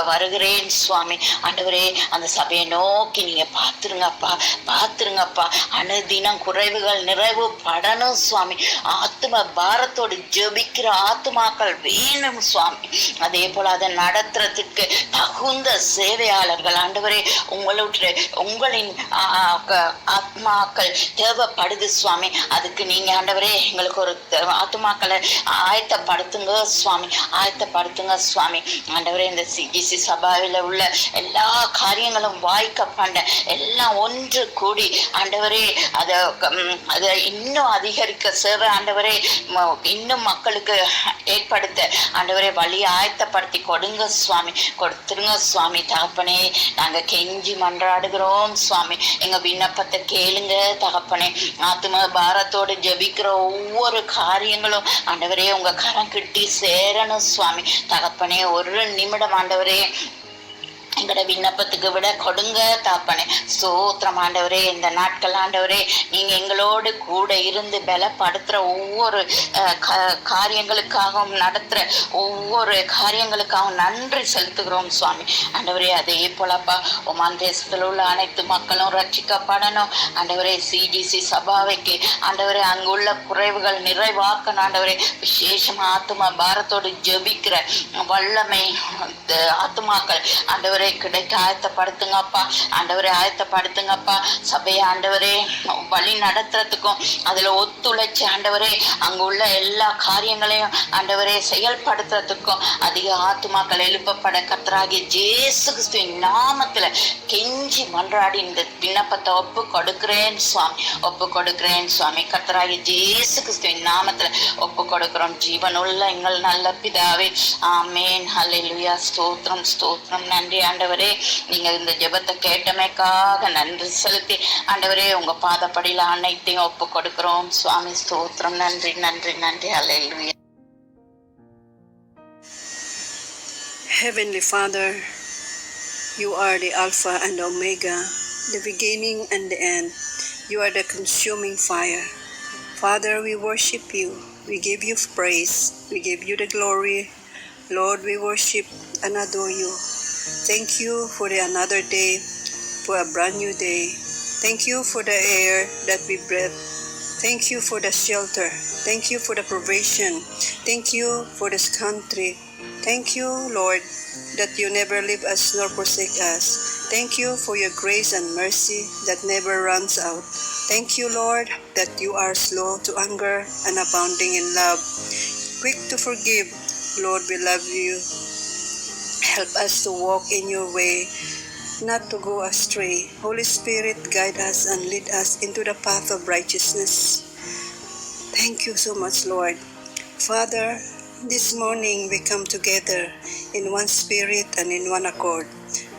வருகிறேன் சுவாமி. ஆண்டவரே அந்த சபையை நோக்கி நீங்க பார்த்துருங்கப்பா. பார்த்துருங்கப்பா. அனுதினம் குறைவுகள் நிறைவு படணும் சுவாமி. ஆத்தும பாரத்தோடு ஜெபிக்கிற ஆத்துமாக்கள் வேணும் சுவாமி. அதே போல அதை நடத்துறதுக்கு தகுந்த சேவையாளர்கள் ஆண்டவரே உங்களின் ஆத்மாக்கள் தேவைப்படுது சுவாமி. அதுக்கு நீங்க ஆண்டவரே எங்களுக்கு ஒரு ஆத்மாக்களை ஆயத்தப்படுத்துங்க சுவாமி ஆயத்தப்படுத்துங்க சுவாமி. ஆண்டவரே இந்த சிகிசி சபாவில் உள்ள எல்லா காரியங்களும் வாய்க்க பண்ண எல்லாம் ஒன்று கூடி ஆண்டவரே அதை இன்னும் அதிகரிக்க சேவை ஆண்டவரே இன்னும் மக்களுக்கு ஏற்படுத்த ஆண்டவரே வழி ஆயத்தப்படுத்தி கொடுங்க சுவாமி, கொடுத்துருங்க சுவாமி. தகப்பனே நாங்க கெஞ்சி மன்றாடுகிறோம் சுவாமி, எங்க விண்ணப்பத்தை கேளுங்க தகப்பனே. ஆத்ம பாரத்தோடு ஜெபிக்கிற ஒவ்வொரு காரியங்களும் ஆண்டவரே உங்க கரம் கிட்டி சேரணும் சுவாமி. தகப்பனே ஒரு நிமிடம் ஆண்டவரே எங்களோட விண்ணப்பத்துக்கு விட கொடுங்க தாப்பனே. ஸ்தோத்திரம் ஆண்டவரே. இந்த நாட்கள் ஆண்டவரே நீங்க எங்களோடு கூட இருந்து பலப்படுத்துற ஒவ்வொரு காரியங்களுக்காகவும் நடத்துற ஒவ்வொரு காரியங்களுக்காகவும் நன்றி செலுத்துகிறோம் சுவாமி. ஆண்டவரே அதே போலப்பா ஒமான் தேசத்தில் உள்ள அனைத்து மக்களும் ரட்சிக்கப்படணும் ஆண்டவரே. சிஜிசி சபாவைக்கு ஆண்டவரே அங்குள்ள குறைவுகள் நிறைவாக்கணும் ஆண்டவரே. விசேஷமா ஆத்மா பாரத்தோடு ஜெபிக்கிற வல்லமை ஆத்மாக்கள் ஆண்டவரே கிடைக்க ஆயத்தப்படுத்துங்கப்பா ஆண்டவரே, ஆயத்தப்படுத்துங்கப்பா. சபையை ஆண்டவரே வழி நடத்துறதுக்கும் அதுல ஒத்துழைச்சி ஆண்டவரே அங்க உள்ள எல்லா காரியங்களையும் ஆண்டவரே செயல்படுத்துறதுக்கும் அதிக ஆத்துமாக்கள் எழுப்பப்பட கர்த்தராகிய இயேசு கிறிஸ்துவின் நாமத்துல கெஞ்சி மன்றாடி இந்த விண்ணப்பத்தை ஒப்பு கொடுக்கிறேன் சுவாமி, ஒப்பு கொடுக்கிறேன் சுவாமி. கர்த்தராகிய இயேசு கிறிஸ்துவின் நாமத்துல ஒப்பு கொடுக்கிறோம் ஜீவனுள்ள எங்கள் நல்ல பிதாவே. ஆமேன். ஹல்லேலூயா. ஸ்தோத்திரம் ஸ்தோத்திரம். நன்றி ஆண்டவரே. நீங்க இந்த ஜெபத்தை கேட்டமைக்காக நன்றி செலுத்தி ஆண்டவரே உங்க பாதப்படியில அனைத்தையும் ஒப்பு கொடுக்கிறோம் சுவாமி. ஸ்தோத்திரம். நன்றி நன்றி நன்றி. ஹல்லேலூயா. Heavenly Father, you are the Alpha and Omega, the beginning and the end. You are the consuming fire. Father, we worship you. We give you praise. We give you the glory. Lord, we worship and adore you. Thank you for another day, for a brand new day. Thank you for the air that we breathe. Thank you for the shelter. Thank you for the provision. Thank you for this country. Thank you, Lord, that you never leave us nor forsake us. Thank you for your grace and mercy that never runs out. Thank you, Lord, that you are slow to anger and abounding in love, quick to forgive. Lord, we love you. Help us to walk in your way, not to go astray. Holy Spirit, guide us and lead us into the path of righteousness. Thank you so much, Lord. Father, this morning we come together in one spirit and in one accord.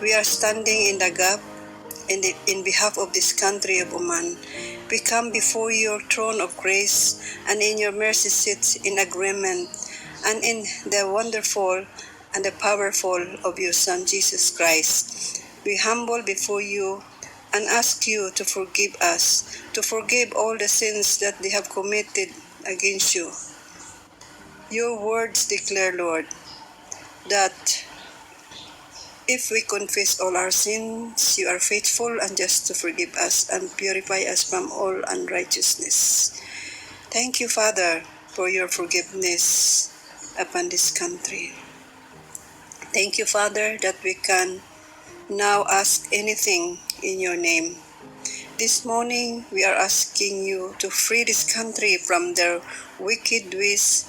We are standing in the gap in behalf of this country of Oman. We come before your throne of grace and in your mercy seat in agreement and in the wonderful and the powerful of your Son, Jesus Christ. We humble before you and ask you to forgive us, to forgive all the sins that they have committed against you. Your words declare, Lord, that if we confess all our sins, you are faithful and just to forgive us and purify us from all unrighteousness. Thank you, Father, for your forgiveness upon this country. Thank you, Father, that we can now ask anything in your name. This morning, we are asking you to free this country from their wicked ways.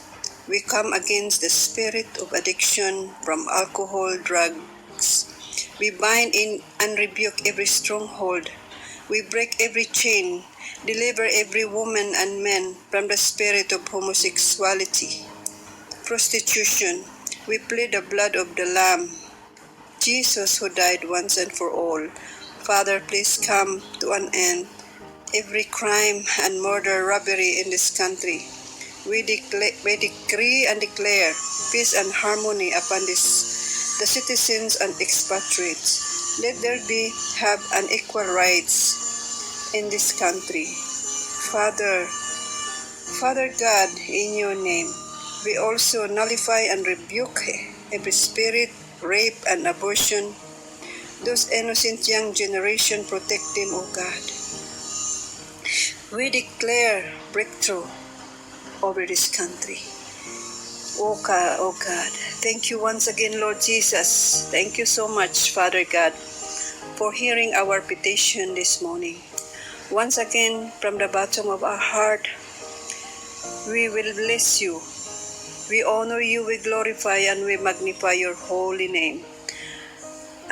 We come against the spirit of addiction from alcohol, drugs. We bind in and rebuke every stronghold. We break every chain, deliver every woman and man from the spirit of homosexuality, prostitution. We plead the blood of the Lamb, Jesus, who died once and for all. Father, please come to an end every crime and murder, robbery in this country. We decree and declare peace and harmony upon the citizens and expatriates. Let there have an equal rights in this country. Father God, in your name, we also nullify and rebuke every spirit, rape and abortion. Those innocent young generation, protect them, O God. We declare breakthrough over this country. Oh God, thank you once again, Lord Jesus. Thank you so much, Father God, for hearing our petition this morning. Once again, from the bottom of our heart, we will bless you. We honor you, we glorify and we magnify your holy name.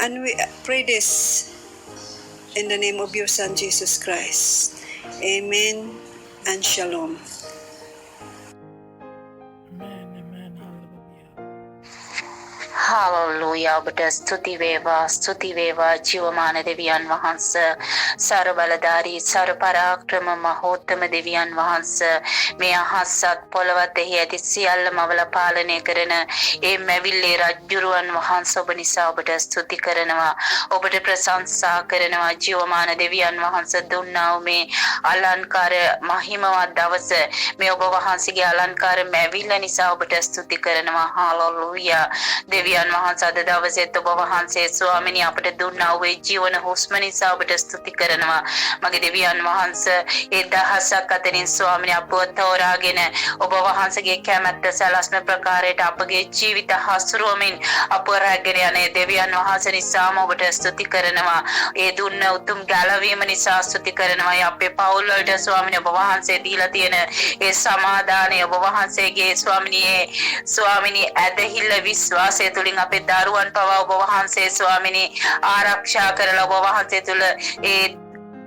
And we pray this in the name of your Son, Jesus Christ. Amen and shalom. Hallelujah. ඔබට ස්තුති වේවා ජීවමාන දෙවියන් වහන්ස, සර්ව බලධාරී සර්ව පරාක්‍රම මහෝත්තම දෙවියන් වහන්ස, මේ අහසත් පොළවත් එහි ඇති සියල්ලම අවල පාලනය කරන ඒ මැවිල්ලේ රජ්ජුරුවන් වහන්ස ඔබ නිසා ඔබට ස්තුති කරනවා, ඔබට ප්‍රශංසා කරනවා. ජීවමාන දෙවියන් වහන්ස දුන්නා වූ මේ අලංකාර මහිමවත් දවස, මේ ඔබ වහන්සේගේ අලංකාර මැවිල්ල නිසා ඔබට ස්තුති කරනවා. Hallelujah. දෙවියන් වහන්සේ අද දවසේත් ඔබ වහන්සේ ස්වාමිනී අපට දුන්නා වූ ජීවන හුස්ම නිසා ඔබට ස්තුති කරනවා. මගේ දෙවියන් වහන්සේ ඒ දහසක් අතරින් ස්වාමිනී අපව තෝරාගෙන ඔබ වහන්සේගේ කැමැත්ත සලස්න ප්‍රකාරයට අපගේ ජීවිත හසුරුවමින් අපව රැගෙන යන දෙවියන් වහන්සේ නිසාම ඔබට ස්තුති කරනවා. ඒ දුන්න උතුම් ගැලවීම නිසා ස්තුති කරනවා. අපේ පවුල් වලට ස්වාමිනී ඔබ වහන්සේ දීලා තියෙන ඒ සමාදානය, ඔබ වහන්සේගේ ස්වාමිනී ඇදහිල්ල විශ්වාසය තුලින් අපේ දරුවන් පවා ඔබ වහන්සේ ස්වාමිනී ආරක්ෂා කරලා ඔබ වහන්සේ තුල ඒ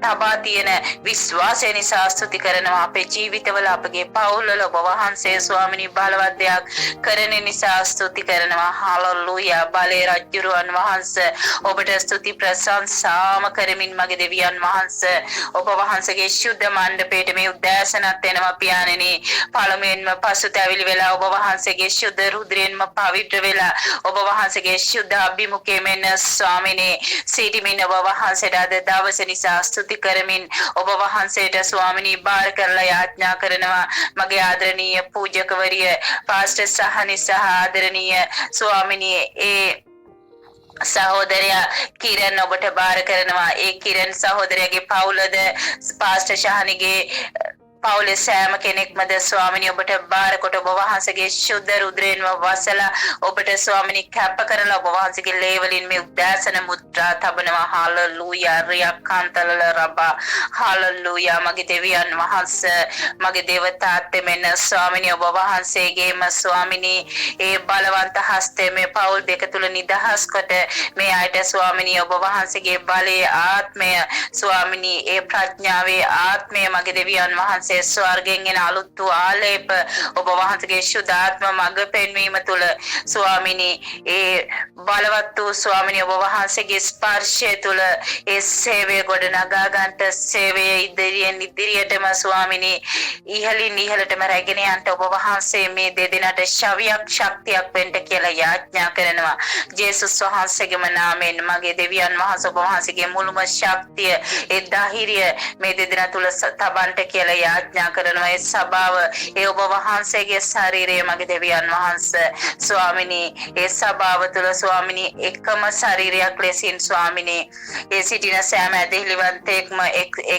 තබා තියෙන විශ්වාසය නිසා ස්තුති කරනවා. අපේ ජීවිතවල අපගේ පවුල්වල ඔබ වහන්සේ ස්වාමිනී බලවත් දෙයක් කරන නිසා ස්තුති කරනවා. හාලෙලූයා. බලේ රජුරුවන් වහන්සේ ඔබට ස්තුති ප්‍රශංසාම කරමින් මගේ දෙවියන් වහන්සේ ඔබ වහන්සේගේ ශුද්ධ මණ්ඩපයට මේ උදෑසනත් එනවා පියාණෙනි. පළමුවෙන්ම පසුතැවිලි වෙලා ඔබ වහන්සේගේ ශුද්ධ රුධිරයෙන්ම පවිත්‍ර වෙලා ඔබ වහන්සේගේ ශුද්ධ අභිමුඛයෙන් ස්වාමිනී සිටිමින් ඔබ වහන්සේට අද දවස නිසා ස්තුති කරමින් ඔබ වහන්සේට ස්වාමිනී බාර කරලා යාඥා කරනවා. මගේ ආදරණීය පූජකවරිය පාස්ටර් සහනි සහ ආදරණීය ස්වාමිනී ඒ සහෝදරයා කිරන් ඔබට බාර කරනවා. ඒ කිරන් සහෝදරයාගේ පවුලද පාස්ටර් ශහනිගේ පවුලේ සෑම කෙනෙක්මද ස්වාමිනී ඔබට බාර කොට ඔබ වහන්සේගේ ශුද්ධ රුධිරයෙන්ම වසලා ඔබට ස්වාමිනී කැප කරලා ඔබ වහන්සේගේ ලේ වලින් මේ උද්දාසන මුද්‍රා තබනවා. හාලෙලූයා. රියක්කාන්තලල රබා. හාලෙලූයා. මගේ දෙවියන් වහන්සේ මගේ දේවතාත් මෙන්න ස්වාමිනී ඔබ වහන්සේගේම ස්වාමිනී ඒ බලවන්ත හස්තය මේ පවුල් දෙක තුල නිදහස් කොට මේ අයට ස්වාමිනී ඔබ වහන්සේගේ බලයේ ආත්මය ස්වාමිනී ඒ ප්‍රඥාවේ ආත්මය මගේ දෙවියන් වහන්සේ ස්වර්ගෙන් එන අලුත් ආලේප ඔබ වහන්සේගේ ශුද්ධාත්ම මඟ පෙන්වීම තුළ ස්වාමිනී ඒ බලවත් වූ ස්වාමිනී ඔබ වහන්සේගේ ස්පර්ශය තුළ ඒ සේවය ගොඩනගා ගන්නට සේවයේ ඉදිරියටම ස්වාමිනී ඉහළින් ඉහළටම රැගෙන යන්නට ඔබ වහන්සේ මේ දෙදෙනාට ශක්තියක් වෙන්න කියලා යාඥා කරනවා. ජේසුස් වහන්සේගේම නාමයෙන් මගේ දෙවියන් වහන්සේ ඔබ වහන්සේගේ මුළුම ශක්තිය ඒ ධෛර්යය මේ දෙදෙනා තුළ තබන්නට කියලා යාඥා කරනවා. ඒ සබාව ඒ ඔබ වහන්සේගේ ශරීරය මගේ දෙවියන් වහන්සේ ස්වාමිනී ඒ සබාව තුළ ස්වාමිනී එකම ශරීරයක් ලෙසින් ස්වාමිනී ඒ සිටින සෑම ඇදහිලිවන්තයෙක්ම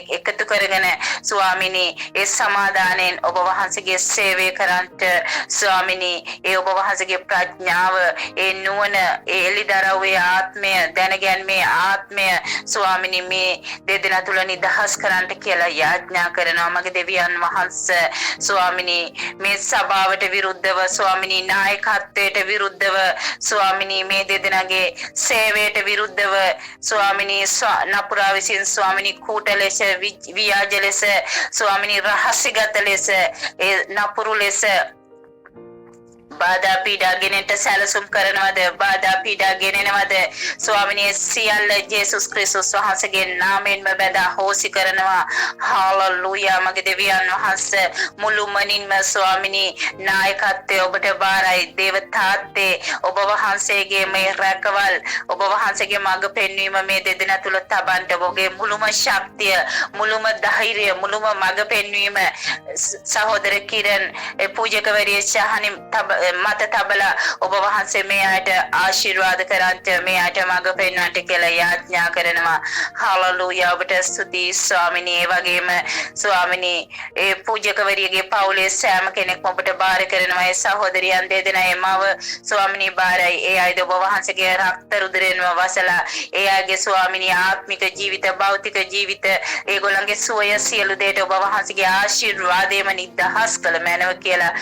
එකතු කරගෙන ස්වාමිනී ඒ සමාදානයෙන් ඔබ වහන්සේගේ සේවය කරන්ට ස්වාමිනී ඒ ඔබ වහන්සේගේ ප්‍රඥාව ඒ නුවණ ඒ එළිදරව්වේ ආත්මය දැනගැන්මේ ආත්මය ස්වාමිනී මේ දෙදෙනා තුළ නිදහස් කරන්ට කියලා යාඥා කරනවා. මගේ දෙවියන් වහන්සේ ස්වාමිනී මේ සභාවට විරුද්ධව ස්වාමිනී නායකත්වයට විරුද්ධව ස්වාමිනී මේ දෙදෙනාගේ සේවයට විරුද්ධව ස්වාමිනී නපුරා විසින් ස්වාමිනී කූට ලෙස ව්‍යාජ ලෙස ස්වාමිනී රහස්‍යගත ලෙස ඒ නපුරු ලෙස බාධා පීඩා ගෙනෙන්න සැලසුම් කරනවද, බාධා පීඩා ගෙනෙනවද ස්වාමිනී සියල්ල ජේසුස් ක්‍රිස්තුස් වහන්සේගේ නාමයෙන්ම බැඳා හෝසි කරනවා. හාලෙලූයා. මගේ දෙවියන් වහන්සේ මුළුමනින්ම ස්වාමිනී නායකත්වය ඔබට බාරයි. දේවතාත්තේ ඔබ වහන්සේගේ මේ රැකවල් ඔබ වහන්සේගේ මඟ පෙන්වීම මේ දෙදෙනා තුල තබන්න ඔබගේ මුළුම ශක්තිය මුළුම ධෛර්යය මුළුම මඟ පෙන්වීම සහෝදර කිරන් පූජකවරිය ශහනි මත තබලා ඔබ වහන්සේ මේ අයට ආශිර්වාද කරන්ට මේ අයට මඟ පෙන්වන්නට කියලා යාඥා කරනවා. හාලෙලූයා. ඔබට ස්තුතියි ස්වාමිනී. ඒ වගේම ස්වාමිනී ඒ පූජකවරියගේ පවුලේ සෑම කෙනෙක්ම ඔබට බාර කරනවා. ඒ සහෝදරියන් දෙදෙනා ඒ මව ස්වාමිනී බාරයි. ඒ අයද ඔබ වහන්සේගේ රක්ත රුධිරයෙන්ම වසලා ඒ අයගේ ස්වාමිනී ආත්මික ජීවිත භෞතික ජීවිත ඒගොල්ලන්ගේ සුවය සියලු දේට ඔබ වහන්සේගේ ආශිර්වාදයෙන් නිදහස් කළ මැනව කියලා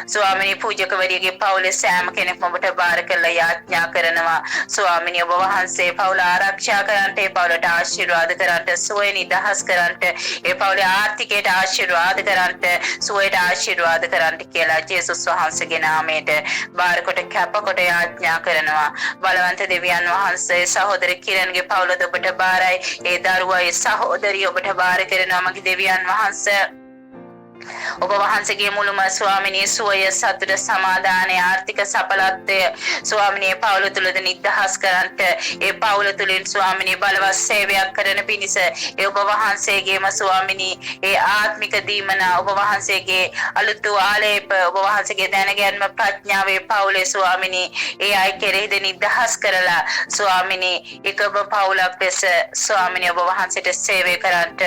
ස්වාමිනී පූජකවරියගේ පවුලේ සෑම කෙනෙක්ම ඔබට බාර කරලා යාඥා කරනවා. ස්වාමිනී ඔබ වහන්සේ පවුල ආරක්ෂා කරන්නට, ඒ පවුලට ආශිර්වාද කරන්නට, සුවය නිදහස් කරන්නට, ඒ පවුලේ ආර්ථිකයට ආශිර්වාද කරන්නට, සුවයට ආශිර්වාද කරන්නට කියලා ජේසුස් වහන්සේගේ නාමයට බාර කොට කැප කොට යාඥා කරනවා. බලවන්ත දෙවියන් වහන්සේ සහෝදර කිරන්ගේ පවුලද ඔබට බාරයි. ඒ දරුවා ඒ සහෝදරිය ඔබට බාර කරනවා මගේ දෙවියන් වහන්සේ. ඔබ වහන්සේගේ මුළුම ස්වාමිනී සුවය සතුට සමාදානය ආර්ථික සඵලත්වය ස්වාමිනී පවුල තුලද නිදහස් කරන්ට ඒ පවුල තුලින් ස්වාමිනී බලවත් සේවයක් කරන පිණිස ඒ ඔබ වහන්සේගේම ස්වාමිනී ඒ ආත්මික දීමන ඔබ වහන්සේගේ අලුත් ආලේප ඔබ වහන්සේගේ දැනගැන්ම ප්‍රඥාවේ පවුලේ ස්වාමිනී ඒ අය කෙරෙහිද නිදහස් කරලා ස්වාමිනී එක ඔබ පවුලක් ලෙස ස්වාමිනී ඔබ වහන්සේට සේවය කරන්ට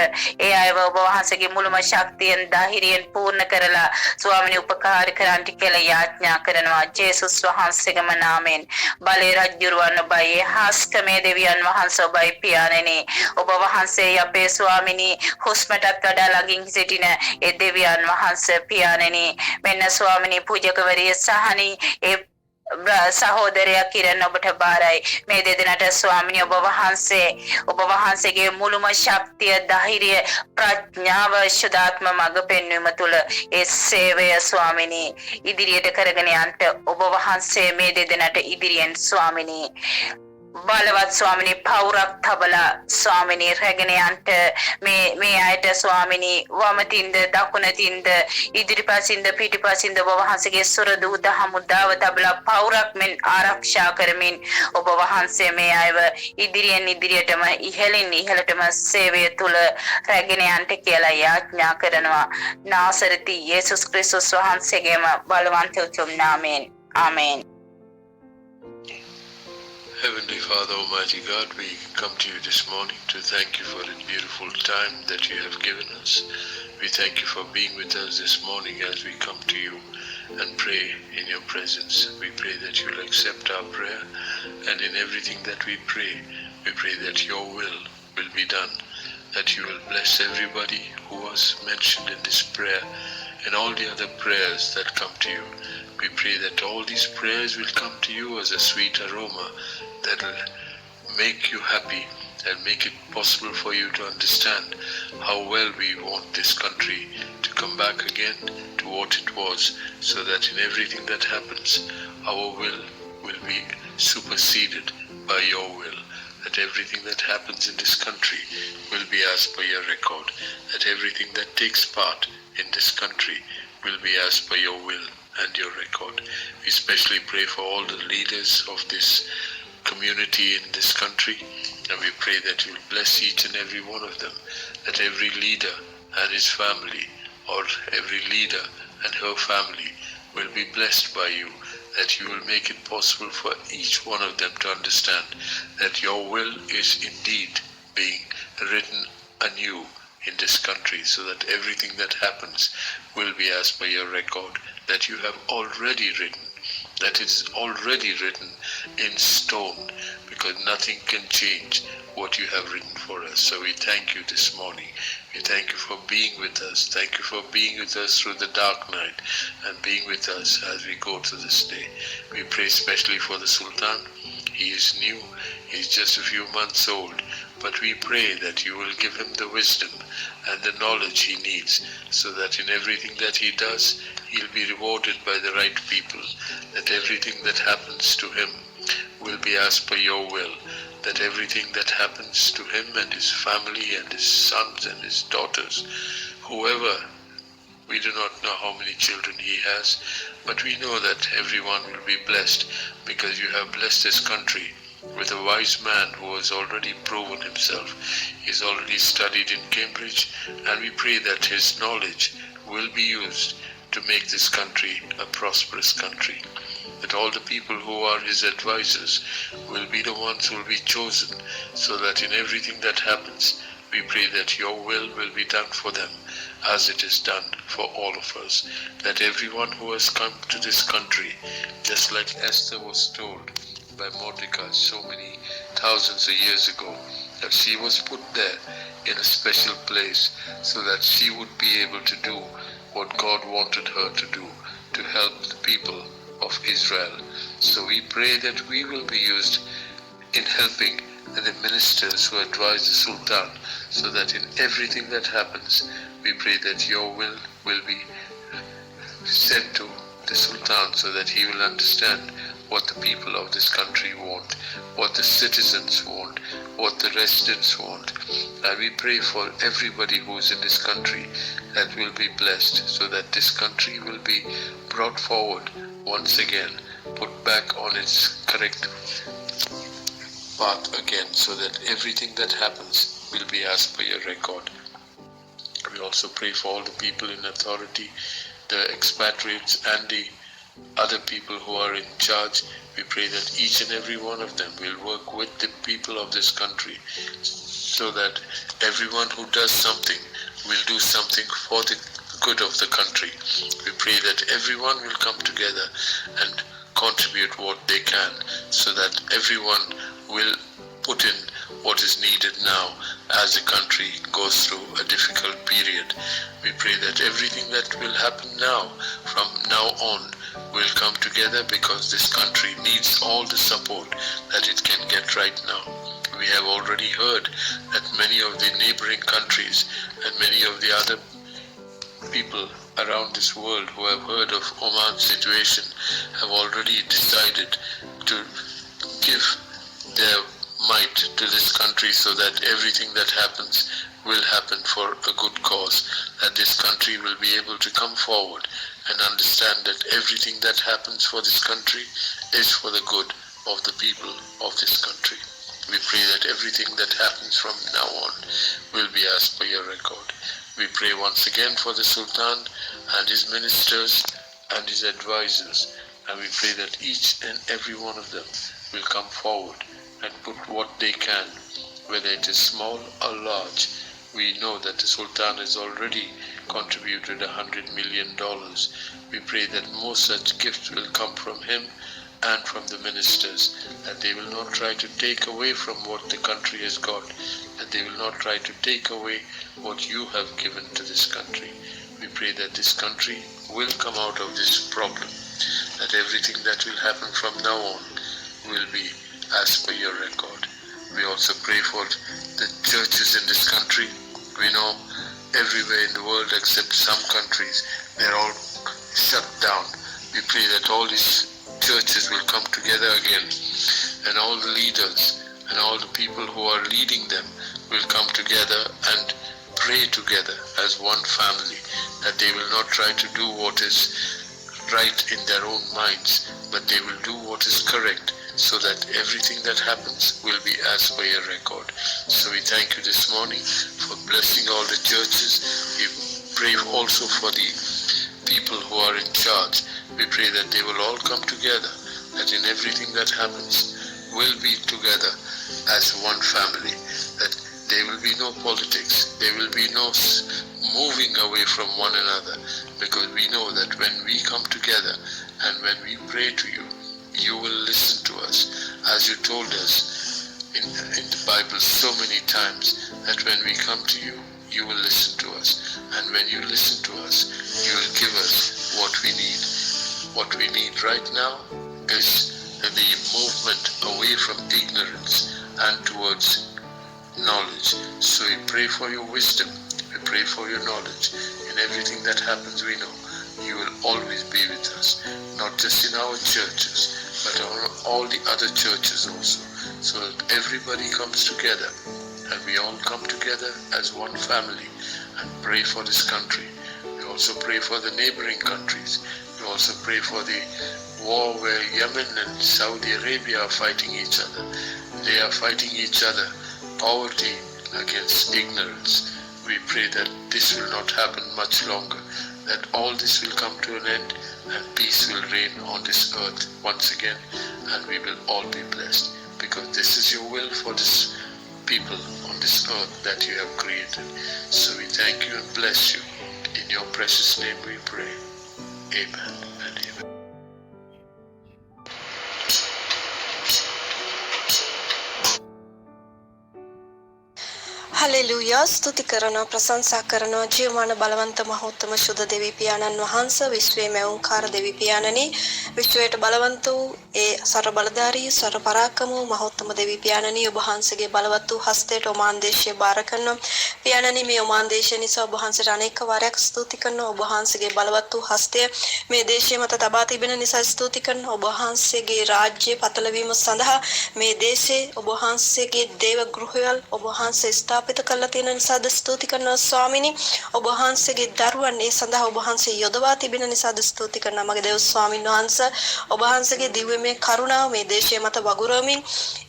ඒ අයව ඔබ වහන්සේගේ මුළුම ශක්තියෙන් ධෛර්යයෙන් पूर्ण කරලා ස්වාමිනී උපකාර කරන්ට කියලා යාඥා කරනවා ජේසුස් වහන්සේගේම නාමයෙන්. බලේ රජුරවන්න ඔබයි හස්තමේ දෙවියන් වහන්සේ ඔබයි පියාණෙනි. ඔබ වහන්සේ අපේ ස්වාමිනී හුස්මටත් වඩා ළඟින් සිටින ඒ දෙවියන් වහන්සේ පියාණෙනි. මෙන්න ස්වාමිනී පූජකවරිය සහනී ඒ සහෝදරයා කිරණ ඔබට බාරයි. මේ දෙදෙනාට ස්වාමිනී ඔබ වහන්සේගේ මුළුම ශක්තිය ධෛර්යය ප්‍රඥාව ශුද්ධාත්ම මඟ පෙන්වීම තුළ ඒ සේවය ස්වාමිනී ඉදිරියට කරගෙන යන්න ඔබ වහන්සේ මේ දෙදෙනාට ඉදිරියෙන් ස්වාමිනී බලවත් ස්වාමිනී පෞරක් තබලා ස්වාමිනී රැගෙන යන්ට මේ අයට ස්වාමිනී වමතින්ද දකුණතින්ද ඉදිරිපසින්ද පිටිපසින්ද ඔබ වහන්සේගේ සුර දූත හමුදාව තබලා පෞරක් මෙන් ආරක්ෂා කරමින් ඔබ වහන්සේ මේ අයව ඉදිරියටම ඉහළටම සේවය තුල රැගෙන යන්ට කියලා යාඥා කරනවා. නාසරති යේසුස් ක්‍රිස්තුස් වහන්සේගේම බලවන්ත උතුම් නාමයෙන්. ආමේන්. Heavenly Father, Almighty God, we come to you this morning to thank you for the beautiful time that you have given us. We thank you for being with us this morning as we come to you and pray in your presence. We pray that you will accept our prayer, and in everything that we pray that your will be done, that you will bless everybody who was mentioned in this prayer and all the other prayers that come to you. We pray that all these prayers will come to you as a sweet aroma that will make you happy and make it possible for you to understand how well we want this country to come back again to what it was, so that in everything that happens, our will be superseded by your will. That everything that happens in this country will be as per your record. That everything that takes part in this country will be as per your will and your record. We especially pray for all the leaders of this community in this country, and we pray that you will bless each and every one of them, that every leader and his family, or every leader and her family will be blessed by you, that you will make it possible for each one of them to understand that your will is indeed being written anew in this country, so that everything that happens will be as per your record, that you have already written, that it's already written in stone, because nothing can change what you have written for us. So we thank you this morning. We thank you for being with us. Thank you for being with us through the dark night and being with us as we go through this day. We pray especially for the Sultan. He is new. He's just a few months old. But we pray that you will give him the wisdom and the knowledge he needs, so that in everything that he does, he'll be rewarded by the right people, that everything that happens to him will be as per your will, that everything that happens to him and his family and his sons and his daughters, whoever, we do not know how many children he has, but we know that everyone will be blessed, because you have blessed this country with a wise man who has already proven himself. He's already studied in Cambridge, and we pray that his knowledge will be used to make this country a prosperous country. That all the people who are his advisors will be the ones who will be chosen, so that in everything that happens, we pray that your will be done for them as it is done for all of us. That everyone who has come to this country, just like Esther was told by Mordecai so many thousands of years ago, that she was put there in a special place so that she would be able to do what God wanted her to do, to help the people of Israel. So we pray that we will be used in helping the ministers who advise the Sultan, so that in everything that happens, we pray that your will be sent to the Sultan, so that he will understand what the people of this country want, what the citizens want, what the residents want. And we pray for everybody who is in this country that will be blessed, so that this country will be brought forward once again, put back on its correct path again, so that everything that happens will be as per your record. We also pray for all the people in authority, the expatriates and the other people who are in charge. We pray that each and every one of them will work with the people of this country, so that everyone who does something will do something for the good of the country. We pray that everyone will come together and contribute what they can, so that everyone will put in what is needed now as the country goes through a difficult period. We pray that everything that will happen now, from now on, will come together, because this country needs all the support that it can get right now. We have already heard that many of the neighboring countries and many of the other people around this world who have heard of Oman's situation have already decided to give their might to this country, so that everything that happens will happen for a good cause, that this country will be able to come forward and understand that everything that happens for this country is for the good of the people of this country. We pray that everything that happens from now on will be as per your record. We pray once again for the Sultan and his ministers and his advisors, and we pray that each and every one of them will come forward and put what they can, whether it is small or large. We know that the Sultan has already contributed $100 million. We pray that more such gifts will come from him and from the ministers, that they will not try to take away from what the country has got, that they will not try to take away what you have given to this country. We pray that this country will come out of this problem, that everything that will happen from now on will be as per your record. We also pray for the churches in this country. We know everywhere in the world except some countries, they're all shut down. We pray that all these churches will come together again, and all the leaders and all the people who are leading them will come together and pray together as one family, that they will not try to do what is right in their own minds, but they will do what is correct, so that everything that happens will be as per your record. So we thank you this morning for blessing all the churches. We pray also for the people who are in charge. We pray that they will all come together, that in everything that happens will be together as one family, that there will be no politics, there will be no moving away from one another, because we know that when we come together and when we pray to you, you will listen to us, as you told us in the Bible so many times, that when we come to you, you will listen to us, and when you listen to us, you will give us what we need. What we need right now is the movement away from ignorance and towards knowledge. So we pray for your wisdom, we pray for your knowledge. In everything that happens, we know you will always be with us, not just in our churches, but all the other churches also, so that everybody comes together and we all come together as one family and pray for this country. We also pray for the neighboring countries. We also pray for the war where Yemen and Saudi Arabia are fighting each other. They are fighting each other, poverty against ignorance. We pray that this will not happen much longer, that all this will come to an end and peace will reign on this earth once again, and we will all be blessed, because this is your will for this people on this earth that you have created. So we thank you and bless you. In your precious name we pray. Amen and amen. Hallelujah ස්තුති කරනවා ප්‍රශංසා කරනවා ජීවමාන බලවන්ත මහෝත්තම සුද දෙවි පියාණන් වහන්සේ විශ්වයේ මෞංකාර දෙවි පියාණනි විශ්වයට බලවන්ත වූ ඒ සර්ව බලධාරී සර්ව පරාක්‍රම වූ මහෝත්තම දෙවි පියාණනි ඔබ වහන්සේගේ බලවත් වූ හස්තයට ඔමාන් දේශය බාර කරනවා පියාණනි මේ ඔමාන් දේශය නිසා ඔබ වහන්සේට අනේක වාරයක් ස්තුති කරනවා ඔබ වහන්සේගේ බලවත් වූ හස්තය මේ දේශය මත තබා තිබෙන නිසා ස්තුති කරනවා ඔබ වහන්සේගේ රාජ්‍ය පතල වීම සඳහා මේ දේශේ ඔබ වහන්සේගේ දේව ගෘහයල් ඔබ වහන්සේ ස්ථාපිත කළා තියෙන නිසා ස්තුති කරනවා ස්වාමිනී ඔබ වහන්සේගේ දරුවන් ඒ සඳහා ඔබ වහන්සේ යොදවා තිබෙන නිසා ස්තුති කරනවා මගේ දේව ස්වාමීන් වහන්සේ ඔබ වහන්සේගේ දිව්‍යමය කරුණාව මේ දේශය මත වගුරුවමින්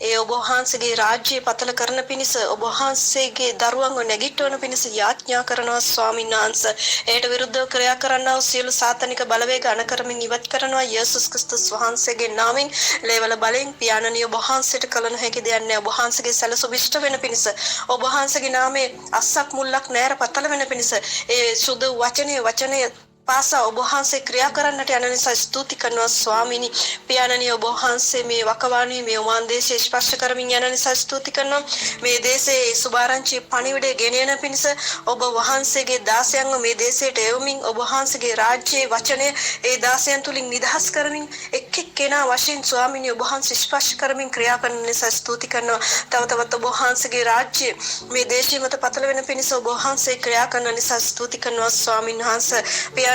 ඒ ඔබ වහන්සේගේ රාජ්‍ය පතල කරන පිණිස ඔබ වහන්සේගේ දරුවන්ව නැගිටවන පිණිස යාඥා කරනවා ස්වාමීන් වහන්සේ ඒට විරුද්ධව ක්‍රියා කරන්නා වූ සියලු සාතනික බලවේග අනකරමින් ඉවත් කරනවා යේසුස් ක්‍රිස්තුස් වහන්සේගේ නාමයෙන් ලේවල බලෙන් පියාණනිය ඔබ වහන්සේට කළ නොහැකි දෙයක් නැහැ ඔබ වහන්සේගේ සැලසුම ඉෂ්ට වෙන පිණිස ඔබ වහන්සේගේ නාමයේ අස්සක් මුල්ලක් නැර පතල වෙන පිණිස ඒ සුදු වචනය පාසා ඔබ වහන්සේ ක්‍රියා කරන්නට යන නිසා ස්තුති කරනවා ස්වාමීනි පියාණනි ඔබ වහන්සේ මේ වකවානුවේ මේ ඔමාන් දේශයේ ස්පර්ශ කරමින් යන නිසා ස්තුති කරනවා මේ දේශයේ සුභාරංචි පණිවිඩය ගෙනියන පිණිස ඔබ වහන්සේගේ දාසයන්ව මේ දේශයට එවමින් ඔබ වහන්සේගේ රාජ්‍යයේ වචනය ඒ දාසයන් තුලින් නිදහස් කරමින් එක් එක්කෙනා වශයෙන් ස්වාමීනි ඔබ වහන්සේ ස්පර්ශ කරමින් ක්‍රියා කරන නිසා ස්තුති කරනවා තව තවත් ඔබ වහන්සේගේ රාජ්‍ය මේ දේශය මත පතල වෙන පිණිස ඔබ වහන්සේ ක්‍රියා කරන නිසා ස්තුති කරනවා ස්වාමීන් වහන්සේ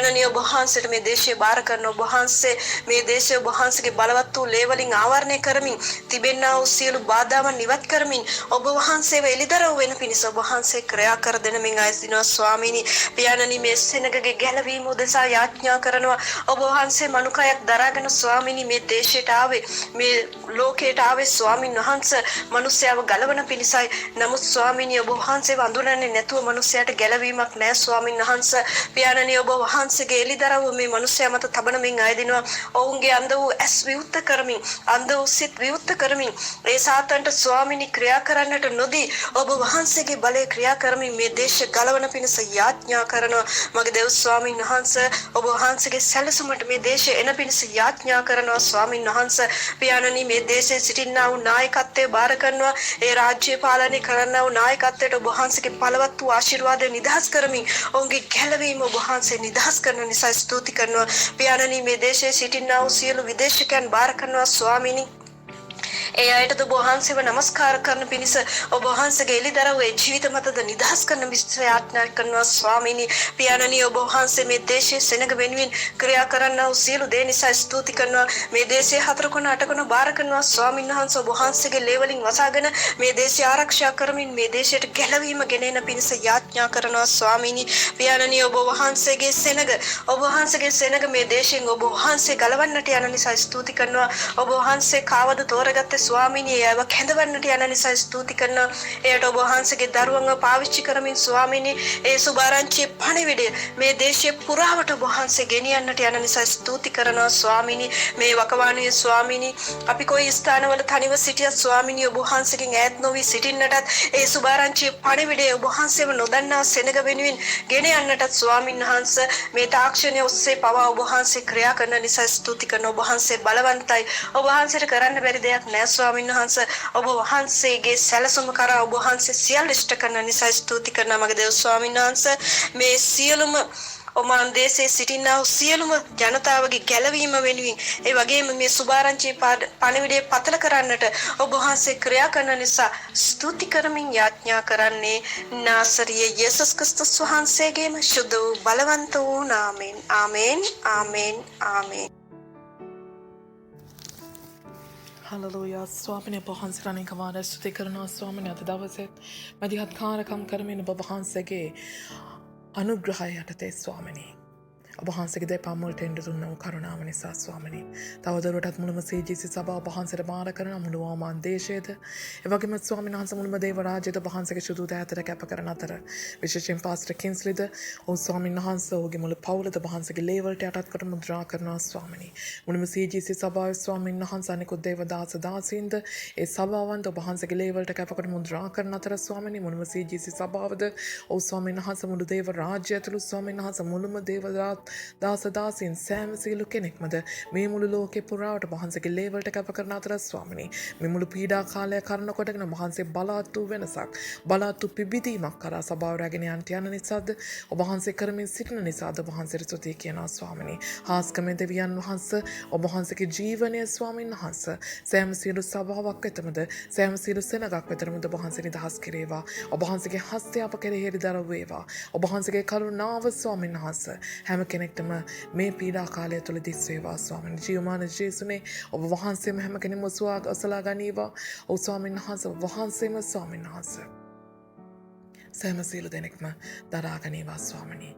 පියාණනි ඔබ වහන්සේට මේ දේශය බාර කරන ඔබ වහන්සේ මේ දේශය ඔබ වහන්සේගේ බලවත් වූ ලේවලින් ආවරණය කරමින් තිබෙනා වූ සියලු බාධාවන් ඉවත් කරමින් ඔබ වහන්සේව එළිදරව් වෙන පිණිස ඔබ වහන්සේ ක්‍රියා කර දෙන මින් අයසිනවා ස්වාමීනි පියාණනි මේ සෙනගගේ ගැලවීම උදෙසා යාඥා කරනවා ඔබ වහන්සේ මනුකයක් දරාගෙන ස්වාමීනි මේ දේශයට ආවේ මේ ලෝකයට ආවේ ස්වාමීන් වහන්සේ මිනිස්යාව ගලවන පිණිසයි නමුත් ස්වාමීනි ඔබ වහන්සේව අඳුරන්නේ නැතුව මිනිස්යාට ගැලවීමක් නැහැ ස්වාමීන් වහන්සේ පියාණනි ඔබ වහන්සේගේ එළිදරව් මේ මිනිස්යා මත තබන මින් අයදිනවා ඔවුන්ගේ අන්ධ වූ ඇස් විවුර්ත කරමින් අන්ධ වූ සිත් විවුර්ත කරමින් ඒ සාතන්ට ස්වාමීනි ක්‍රියා කරන්නට නොදී ඔබ වහන්සේගේ බලය ක්‍රියා කරමින් මේ දේශ ගලවන පිණිස යාඥා කරනවා මගේ දේව ස්වාමීන් වහන්සේ ඔබ වහන්සේගේ සැලසුමට මේ දේශය එන පිණිස යාඥා කරනවා ස්වාමීන් වහන්සේ පියාණනි මේ දේශයේ සිටින්නා වූ නායකත්වය බාර කරනවා ඒ රාජ්‍ය පාලනය කරන්නා වූ නායකත්වයට ඔබ වහන්සේගේ බලවත් වූ ආශිර්වාදය නිදහස් කරමින් ඔවුන්ගේ ගැලවීම ඔබ වහන්සේ නිදහස් කරන නිසා ස්තුති කරනවා පියාණනි මේ දේශයේ සිටින්නා වූ සියලු විදේශිකයන් බාර කරනවා ස්වාමීනි ඒ අයට ඔබ වහන්සේව නමස්කාර කරන පිණිස ඔබ වහන්සේගේ එළිදරව් ඒ ජීවිත මතද නිදහස් කරන මිස්ත්‍රය ආඥා කරනවා ස්වාමීනි පියාණනි ඔබ වහන්සේ මේ දේශයේ සෙනග වෙනුවෙන් ක්‍රියා කරන්නා වූ සියලු දේ නිසා ස්තුති කරනවා මේ දේශයේ 4 කොන 8 කොන බාර කරනවා ස්වාමීන් වහන්සේ ඔබ වහන්සේගේ ලේවලින් වසාගෙන මේ දේශය ආරක්ෂා කරමින් මේ දේශයට ගැලවීම ගෙනෙන පිණිස යාඥා කරනවා ස්වාමීනි පියාණනි ඔබ වහන්සේගේ සෙනග මේ දේශයෙන් ඔබ වහන්සේ ගලවන්නට යන නිසා ස්තුති කරනවා ඔබ වහන්සේ කාවද තෝරගත්තේ ස්වාමීනි ඒව කැඳවන්නට යන නිසා ස්තුති කරනවා එයට ඔබ වහන්සේගේ දරුවන්ව පාවිච්චි කරමින් ස්වාමීනි ඒ සුභාරංචි පණිවිඩය මේ දේශයේ පුරාවට ඔබ වහන්සේ ගෙනියන්නට යන නිසා ස්තුති කරනවා ස්වාමීනි මේ වකවානුවේ ස්වාමීනි අපි කොයි ස්ථානවල තනිව සිටියත් ස්වාමීනි ඔබ වහන්සේගෙන් ඈත් නොවි සිටින්නටත් ඒ සුභාරංචි පණිවිඩය ඔබ වහන්සේව නොදන්නා සෙනග වෙනුවෙන් ගෙන යන්නටත් ස්වාමීන් වහන්සේ මේ තාක්ෂණය ඔස්සේ පවා ඔබ වහන්සේ ක්‍රියා කරන නිසා ස්තුති කරනවා ඔබ වහන්සේ බලවන්තයි ඔබ වහන්සේට කරන්න බැරි දෙයක් නැහැ ස්වාමීන් වහන්සේ ඔබ වහන්සේගේ සැලසුම කරා ඔබ වහන්සේ සියල්ල ඉෂ්ට කරන නිසා ස්තුති කරනවා මගේ දේව ස්වාමීන් වහන්සේ මේ සියලුම ඔමාන් දේශයේ සිටිනා වූ සියලුම ජනතාවගේ ගැලවීම වෙනුවෙන් ඒ වගේම මේ සුභාරංචි පණිවිඩය පතල කරන්නට ඔබ වහන්සේ ක්‍රියා කරන නිසා ස්තුති කරමින් යාඥා කරන්නේ නාසරිය යේසුස් ක්‍රිස්තුස් වහන්සේගේම සුදු බලවන්ත වූ නාමයෙන් ආමේන් ආමේන් ආමේන් Hallelujah. ස්වාමිනේ ඔබ වහන්සේට අනේක වාර ස්තුති කරනවා ස්වාමිනේ අද දවසේත් මදිහත් කාර්යකම් කරමින් ඔබ වහන්සේගේ අනුග්‍රහය යටතේ ස්වාමිනේ ඔබ වහන්සේගේ දෙපා මුලට එන්න දුන්න කරුණාව නිසා ස්වාමිනේ තවදුරටත් මුළුම CGC සභාව ඔබ වහන්සේට බාර කරන මුළු ආමන් දේශයේද ඒ වගේම ස්වාමීන් වහන්සේ මුළුම දේව රාජ්‍යයට ඔබ වහන්සේගේ සුදු දෑතට කැප කරන අතර විශේෂයෙන් පාස්ටර් කින්ස්ලිද ඔව් ස්වාමීන් වහන්සේ ඔහුගේ මුළු පවුලද ඔබ වහන්සේගේ ලේවලට යටත් කොට මුද්‍රා කරනවා ස්වාමිනේ මුළුම CGC සභාවේ ස්වාමීන් වහන්සේ අනිකුත් දේව දාස දාසීන්ද ඒ සභාවන්ද ඔබ වහන්සේගේ ලේවලට කැප කොට මුද්‍රා කරන අතර ස්වාමිනේ මුළුම CGC සභාවද ඔව් ස්වාමීන් වහන්සේ මුළු දේව රාජ්‍යය ඇතුළු ස්වාමීන් වහන්සේ මුළුම දේව දාස දාසීන් සෑම සියලු කෙනෙක්මද මේ මුළු ලෝකේ පුරාවට වහන්සේගේ ලේවලට කැප කරන අතර ස්වාමිනී මේ මුළු පීඩා කාලය කරන කොටගෙන වහන්සේ බලාත් වූ වෙනසක් බලාත් වූ පිබිදීමක් කරා සභාව රැගෙන යන නිසාද ඔබ වහන්සේ කරමින් සිටින නිසාද වහන්සේට ස්තුතියි කියනවා ස්වාමිනී හාස්කමේ දෙවියන් වහන්සේ ඔබ වහන්සේගේ ජීවනය ස්වාමීන් වහන්සේ සෑම සියලු සභාවක් වෙතමද සෑම සියලු සෙනගක් වෙතමද ඔබ වහන්සේ නිදහස් කෙරේවා ඔබ වහන්සේගේ හස්තය අප කෙරෙහි හෙළිදරව් වේවා ඔබ වහන්සේගේ කරුණාව ස්වාමීන් වහන්සේ හැම කෙනෙක්ටම මේ පීඩා කාලය තුළ දිස් වේවා ස්වාමීනි ජීවමාන ජේසුනේ ඔබ වහන්සේම හැම කෙනෙක්ම ඔසලා ගනීවා ඔව් ස්වාමීන් වහන්සේ ඔබ වහන්සේම ස්වාමීන් වහන්සේ සෑම සියලු දෙනෙක්ම දරා ගනීවා ස්වාමිනී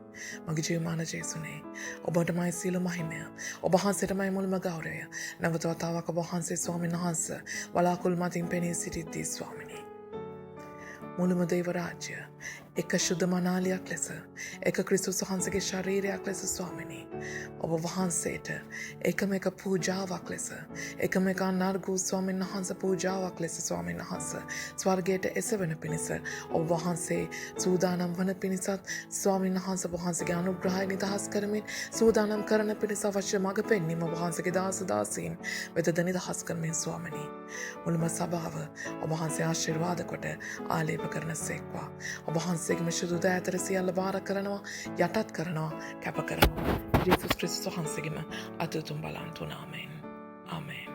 මගේ ජීවමාන ජේසුනේ ඔබටමයි සියලු මහිමය ඔබ වහන්සේටමයි මුල්ම ගෞරවය නැවත වතාවක් ඔබ වහන්සේ ස්වාමීන් වහන්සේ වලාකුළු මතින් පෙනී සිටිද්දී ස්වාමිනී මුළුම දේව රාජ්‍ය එක ශුද්ධ මනාලියක් ලෙස එක ක්‍රිස්තුස් වහන්සේගේ ශරීරයක් ලෙස ස්වාමිනී ඔබ වහන්සේට එකම එක පූජාවක් ලෙස එකම එක අනර්ගු ස්වාමීන් වහන්සේ පූජාවක් ලෙස ස්වාමීන් වහන්සේ ස්වර්ගයට එසවෙන පිණිස ඔබ වහන්සේ සූදානම් වන පිණිසත් ස්වාමීන් වහන්සේ වහන්සේගේ අනුග්‍රහය නිදහස් කරමින් සූදානම් කරන පිණිස අවශ්‍ය මඟ පෙන්වීම වහන්සේගේ දාස දාසීන් වෙතද නිදහස් කරමින් ස්වාමිනී මුළුම සභාව ඔබ වහන්සේ ආශිර්වාද කොට ආලේප කරන සේක්වා ඔබ වහන්සේගේ මිෂුදු දෑතර සියල්ල බාර කරනවා යටත් කරනවා කැප කරනවා ජේසුස් ක්‍රිස්තුස් වහන්සේගේම අතුතුම් බලන්තුන ආමෙන් ආමෙන්